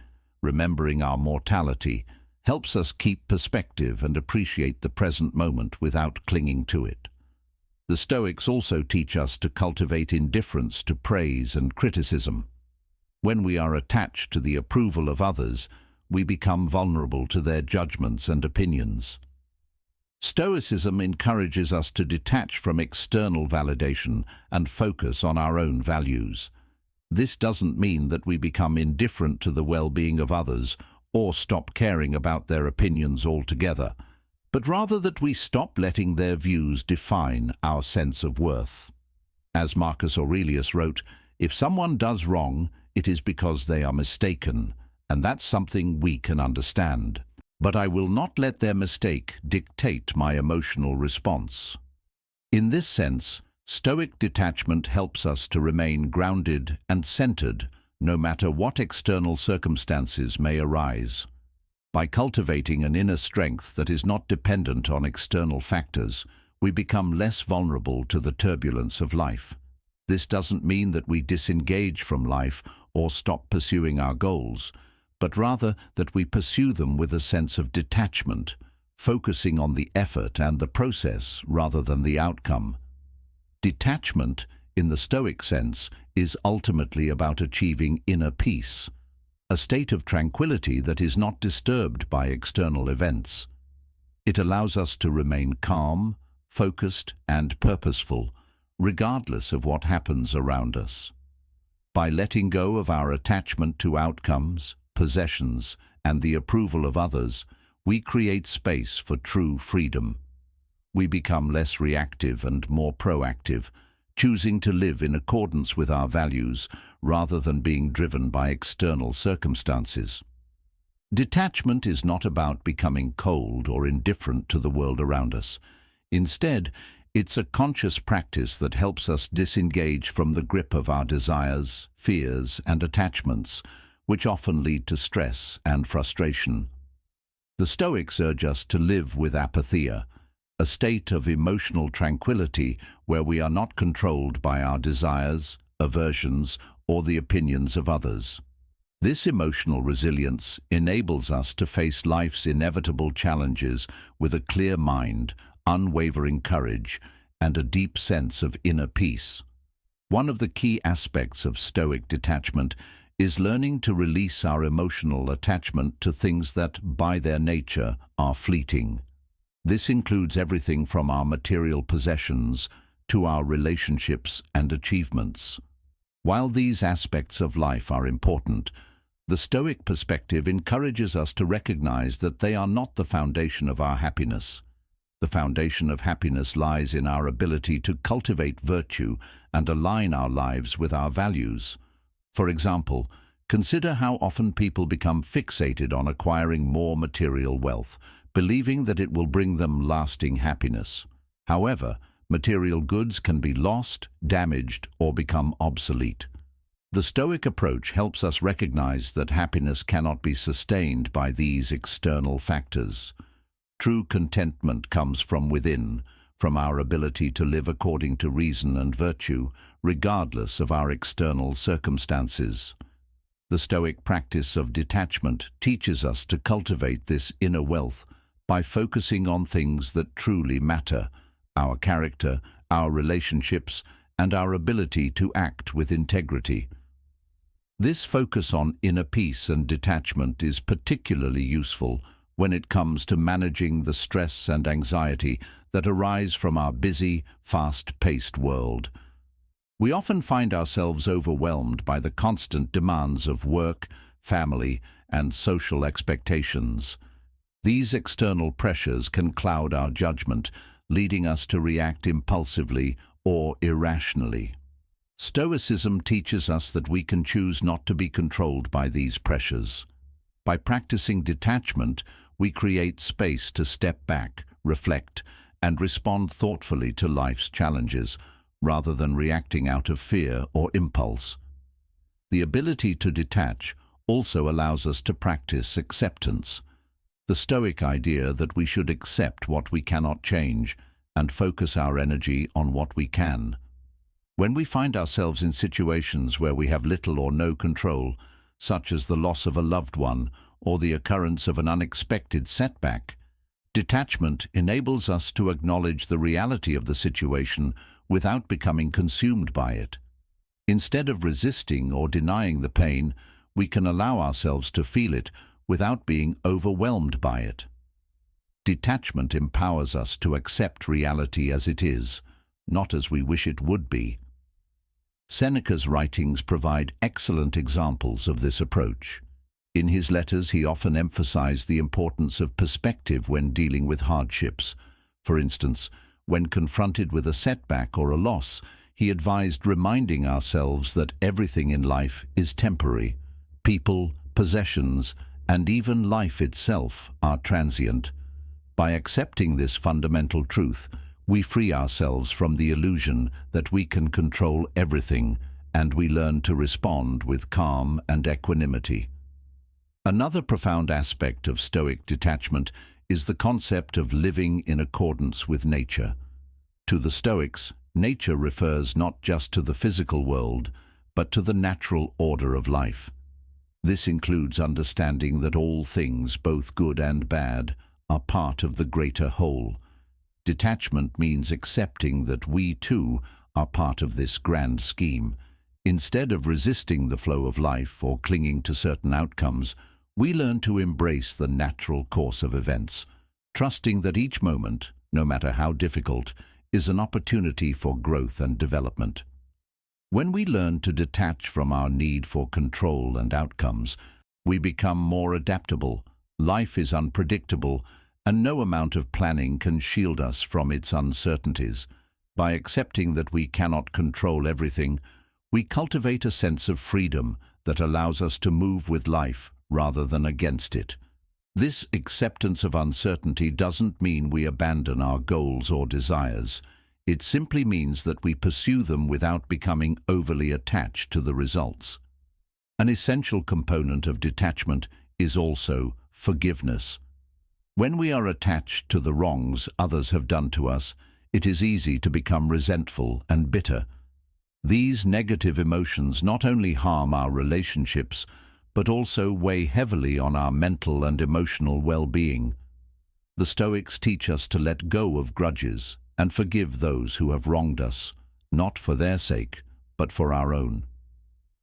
remembering our mortality, helps us keep perspective and appreciate the present moment without clinging to it. The Stoics also teach us to cultivate indifference to praise and criticism. When we are attached to the approval of others, we become vulnerable to their judgments and opinions. Stoicism encourages us to detach from external validation and focus on our own values. This doesn't mean that we become indifferent to the well-being of others or stop caring about their opinions altogether, but rather that we stop letting their views define our sense of worth. As Marcus Aurelius wrote, "If someone does wrong, it is because they are mistaken, and that's something we can understand. But I will not let their mistake dictate my emotional response." In this sense, Stoic detachment helps us to remain grounded and centered, no matter what external circumstances may arise. By cultivating an inner strength that is not dependent on external factors, we become less vulnerable to the turbulence of life. This doesn't mean that we disengage from life or stop pursuing our goals, but rather that we pursue them with a sense of detachment, focusing on the effort and the process rather than the outcome. Detachment, in the Stoic sense, is ultimately about achieving inner peace, a state of tranquility that is not disturbed by external events. It allows us to remain calm, focused, and purposeful, regardless of what happens around us. By letting go of our attachment to outcomes, possessions, and the approval of others, we create space for true freedom. We become less reactive and more proactive, choosing to live in accordance with our values rather than being driven by external circumstances. Detachment is not about becoming cold or indifferent to the world around us. Instead, it's a conscious practice that helps us disengage from the grip of our desires, fears, and attachments, which often lead to stress and frustration. The Stoics urge us to live with apatheia, a state of emotional tranquility where we are not controlled by our desires, aversions, or the opinions of others. This emotional resilience enables us to face life's inevitable challenges with a clear mind, unwavering courage, and a deep sense of inner peace. One of the key aspects of Stoic detachment is learning to release our emotional attachment to things that, by their nature, are fleeting. This includes everything from our material possessions to our relationships and achievements. While these aspects of life are important, the Stoic perspective encourages us to recognize that they are not the foundation of our happiness. The foundation of happiness lies in our ability to cultivate virtue and align our lives with our values. For example, consider how often people become fixated on acquiring more material wealth, believing that it will bring them lasting happiness. However, material goods can be lost, damaged, or become obsolete. The Stoic approach helps us recognize that happiness cannot be sustained by these external factors. True contentment comes from within, from our ability to live according to reason and virtue, regardless of our external circumstances. The Stoic practice of detachment teaches us to cultivate this inner wealth by focusing on things that truly matter: our character, our relationships, and our ability to act with integrity. This focus on inner peace and detachment is particularly useful when it comes to managing the stress and anxiety that arise from our busy, fast-paced world. We often find ourselves overwhelmed by the constant demands of work, family, and social expectations. These external pressures can cloud our judgment, leading us to react impulsively or irrationally. Stoicism teaches us that we can choose not to be controlled by these pressures. By practicing detachment, we create space to step back, reflect, and respond thoughtfully to life's challenges, rather than reacting out of fear or impulse. The ability to detach also allows us to practice acceptance. The Stoic idea that we should accept what we cannot change and focus our energy on what we can. When we find ourselves in situations where we have little or no control, such as the loss of a loved one or the occurrence of an unexpected setback, detachment enables us to acknowledge the reality of the situation without becoming consumed by it. Instead of resisting or denying the pain, we can allow ourselves to feel it without being overwhelmed by it. Detachment empowers us to accept reality as it is, not as we wish it would be. Seneca's writings provide excellent examples of this approach. In his letters, he often emphasized the importance of perspective when dealing with hardships. For instance, when confronted with a setback or a loss, he advised reminding ourselves that everything in life is temporary. People, possessions, and even life itself are transient. By accepting this fundamental truth, we free ourselves from the illusion that we can control everything, and we learn to respond with calm and equanimity. Another profound aspect of Stoic detachment is the concept of living in accordance with nature. To the Stoics, nature refers not just to the physical world, but to the natural order of life. This includes understanding that all things, both good and bad, are part of the greater whole. Detachment means accepting that we, too, are part of this grand scheme. Instead of resisting the flow of life or clinging to certain outcomes, we learn to embrace the natural course of events, trusting that each moment, no matter how difficult, is an opportunity for growth and development. When we learn to detach from our need for control and outcomes, we become more adaptable. Life is unpredictable, and no amount of planning can shield us from its uncertainties. By accepting that we cannot control everything, we cultivate a sense of freedom that allows us to move with life rather than against it. This acceptance of uncertainty doesn't mean we abandon our goals or desires. It simply means that we pursue them without becoming overly attached to the results. An essential component of detachment is also forgiveness. When we are attached to the wrongs others have done to us, it is easy to become resentful and bitter. These negative emotions not only harm our relationships, but also weigh heavily on our mental and emotional well-being. The Stoics teach us to let go of grudges and forgive those who have wronged us, not for their sake, but for our own.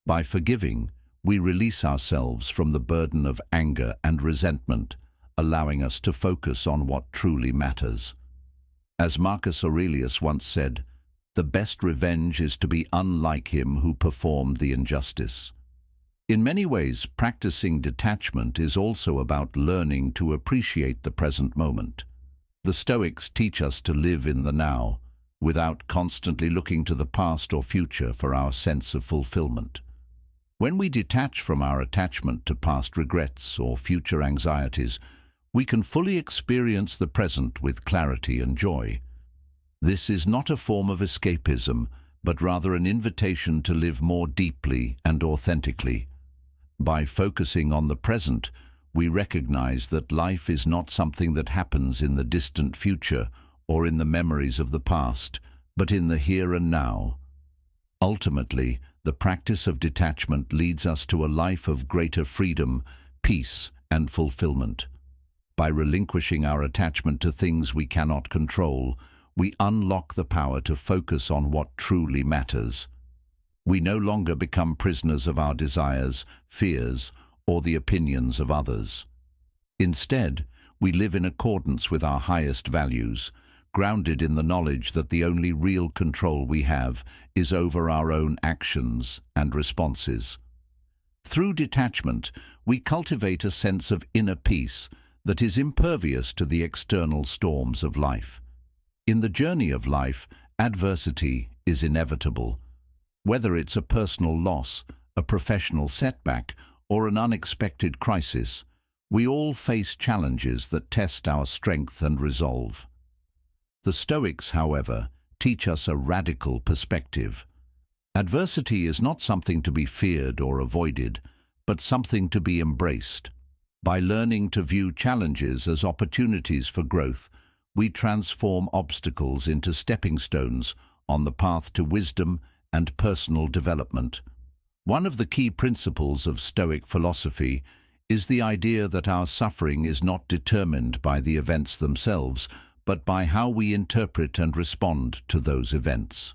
By forgiving, we release ourselves from the burden of anger and resentment, allowing us to focus on what truly matters. As Marcus Aurelius once said, "The best revenge is to be unlike him who performed the injustice." In many ways, practicing detachment is also about learning to appreciate the present moment. The Stoics teach us to live in the now, without constantly looking to the past or future for our sense of fulfillment. When we detach from our attachment to past regrets or future anxieties, we can fully experience the present with clarity and joy. This is not a form of escapism, but rather an invitation to live more deeply and authentically. By focusing on the present, we recognize that life is not something that happens in the distant future or in the memories of the past, but in the here and now. Ultimately, the practice of detachment leads us to a life of greater freedom, peace, and fulfillment. By relinquishing our attachment to things we cannot control, we unlock the power to focus on what truly matters. We no longer become prisoners of our desires, fears, or the opinions of others. Instead, we live in accordance with our highest values, grounded in the knowledge that the only real control we have is over our own actions and responses. Through detachment, we cultivate a sense of inner peace that is impervious to the external storms of life. In the journey of life, adversity is inevitable. Whether it's a personal loss, a professional setback, or an unexpected crisis, we all face challenges that test our strength and resolve. The Stoics, however, teach us a radical perspective. Adversity is not something to be feared or avoided, but something to be embraced. By learning to view challenges as opportunities for growth, we transform obstacles into stepping stones on the path to wisdom and personal development. One of the key principles of Stoic philosophy is the idea that our suffering is not determined by the events themselves, but by how we interpret and respond to those events.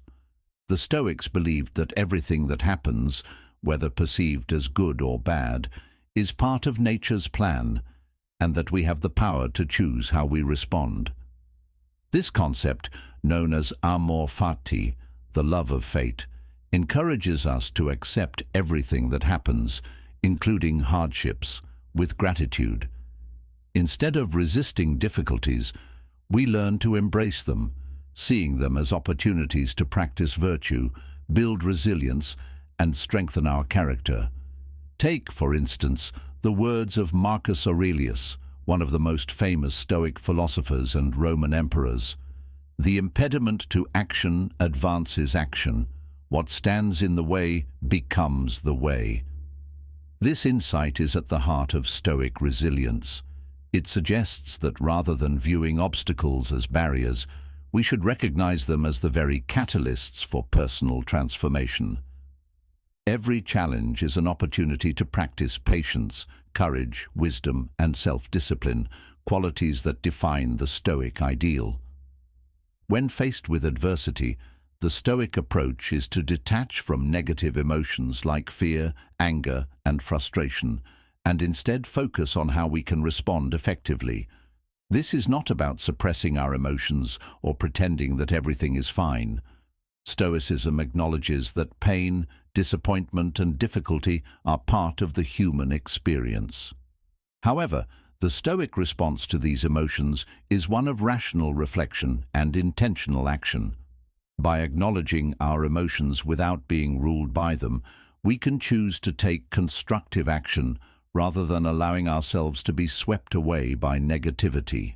The Stoics believed that everything that happens, whether perceived as good or bad, is part of nature's plan, and that we have the power to choose how we respond. This concept, known as amor fati, the love of fate, encourages us to accept everything that happens, including hardships, with gratitude. Instead of resisting difficulties, we learn to embrace them, seeing them as opportunities to practice virtue, build resilience, and strengthen our character. Take, for instance, the words of Marcus Aurelius, one of the most famous Stoic philosophers and Roman emperors. "The impediment to action advances action. What stands in the way becomes the way." This insight is at the heart of Stoic resilience. It suggests that rather than viewing obstacles as barriers, we should recognize them as the very catalysts for personal transformation. Every challenge is an opportunity to practice patience, courage, wisdom, and self-discipline, qualities that define the Stoic ideal. When faced with adversity, the Stoic approach is to detach from negative emotions like fear, anger, and frustration, and instead focus on how we can respond effectively. This is not about suppressing our emotions or pretending that everything is fine. Stoicism acknowledges that pain, disappointment, and difficulty are part of the human experience. However, the Stoic response to these emotions is one of rational reflection and intentional action. By acknowledging our emotions without being ruled by them, we can choose to take constructive action rather than allowing ourselves to be swept away by negativity.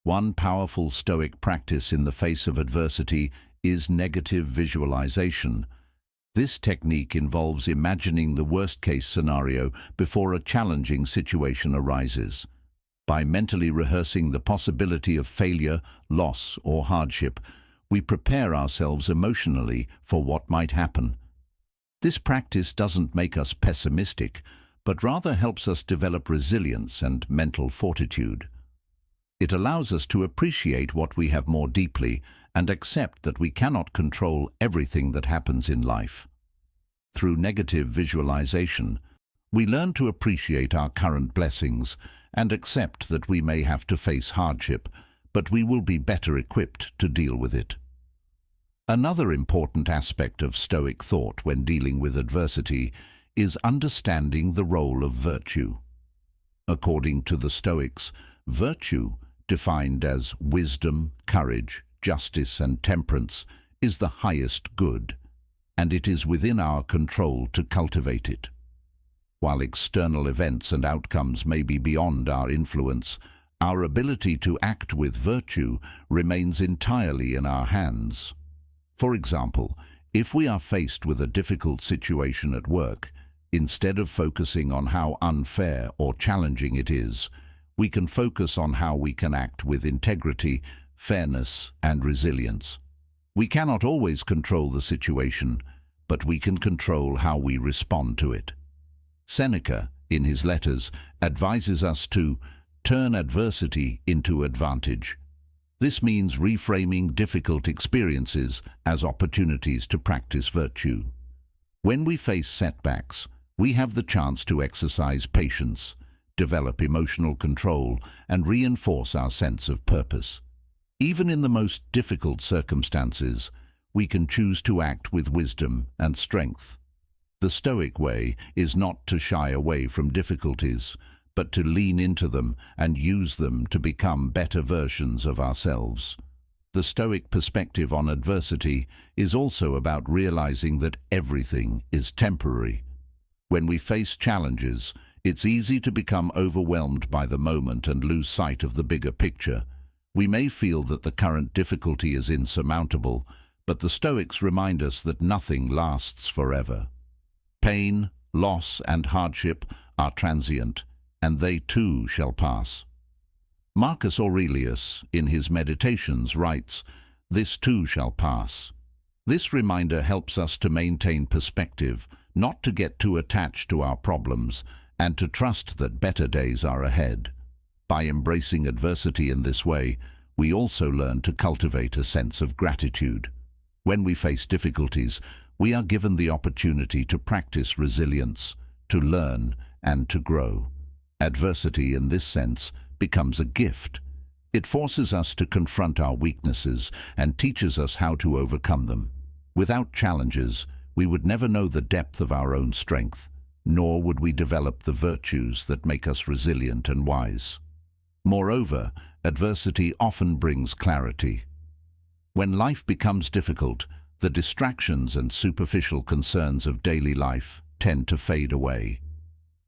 One powerful Stoic practice in the face of adversity is negative visualization. This technique involves imagining the worst-case scenario before a challenging situation arises. By mentally rehearsing the possibility of failure, loss, or hardship, we prepare ourselves emotionally for what might happen. This practice doesn't make us pessimistic, but rather helps us develop resilience and mental fortitude. It allows us to appreciate what we have more deeply and accept that we cannot control everything that happens in life. Through negative visualization, we learn to appreciate our current blessings and accept that we may have to face hardship, but we will be better equipped to deal with it. Another important aspect of Stoic thought when dealing with adversity is understanding the role of virtue. According to the Stoics, virtue, defined as wisdom, courage, justice, and temperance, is the highest good, and it is within our control to cultivate it. While external events and outcomes may be beyond our influence, our ability to act with virtue remains entirely in our hands. For example, if we are faced with a difficult situation at work, instead of focusing on how unfair or challenging it is, we can focus on how we can act with integrity, fairness, and resilience. We cannot always control the situation, but we can control how we respond to it. Seneca, in his letters, advises us to turn adversity into advantage. This means reframing difficult experiences as opportunities to practice virtue. When we face setbacks, we have the chance to exercise patience, develop emotional control, and reinforce our sense of purpose. Even in the most difficult circumstances, we can choose to act with wisdom and strength. The Stoic way is not to shy away from difficulties, but to lean into them and use them to become better versions of ourselves. The Stoic perspective on adversity is also about realizing that everything is temporary. When we face challenges, it's easy to become overwhelmed by the moment and lose sight of the bigger picture. We may feel that the current difficulty is insurmountable, but the Stoics remind us that nothing lasts forever. Pain, loss, and hardship are transient, and they too shall pass. Marcus Aurelius, in his Meditations, writes, "This too shall pass." This reminder helps us to maintain perspective, not to get too attached to our problems, and to trust that better days are ahead. By embracing adversity in this way, we also learn to cultivate a sense of gratitude. When we face difficulties, we are given the opportunity to practice resilience, to learn, and to grow. Adversity, in this sense, becomes a gift. It forces us to confront our weaknesses and teaches us how to overcome them. Without challenges, we would never know the depth of our own strength, nor would we develop the virtues that make us resilient and wise. Moreover, adversity often brings clarity. When life becomes difficult, the distractions and superficial concerns of daily life tend to fade away.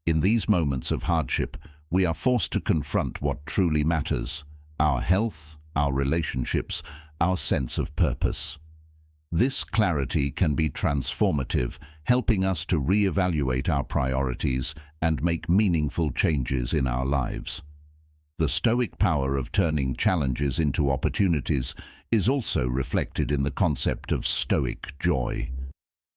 In these moments of hardship, we are forced to confront what truly matters: our health, our relationships, our sense of purpose. This clarity can be transformative, helping us to reevaluate our priorities and make meaningful changes in our lives. The Stoic power of turning challenges into opportunities is also reflected in the concept of Stoic joy.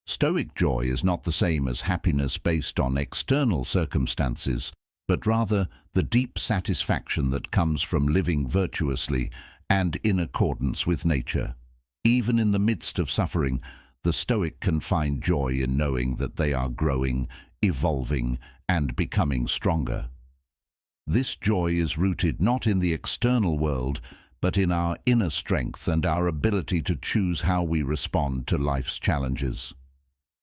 Stoic joy is not the same as happiness based on external circumstances, but rather the deep satisfaction that comes from living virtuously and in accordance with nature. Even in the midst of suffering, the Stoic can find joy in knowing that they are growing, evolving, and becoming stronger. This joy is rooted not in the external world, but in our inner strength and our ability to choose how we respond to life's challenges.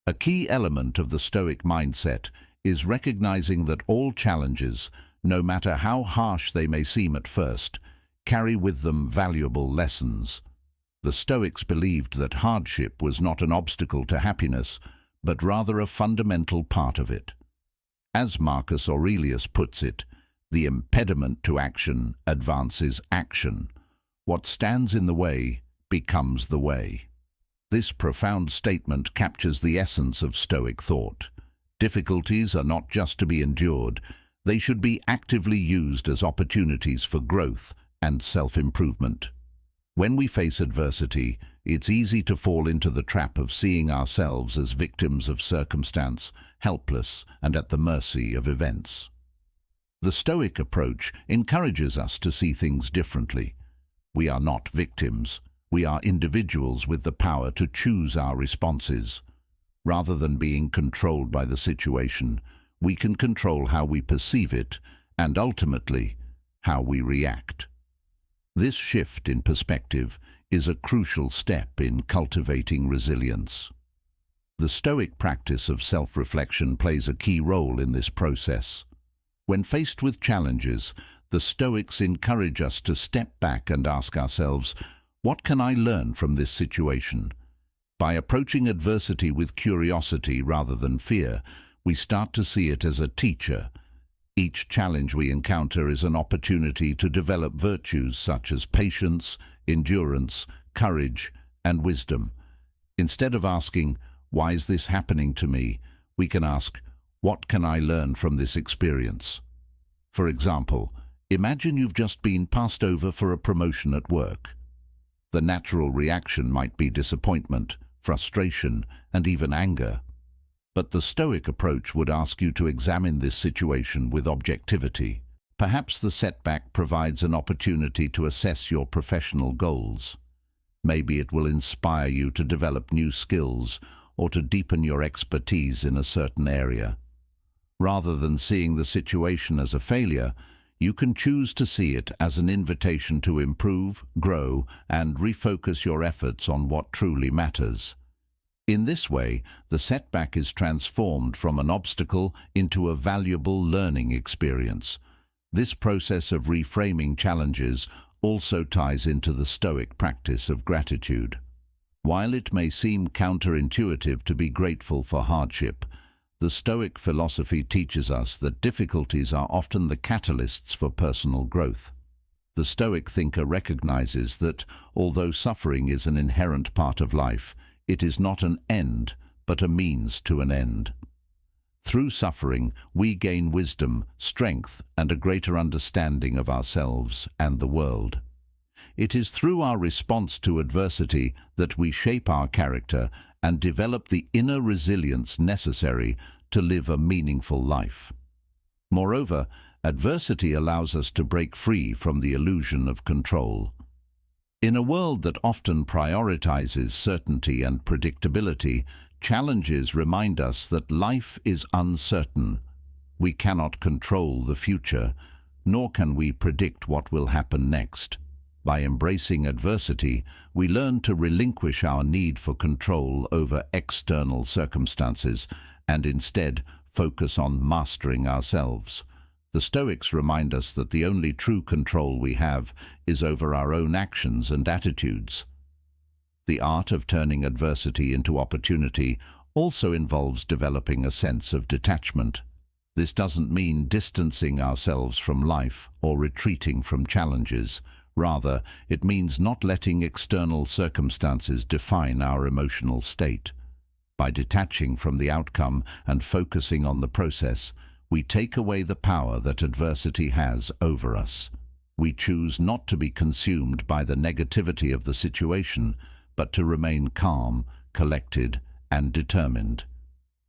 A key element of the Stoic mindset is recognizing that all challenges, no matter how harsh they may seem at first, carry with them valuable lessons. The Stoics believed that hardship was not an obstacle to happiness, but rather a fundamental part of it. As Marcus Aurelius puts it, the impediment to action advances action. What stands in the way becomes the way. This profound statement captures the essence of Stoic thought. Difficulties are not just to be endured, They should be actively used as opportunities for growth and self-improvement. When we face adversity, it's easy to fall into the trap of seeing ourselves as victims of circumstance, helpless and at the mercy of events. The Stoic approach encourages us to see things differently. We are not victims. We are individuals with the power to choose our responses. Rather than being controlled by the situation, we can control how we perceive it and, ultimately, how we react. This shift in perspective is a crucial step in cultivating resilience. The Stoic practice of self-reflection plays a key role in this process. When faced with challenges, the Stoics encourage us to step back and ask ourselves, what can I learn from this situation? By approaching adversity with curiosity rather than fear, we start to see it as a teacher. Each challenge we encounter is an opportunity to develop virtues such as patience, endurance, courage, and wisdom. Instead of asking, why is this happening to me? We can ask, what can I learn from this experience? For example, imagine you've just been passed over for a promotion at work. The natural reaction might be disappointment, frustration, and even anger. But the Stoic approach would ask you to examine this situation with objectivity. Perhaps the setback provides an opportunity to assess your professional goals. Maybe it will inspire you to develop new skills or to deepen your expertise in a certain area. Rather than seeing the situation as a failure, you can choose to see it as an invitation to improve, grow, and refocus your efforts on what truly matters. In this way, the setback is transformed from an obstacle into a valuable learning experience. This process of reframing challenges also ties into the Stoic practice of gratitude. While it may seem counterintuitive to be grateful for hardship, the Stoic philosophy teaches us that difficulties are often the catalysts for personal growth. The Stoic thinker recognizes that, although suffering is an inherent part of life, it is not an end, but a means to an end. Through suffering, we gain wisdom, strength, and a greater understanding of ourselves and the world. It is through our response to adversity that we shape our character and develop the inner resilience necessary to live a meaningful life. Moreover, adversity allows us to break free from the illusion of control. In a world that often prioritizes certainty and predictability, challenges remind us that life is uncertain. We cannot control the future, nor can we predict what will happen next. By embracing adversity, we learn to relinquish our need for control over external circumstances and instead focus on mastering ourselves. The Stoics remind us that the only true control we have is over our own actions and attitudes. The art of turning adversity into opportunity also involves developing a sense of detachment. This doesn't mean distancing ourselves from life or retreating from challenges. Rather, it means not letting external circumstances define our emotional state. By detaching from the outcome and focusing on the process, we take away the power that adversity has over us. We choose not to be consumed by the negativity of the situation, but to remain calm, collected, and determined.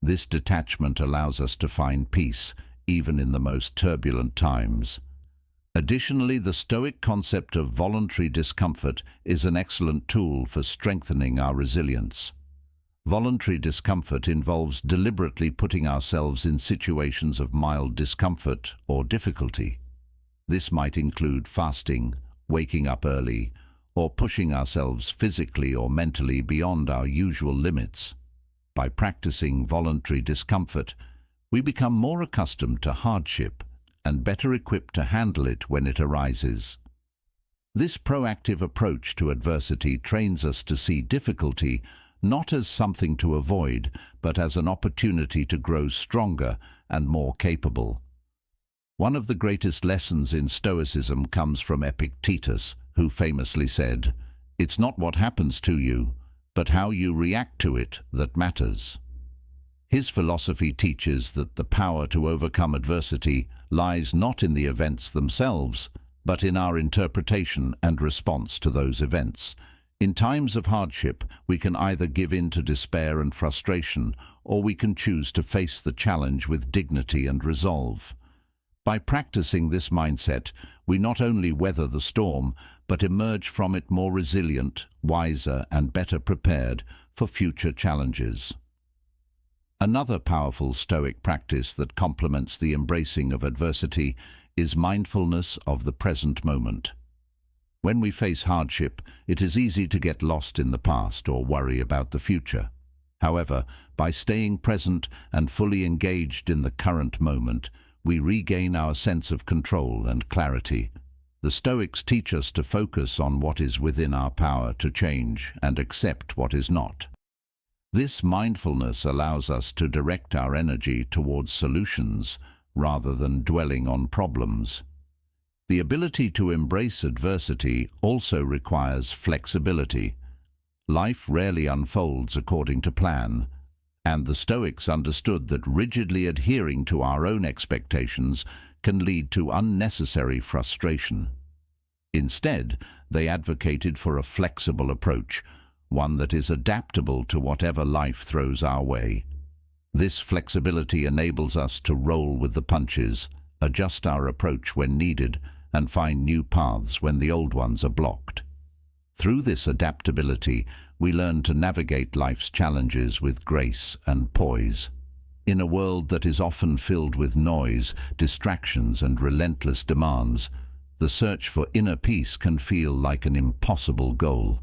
This detachment allows us to find peace, even in the most turbulent times. Additionally, the Stoic concept of voluntary discomfort is an excellent tool for strengthening our resilience. Voluntary discomfort involves deliberately putting ourselves in situations of mild discomfort or difficulty. This might include fasting, waking up early, or pushing ourselves physically or mentally beyond our usual limits. By practicing voluntary discomfort, we become more accustomed to hardship and better equipped to handle it when it arises. This proactive approach to adversity trains us to see difficulty not as something to avoid, but as an opportunity to grow stronger and more capable. One of the greatest lessons in Stoicism comes from Epictetus, who famously said, "It's not what happens to you, but how you react to it that matters." His philosophy teaches that the power to overcome adversity lies not in the events themselves, but in our interpretation and response to those events. In times of hardship, we can either give in to despair and frustration, or we can choose to face the challenge with dignity and resolve. By practicing this mindset, we not only weather the storm, but emerge from it more resilient, wiser, and better prepared for future challenges. Another powerful Stoic practice that complements the embracing of adversity is mindfulness of the present moment. When we face hardship, it is easy to get lost in the past or worry about the future. However, by staying present and fully engaged in the current moment, we regain our sense of control and clarity. The Stoics teach us to focus on what is within our power to change and accept what is not. This mindfulness allows us to direct our energy towards solutions rather than dwelling on problems. The ability to embrace adversity also requires flexibility. Life rarely unfolds according to plan, and the Stoics understood that rigidly adhering to our own expectations can lead to unnecessary frustration. Instead, they advocated for a flexible approach, one that is adaptable to whatever life throws our way. This flexibility enables us to roll with the punches, adjust our approach when needed, and find new paths when the old ones are blocked. Through this adaptability, we learn to navigate life's challenges with grace and poise. In a world that is often filled with noise, distractions, and relentless demands, the search for inner peace can feel like an impossible goal.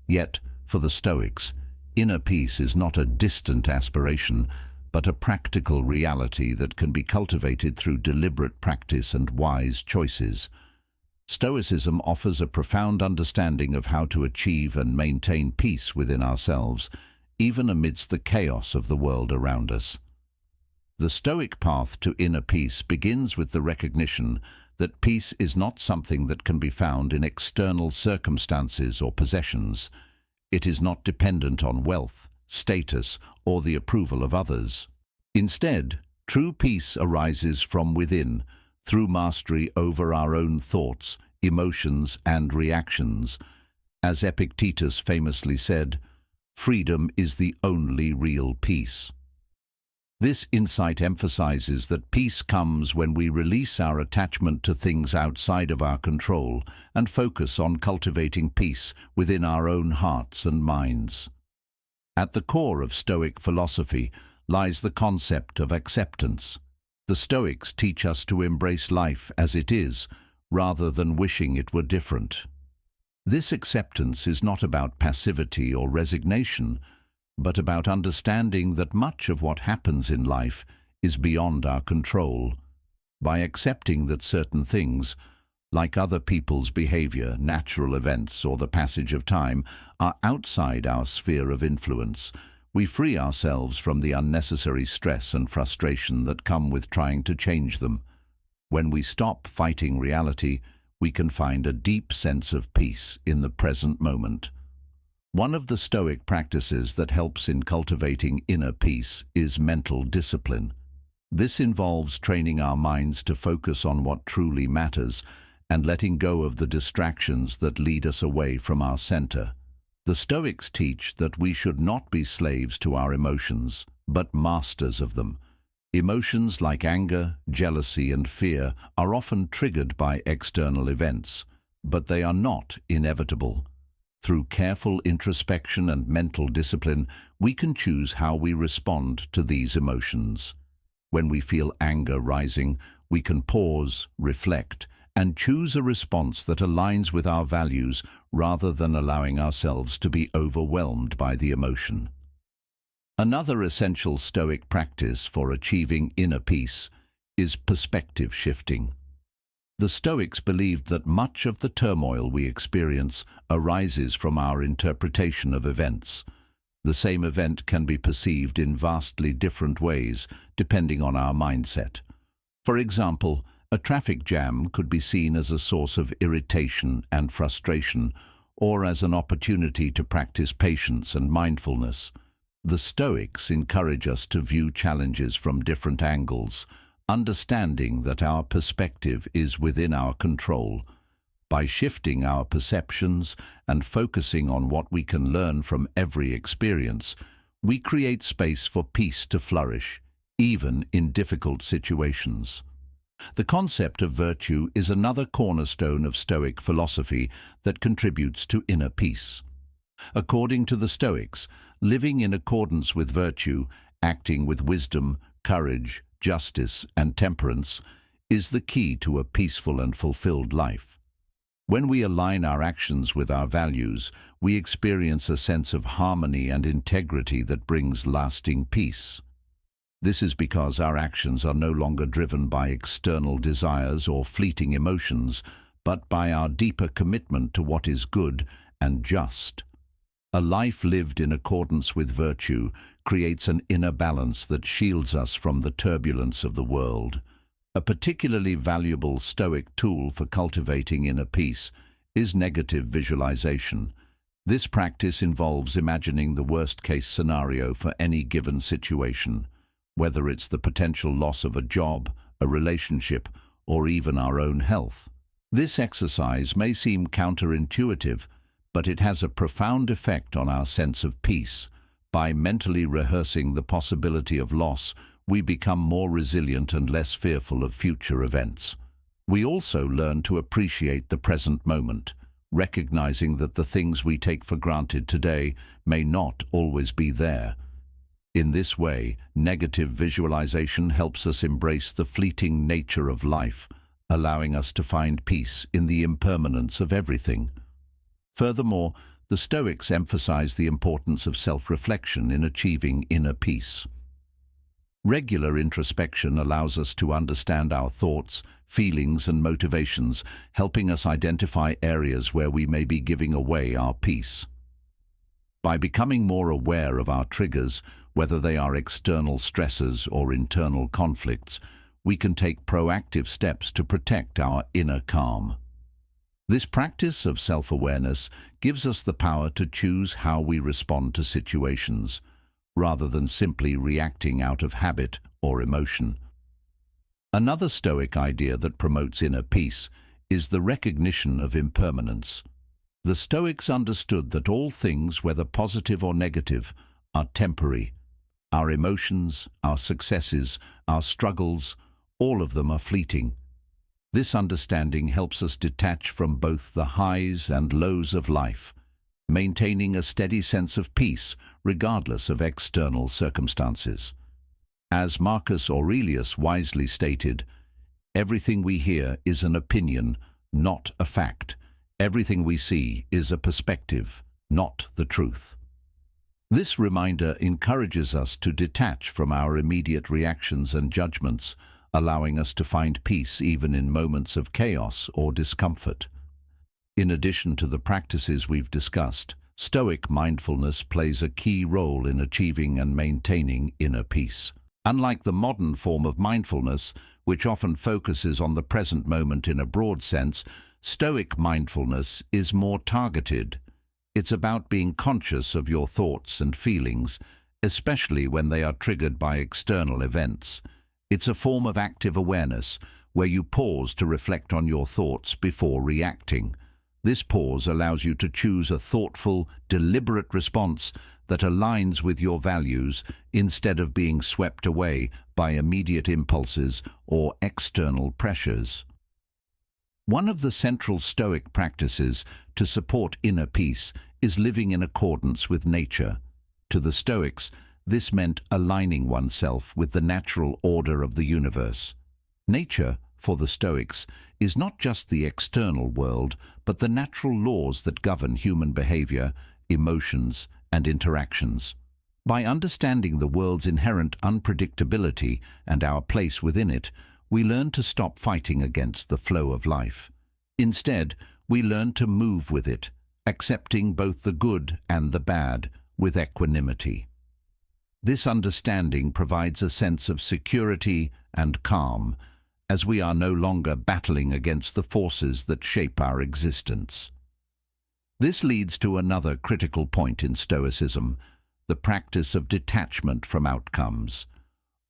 Yet, for the Stoics, inner peace is not a distant aspiration, but a practical reality that can be cultivated through deliberate practice and wise choices. Stoicism offers a profound understanding of how to achieve and maintain peace within ourselves, even amidst the chaos of the world around us. The Stoic path to inner peace begins with the recognition that peace is not something that can be found in external circumstances or possessions. It is not dependent on wealth, status, or the approval of others. Instead, true peace arises from within, through mastery over our own thoughts, emotions, and reactions. As Epictetus famously said, "Freedom is the only real peace." This insight emphasizes that peace comes when we release our attachment to things outside of our control and focus on cultivating peace within our own hearts and minds. At the core of Stoic philosophy lies the concept of acceptance. The Stoics teach us to embrace life as it is, rather than wishing it were different. This acceptance is not about passivity or resignation, but about understanding that much of what happens in life is beyond our control. By accepting that certain things, like other people's behavior, natural events, or the passage of time, are outside our sphere of influence, we free ourselves from the unnecessary stress and frustration that come with trying to change them. When we stop fighting reality, we can find a deep sense of peace in the present moment. One of the Stoic practices that helps in cultivating inner peace is mental discipline. This involves training our minds to focus on what truly matters and letting go of the distractions that lead us away from our center. The Stoics teach that we should not be slaves to our emotions, but masters of them. Emotions like anger, jealousy, and fear are often triggered by external events, but they are not inevitable. Through careful introspection and mental discipline, we can choose how we respond to these emotions. When we feel anger rising, we can pause, reflect, and choose a response that aligns with our values rather than allowing ourselves to be overwhelmed by the emotion. Another essential Stoic practice for achieving inner peace is perspective shifting. The Stoics believed that much of the turmoil we experience arises from our interpretation of events. The same event can be perceived in vastly different ways depending on our mindset. For example, a traffic jam could be seen as a source of irritation and frustration, or as an opportunity to practice patience and mindfulness. The Stoics encourage us to view challenges from different angles, understanding that our perspective is within our control. By shifting our perceptions and focusing on what we can learn from every experience, we create space for peace to flourish, even in difficult situations. The concept of virtue is another cornerstone of Stoic philosophy that contributes to inner peace. According to the Stoics, living in accordance with virtue, acting with wisdom, courage, justice, and temperance, is the key to a peaceful and fulfilled life. When we align our actions with our values, we experience a sense of harmony and integrity that brings lasting peace. This is because our actions are no longer driven by external desires or fleeting emotions, but by our deeper commitment to what is good and just. A life lived in accordance with virtue creates an inner balance that shields us from the turbulence of the world. A particularly valuable Stoic tool for cultivating inner peace is negative visualization. This practice involves imagining the worst-case scenario for any given situation, whether it's the potential loss of a job, a relationship, or even our own health. This exercise may seem counterintuitive, but it has a profound effect on our sense of peace. By mentally rehearsing the possibility of loss, we become more resilient and less fearful of future events. We also learn to appreciate the present moment, recognizing that the things we take for granted today may not always be there. In this way, negative visualization helps us embrace the fleeting nature of life, allowing us to find peace in the impermanence of everything. Furthermore, the Stoics emphasize the importance of self-reflection in achieving inner peace. Regular introspection allows us to understand our thoughts, feelings, and motivations, helping us identify areas where we may be giving away our peace. By becoming more aware of our triggers, whether they are external stressors or internal conflicts, we can take proactive steps to protect our inner calm. This practice of self-awareness gives us the power to choose how we respond to situations, rather than simply reacting out of habit or emotion. Another Stoic idea that promotes inner peace is the recognition of impermanence. The Stoics understood that all things, whether positive or negative, are temporary. Our emotions, our successes, our struggles, all of them are fleeting. This understanding helps us detach from both the highs and lows of life, maintaining a steady sense of peace regardless of external circumstances. As Marcus Aurelius wisely stated, "Everything we hear is an opinion, not a fact. Everything we see is a perspective, not the truth." This reminder encourages us to detach from our immediate reactions and judgments, allowing us to find peace even in moments of chaos or discomfort. In addition to the practices we've discussed, Stoic mindfulness plays a key role in achieving and maintaining inner peace. Unlike the modern form of mindfulness, which often focuses on the present moment in a broad sense, Stoic mindfulness is more targeted. It's about being conscious of your thoughts and feelings, especially when they are triggered by external events. It's a form of active awareness, where you pause to reflect on your thoughts before reacting. This pause allows you to choose a thoughtful, deliberate response that aligns with your values instead of being swept away by immediate impulses or external pressures. One of the central Stoic practices to support inner peace is living in accordance with nature. To the Stoics, this meant aligning oneself with the natural order of the universe. Nature, for the Stoics, is not just the external world, but the natural laws that govern human behavior, emotions, and interactions. By understanding the world's inherent unpredictability and our place within it, we learn to stop fighting against the flow of life. Instead, we learn to move with it, accepting both the good and the bad with equanimity. This understanding provides a sense of security and calm, as we are no longer battling against the forces that shape our existence. This leads to another critical point in Stoicism, the practice of detachment from outcomes.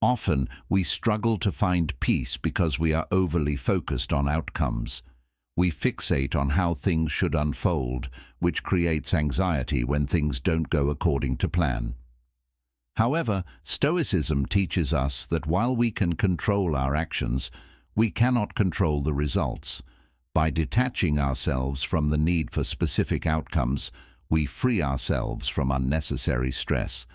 Often, we struggle to find peace because we are overly focused on outcomes. We fixate on how things should unfold, which creates anxiety when things don't go according to plan. However, Stoicism teaches us that while we can control our actions, we cannot control the results. By detaching ourselves from the need for specific outcomes, we free ourselves from unnecessary stress.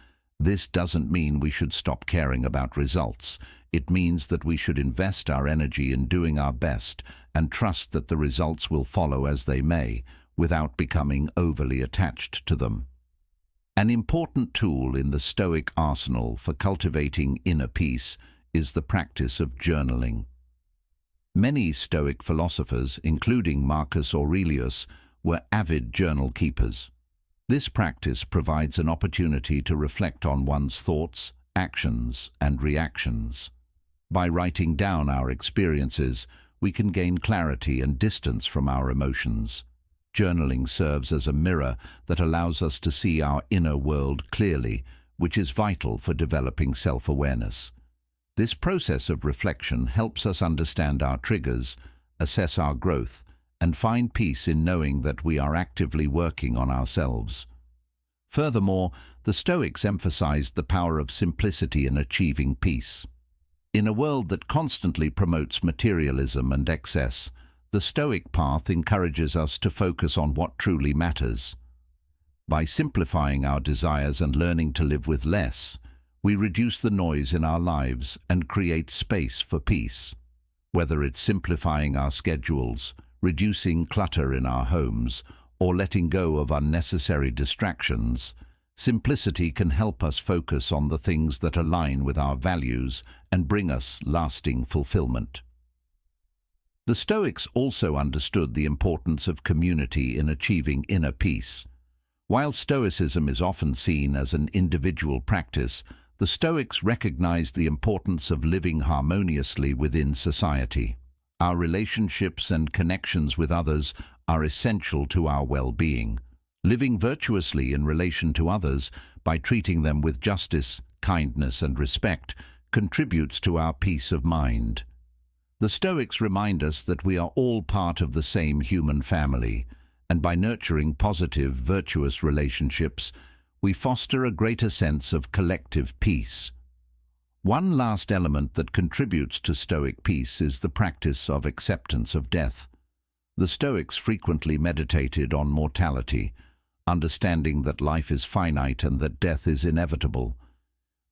This doesn't mean we should stop caring about results. It means that we should invest our energy in doing our best and trust that the results will follow as they may, without becoming overly attached to them. An important tool in the Stoic arsenal for cultivating inner peace is the practice of journaling. Many Stoic philosophers, including Marcus Aurelius, were avid journal keepers. This practice provides an opportunity to reflect on one's thoughts, actions, and reactions. By writing down our experiences, we can gain clarity and distance from our emotions. Journaling serves as a mirror that allows us to see our inner world clearly, which is vital for developing self-awareness. This process of reflection helps us understand our triggers, assess our growth, and find peace in knowing that we are actively working on ourselves. Furthermore, the Stoics emphasized the power of simplicity in achieving peace. In a world that constantly promotes materialism and excess, the Stoic path encourages us to focus on what truly matters. By simplifying our desires and learning to live with less, we reduce the noise in our lives and create space for peace. Whether it's simplifying our schedules, reducing clutter in our homes, or letting go of unnecessary distractions, simplicity can help us focus on the things that align with our values and bring us lasting fulfillment. The Stoics also understood the importance of community in achieving inner peace. While Stoicism is often seen as an individual practice, the Stoics recognized the importance of living harmoniously within society. Our relationships and connections with others are essential to our well-being. Living virtuously in relation to others by treating them with justice, kindness, and respect contributes to our peace of mind. The Stoics remind us that we are all part of the same human family, and by nurturing positive, virtuous relationships, we foster a greater sense of collective peace. One last element that contributes to Stoic peace is the practice of acceptance of death. The Stoics frequently meditated on mortality, understanding that life is finite and that death is inevitable.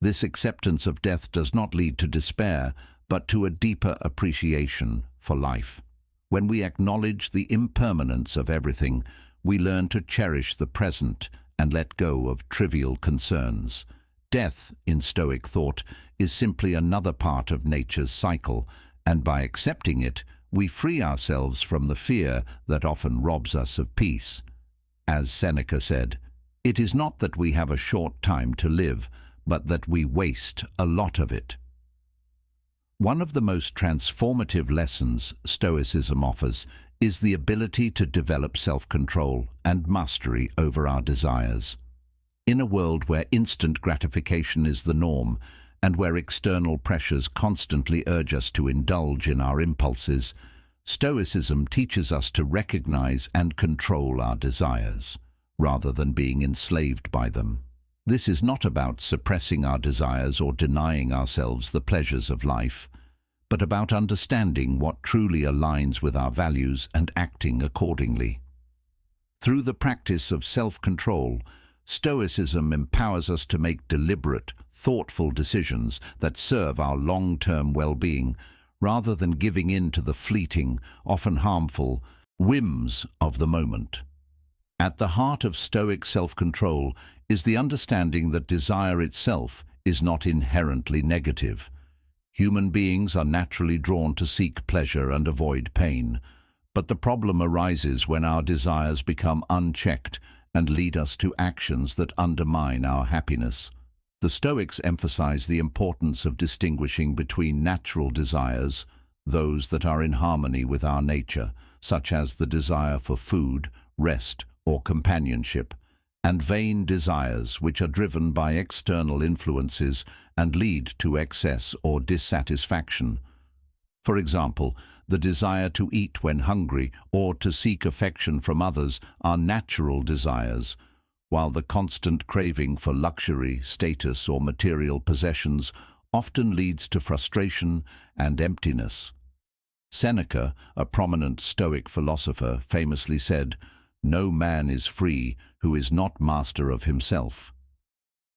This acceptance of death does not lead to despair, but to a deeper appreciation for life. When we acknowledge the impermanence of everything, we learn to cherish the present and let go of trivial concerns. Death, in Stoic thought, is simply another part of nature's cycle, and by accepting it, we free ourselves from the fear that often robs us of peace. As Seneca said, "It is not that we have a short time to live, but that we waste a lot of it." One of the most transformative lessons Stoicism offers is the ability to develop self-control and mastery over our desires. In a world where instant gratification is the norm, and where external pressures constantly urge us to indulge in our impulses, Stoicism teaches us to recognize and control our desires, rather than being enslaved by them. This is not about suppressing our desires or denying ourselves the pleasures of life, but about understanding what truly aligns with our values and acting accordingly. Through the practice of self-control, Stoicism empowers us to make deliberate, thoughtful decisions that serve our long-term well-being, rather than giving in to the fleeting, often harmful, whims of the moment. At the heart of Stoic self-control is the understanding that desire itself is not inherently negative. Human beings are naturally drawn to seek pleasure and avoid pain, but the problem arises when our desires become unchecked and lead us to actions that undermine our happiness. The Stoics emphasize the importance of distinguishing between natural desires, those that are in harmony with our nature, such as the desire for food, rest, or companionship, and vain desires which are driven by external influences and lead to excess or dissatisfaction. For example, the desire to eat when hungry or to seek affection from others are natural desires, while the constant craving for luxury, status, or material possessions often leads to frustration and emptiness. Seneca, a prominent Stoic philosopher, famously said, "No man is free who is not master of himself."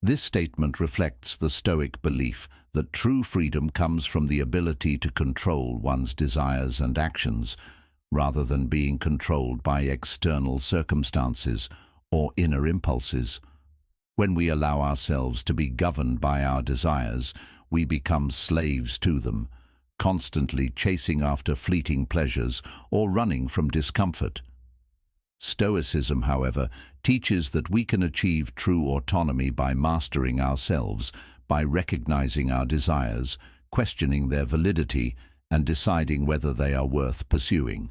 This statement reflects the Stoic belief that true freedom comes from the ability to control one's desires and actions, rather than being controlled by external circumstances or inner impulses. When we allow ourselves to be governed by our desires, we become slaves to them, constantly chasing after fleeting pleasures or running from discomfort. Stoicism, however, teaches that we can achieve true autonomy by mastering ourselves, by recognizing our desires, questioning their validity, and deciding whether they are worth pursuing.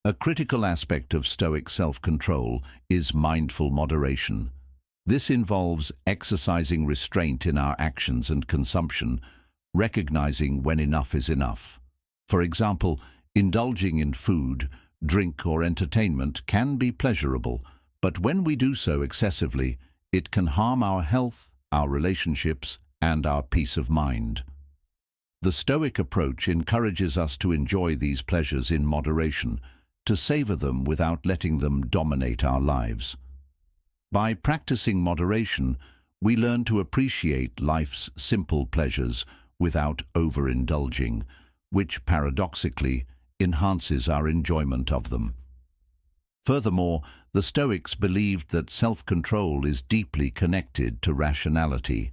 A critical aspect of Stoic self-control is mindful moderation. This involves exercising restraint in our actions and consumption, recognizing when enough is enough. For example, indulging in food, drink, or entertainment can be pleasurable, but when we do so excessively, it can harm our health, our relationships, and our peace of mind. The Stoic approach encourages us to enjoy these pleasures in moderation, to savor them without letting them dominate our lives. By practicing moderation, we learn to appreciate life's simple pleasures without overindulging, which paradoxically enhances our enjoyment of them. Furthermore, the Stoics believed that self-control is deeply connected to rationality.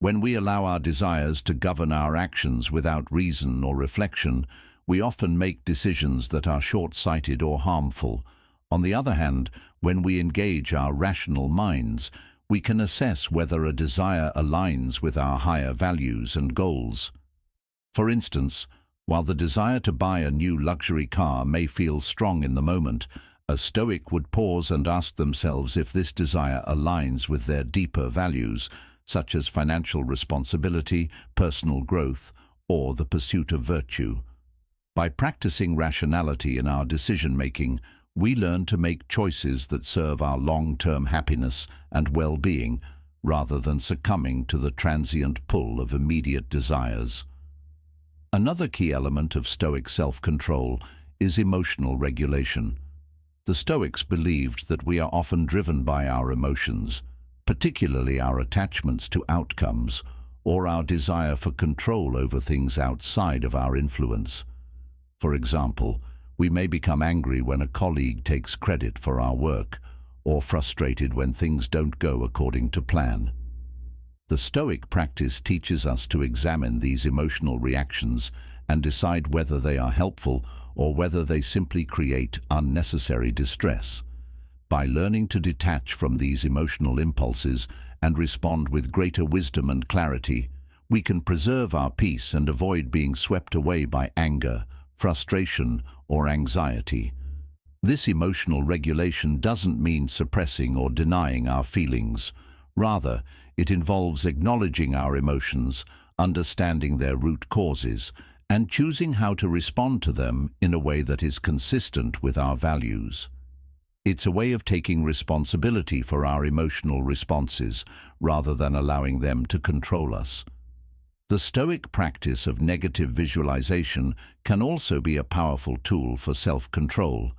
When we allow our desires to govern our actions without reason or reflection, we often make decisions that are short-sighted or harmful. On the other hand, when we engage our rational minds, we can assess whether a desire aligns with our higher values and goals. For instance, while the desire to buy a new luxury car may feel strong in the moment, a Stoic would pause and ask themselves if this desire aligns with their deeper values, such as financial responsibility, personal growth, or the pursuit of virtue. By practicing rationality in our decision-making, we learn to make choices that serve our long-term happiness and well-being, rather than succumbing to the transient pull of immediate desires. Another key element of Stoic self-control is emotional regulation. The Stoics believed that we are often driven by our emotions, particularly our attachments to outcomes or our desire for control over things outside of our influence. For example, we may become angry when a colleague takes credit for our work, or frustrated when things don't go according to plan. The Stoic practice teaches us to examine these emotional reactions and decide whether they are helpful or whether they simply create unnecessary distress. By learning to detach from these emotional impulses and respond with greater wisdom and clarity, we can preserve our peace and avoid being swept away by anger, frustration, or anxiety. This emotional regulation doesn't mean suppressing or denying our feelings. Rather, it involves acknowledging our emotions, understanding their root causes, and choosing how to respond to them in a way that is consistent with our values. It's a way of taking responsibility for our emotional responses, rather than allowing them to control us. The Stoic practice of negative visualization can also be a powerful tool for self-control.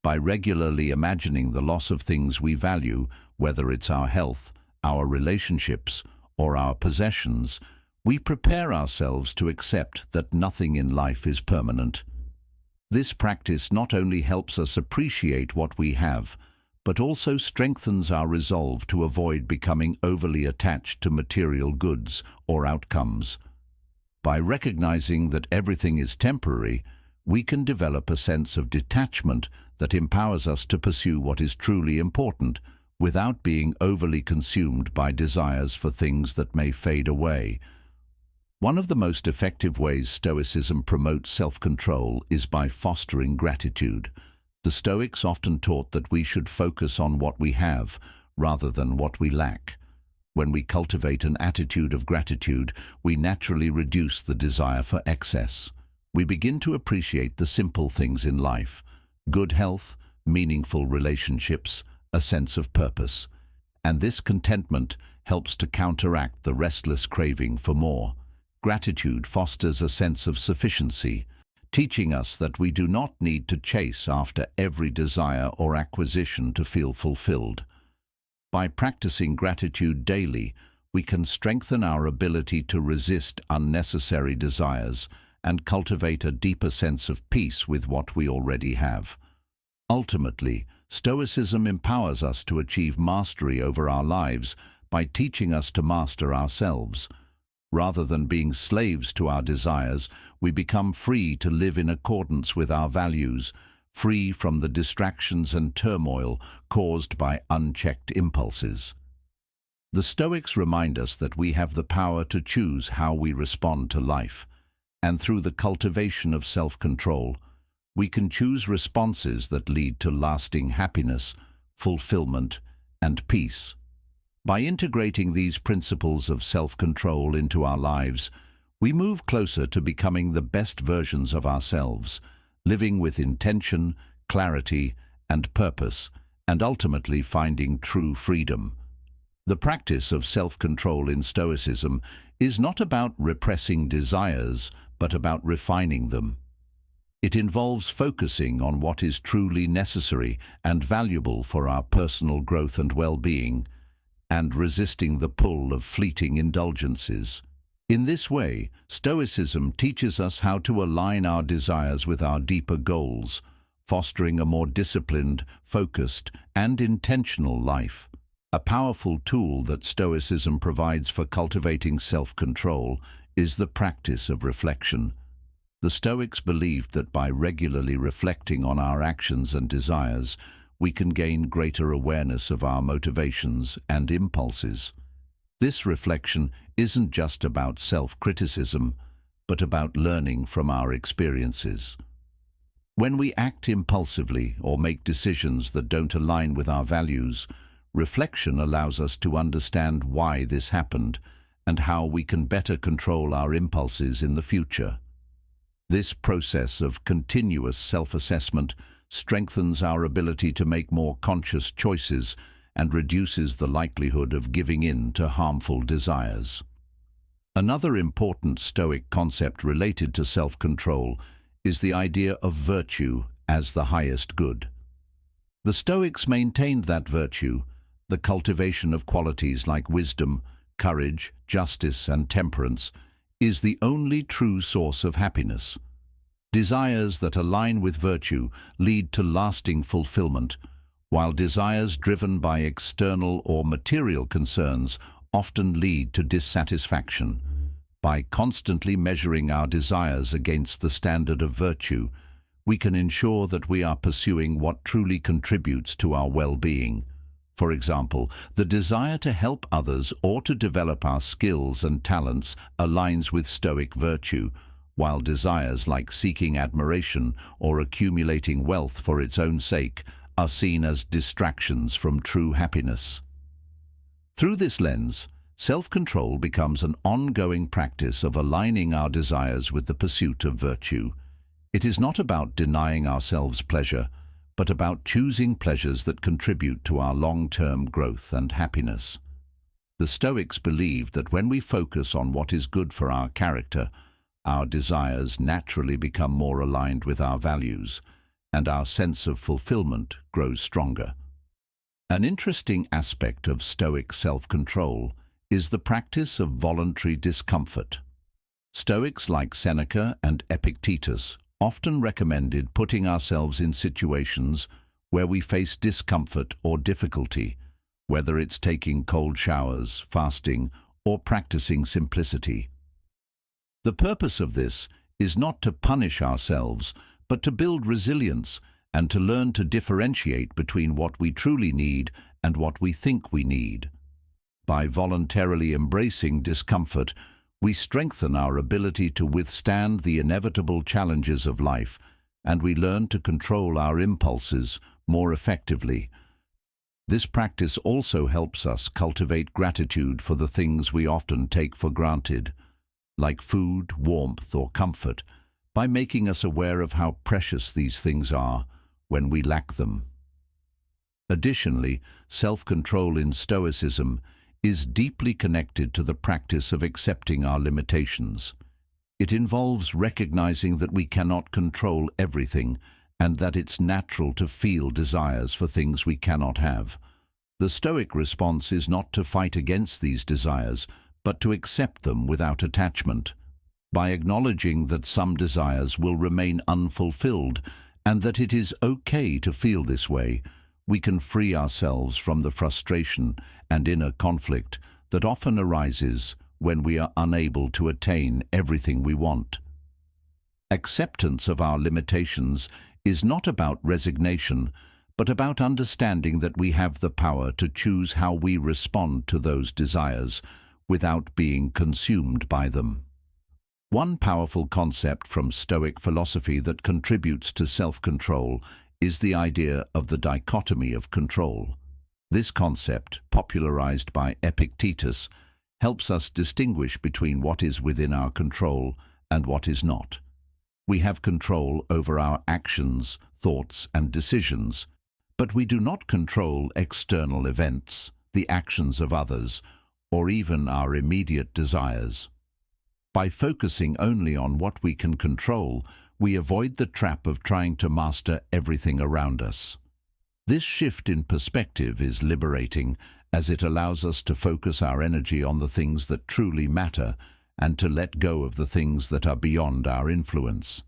By regularly imagining the loss of things we value, whether it's our health, our relationships, or our possessions, we prepare ourselves to accept that nothing in life is permanent. This practice not only helps us appreciate what we have, but also strengthens our resolve to avoid becoming overly attached to material goods or outcomes. By recognizing that everything is temporary, we can develop a sense of detachment that empowers us to pursue what is truly important, without being overly consumed by desires for things that may fade away. One of the most effective ways Stoicism promotes self-control is by fostering gratitude. The Stoics often taught that we should focus on what we have, rather than what we lack. When we cultivate an attitude of gratitude, we naturally reduce the desire for excess. We begin to appreciate the simple things in life: good health, meaningful relationships, a sense of purpose. And this contentment helps to counteract the restless craving for more. Gratitude fosters a sense of sufficiency, teaching us that we do not need to chase after every desire or acquisition to feel fulfilled. By practicing gratitude daily, we can strengthen our ability to resist unnecessary desires and cultivate a deeper sense of peace with what we already have. Ultimately, Stoicism empowers us to achieve mastery over our lives by teaching us to master ourselves. Rather than being slaves to our desires, we become free to live in accordance with our values, free from the distractions and turmoil caused by unchecked impulses. The Stoics remind us that we have the power to choose how we respond to life, and through the cultivation of self-control, we can choose responses that lead to lasting happiness, fulfillment, and peace. By integrating these principles of self-control into our lives, we move closer to becoming the best versions of ourselves, living with intention, clarity, and purpose, and ultimately finding true freedom. The practice of self-control in Stoicism is not about repressing desires, but about refining them. It involves focusing on what is truly necessary and valuable for our personal growth and well-being, and resisting the pull of fleeting indulgences. In this way, Stoicism teaches us how to align our desires with our deeper goals, fostering a more disciplined, focused, and intentional life. A powerful tool that Stoicism provides for cultivating self-control is the practice of reflection. The Stoics believed that by regularly reflecting on our actions and desires, we can gain greater awareness of our motivations and impulses. This reflection isn't just about self-criticism, but about learning from our experiences. When we act impulsively or make decisions that don't align with our values, reflection allows us to understand why this happened and how we can better control our impulses in the future. This process of continuous self-assessment strengthens our ability to make more conscious choices and reduces the likelihood of giving in to harmful desires. Another important Stoic concept related to self-control is the idea of virtue as the highest good. The Stoics maintained that virtue, the cultivation of qualities like wisdom, courage, justice, and temperance, is the only true source of happiness. Desires that align with virtue lead to lasting fulfillment, while desires driven by external or material concerns often lead to dissatisfaction. By constantly measuring our desires against the standard of virtue, we can ensure that we are pursuing what truly contributes to our well-being. For example, the desire to help others or to develop our skills and talents aligns with Stoic virtue, while desires like seeking admiration or accumulating wealth for its own sake are seen as distractions from true happiness. Through this lens, self-control becomes an ongoing practice of aligning our desires with the pursuit of virtue. It is not about denying ourselves pleasure, but about choosing pleasures that contribute to our long-term growth and happiness. The Stoics believed that when we focus on what is good for our character, our desires naturally become more aligned with our values, and our sense of fulfillment grows stronger. An interesting aspect of Stoic self-control is the practice of voluntary discomfort. Stoics like Seneca and Epictetus often recommended putting ourselves in situations where we face discomfort or difficulty, whether it's taking cold showers, fasting, or practicing simplicity. The purpose of this is not to punish ourselves, but to build resilience and to learn to differentiate between what we truly need and what we think we need. By voluntarily embracing discomfort, we strengthen our ability to withstand the inevitable challenges of life, and we learn to control our impulses more effectively. This practice also helps us cultivate gratitude for the things we often take for granted, like food, warmth, or comfort, by making us aware of how precious these things are when we lack them. Additionally, self-control in Stoicism is deeply connected to the practice of accepting our limitations. It involves recognizing that we cannot control everything and that it's natural to feel desires for things we cannot have. The Stoic response is not to fight against these desires, but to accept them without attachment. By acknowledging that some desires will remain unfulfilled and that it is okay to feel this way, we can free ourselves from the frustration and inner conflict that often arises when we are unable to attain everything we want. Acceptance of our limitations is not about resignation, but about understanding that we have the power to choose how we respond to those desires without being consumed by them. One powerful concept from Stoic philosophy that contributes to self-control is the idea of the dichotomy of control. This concept, popularized by Epictetus, helps us distinguish between what is within our control and what is not. We have control over our actions, thoughts, and decisions, but we do not control external events, the actions of others, or even our immediate desires. By focusing only on what we can control, we avoid the trap of trying to master everything around us. This shift in perspective is liberating, as it allows us to focus our energy on the things that truly matter and to let go of the things that are beyond our influence.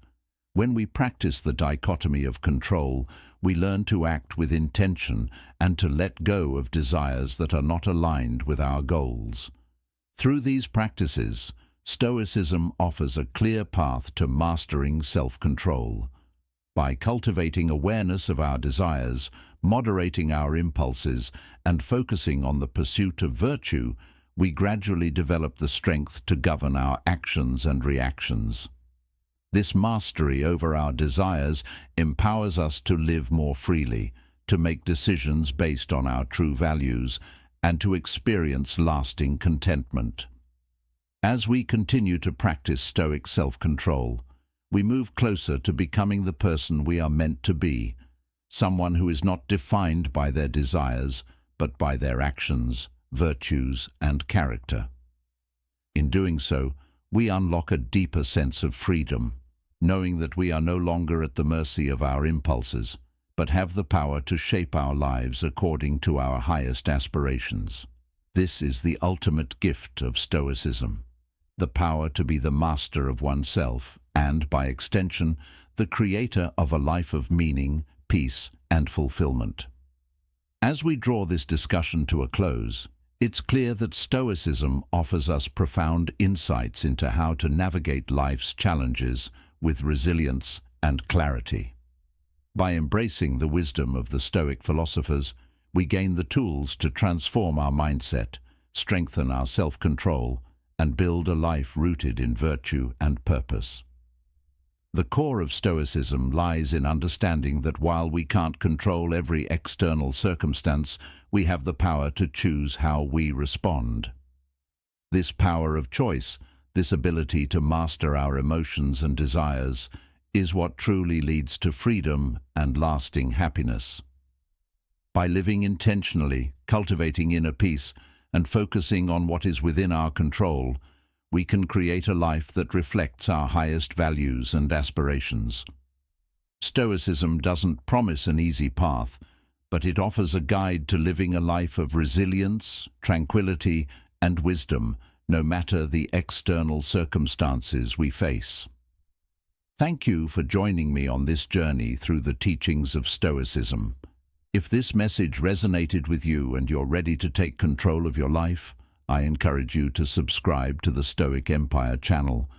When we practice the dichotomy of control, we learn to act with intention and to let go of desires that are not aligned with our goals. Through these practices, Stoicism offers a clear path to mastering self-control. By cultivating awareness of our desires, moderating our impulses, and focusing on the pursuit of virtue, we gradually develop the strength to govern our actions and reactions. This mastery over our desires empowers us to live more freely, to make decisions based on our true values, and to experience lasting contentment. As we continue to practice Stoic self-control, we move closer to becoming the person we are meant to be, someone who is not defined by their desires, but by their actions, virtues, and character. In doing so, we unlock a deeper sense of freedom, knowing that we are no longer at the mercy of our impulses, but have the power to shape our lives according to our highest aspirations. This is the ultimate gift of Stoicism, the power to be the master of oneself and, by extension, the creator of a life of meaning, peace, and fulfillment. As we draw this discussion to a close, it's clear that Stoicism offers us profound insights into how to navigate life's challenges with resilience and clarity. By embracing the wisdom of the Stoic philosophers, we gain the tools to transform our mindset, strengthen our self-control, and build a life rooted in virtue and purpose. The core of Stoicism lies in understanding that while we can't control every external circumstance, we have the power to choose how we respond. This power of choice, this ability to master our emotions and desires, is what truly leads to freedom and lasting happiness. By living intentionally, cultivating inner peace, and focusing on what is within our control, we can create a life that reflects our highest values and aspirations. Stoicism doesn't promise an easy path, but it offers a guide to living a life of resilience, tranquility, and wisdom, no matter the external circumstances we face. Thank you for joining me on this journey through the teachings of Stoicism. If this message resonated with you and you're ready to take control of your life, I encourage you to subscribe to the Stoic Empire channel.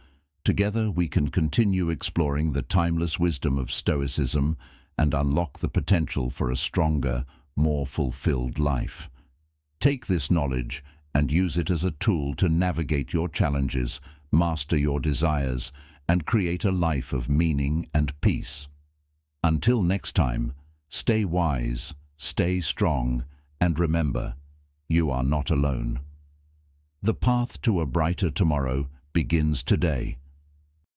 Together we can continue exploring the timeless wisdom of Stoicism and unlock the potential for a stronger, more fulfilled life. Take this knowledge and use it as a tool to navigate your challenges, master your desires, and create a life of meaning and peace. Until next time, stay wise, stay strong, And remember, you are not alone. The path to a brighter tomorrow begins today.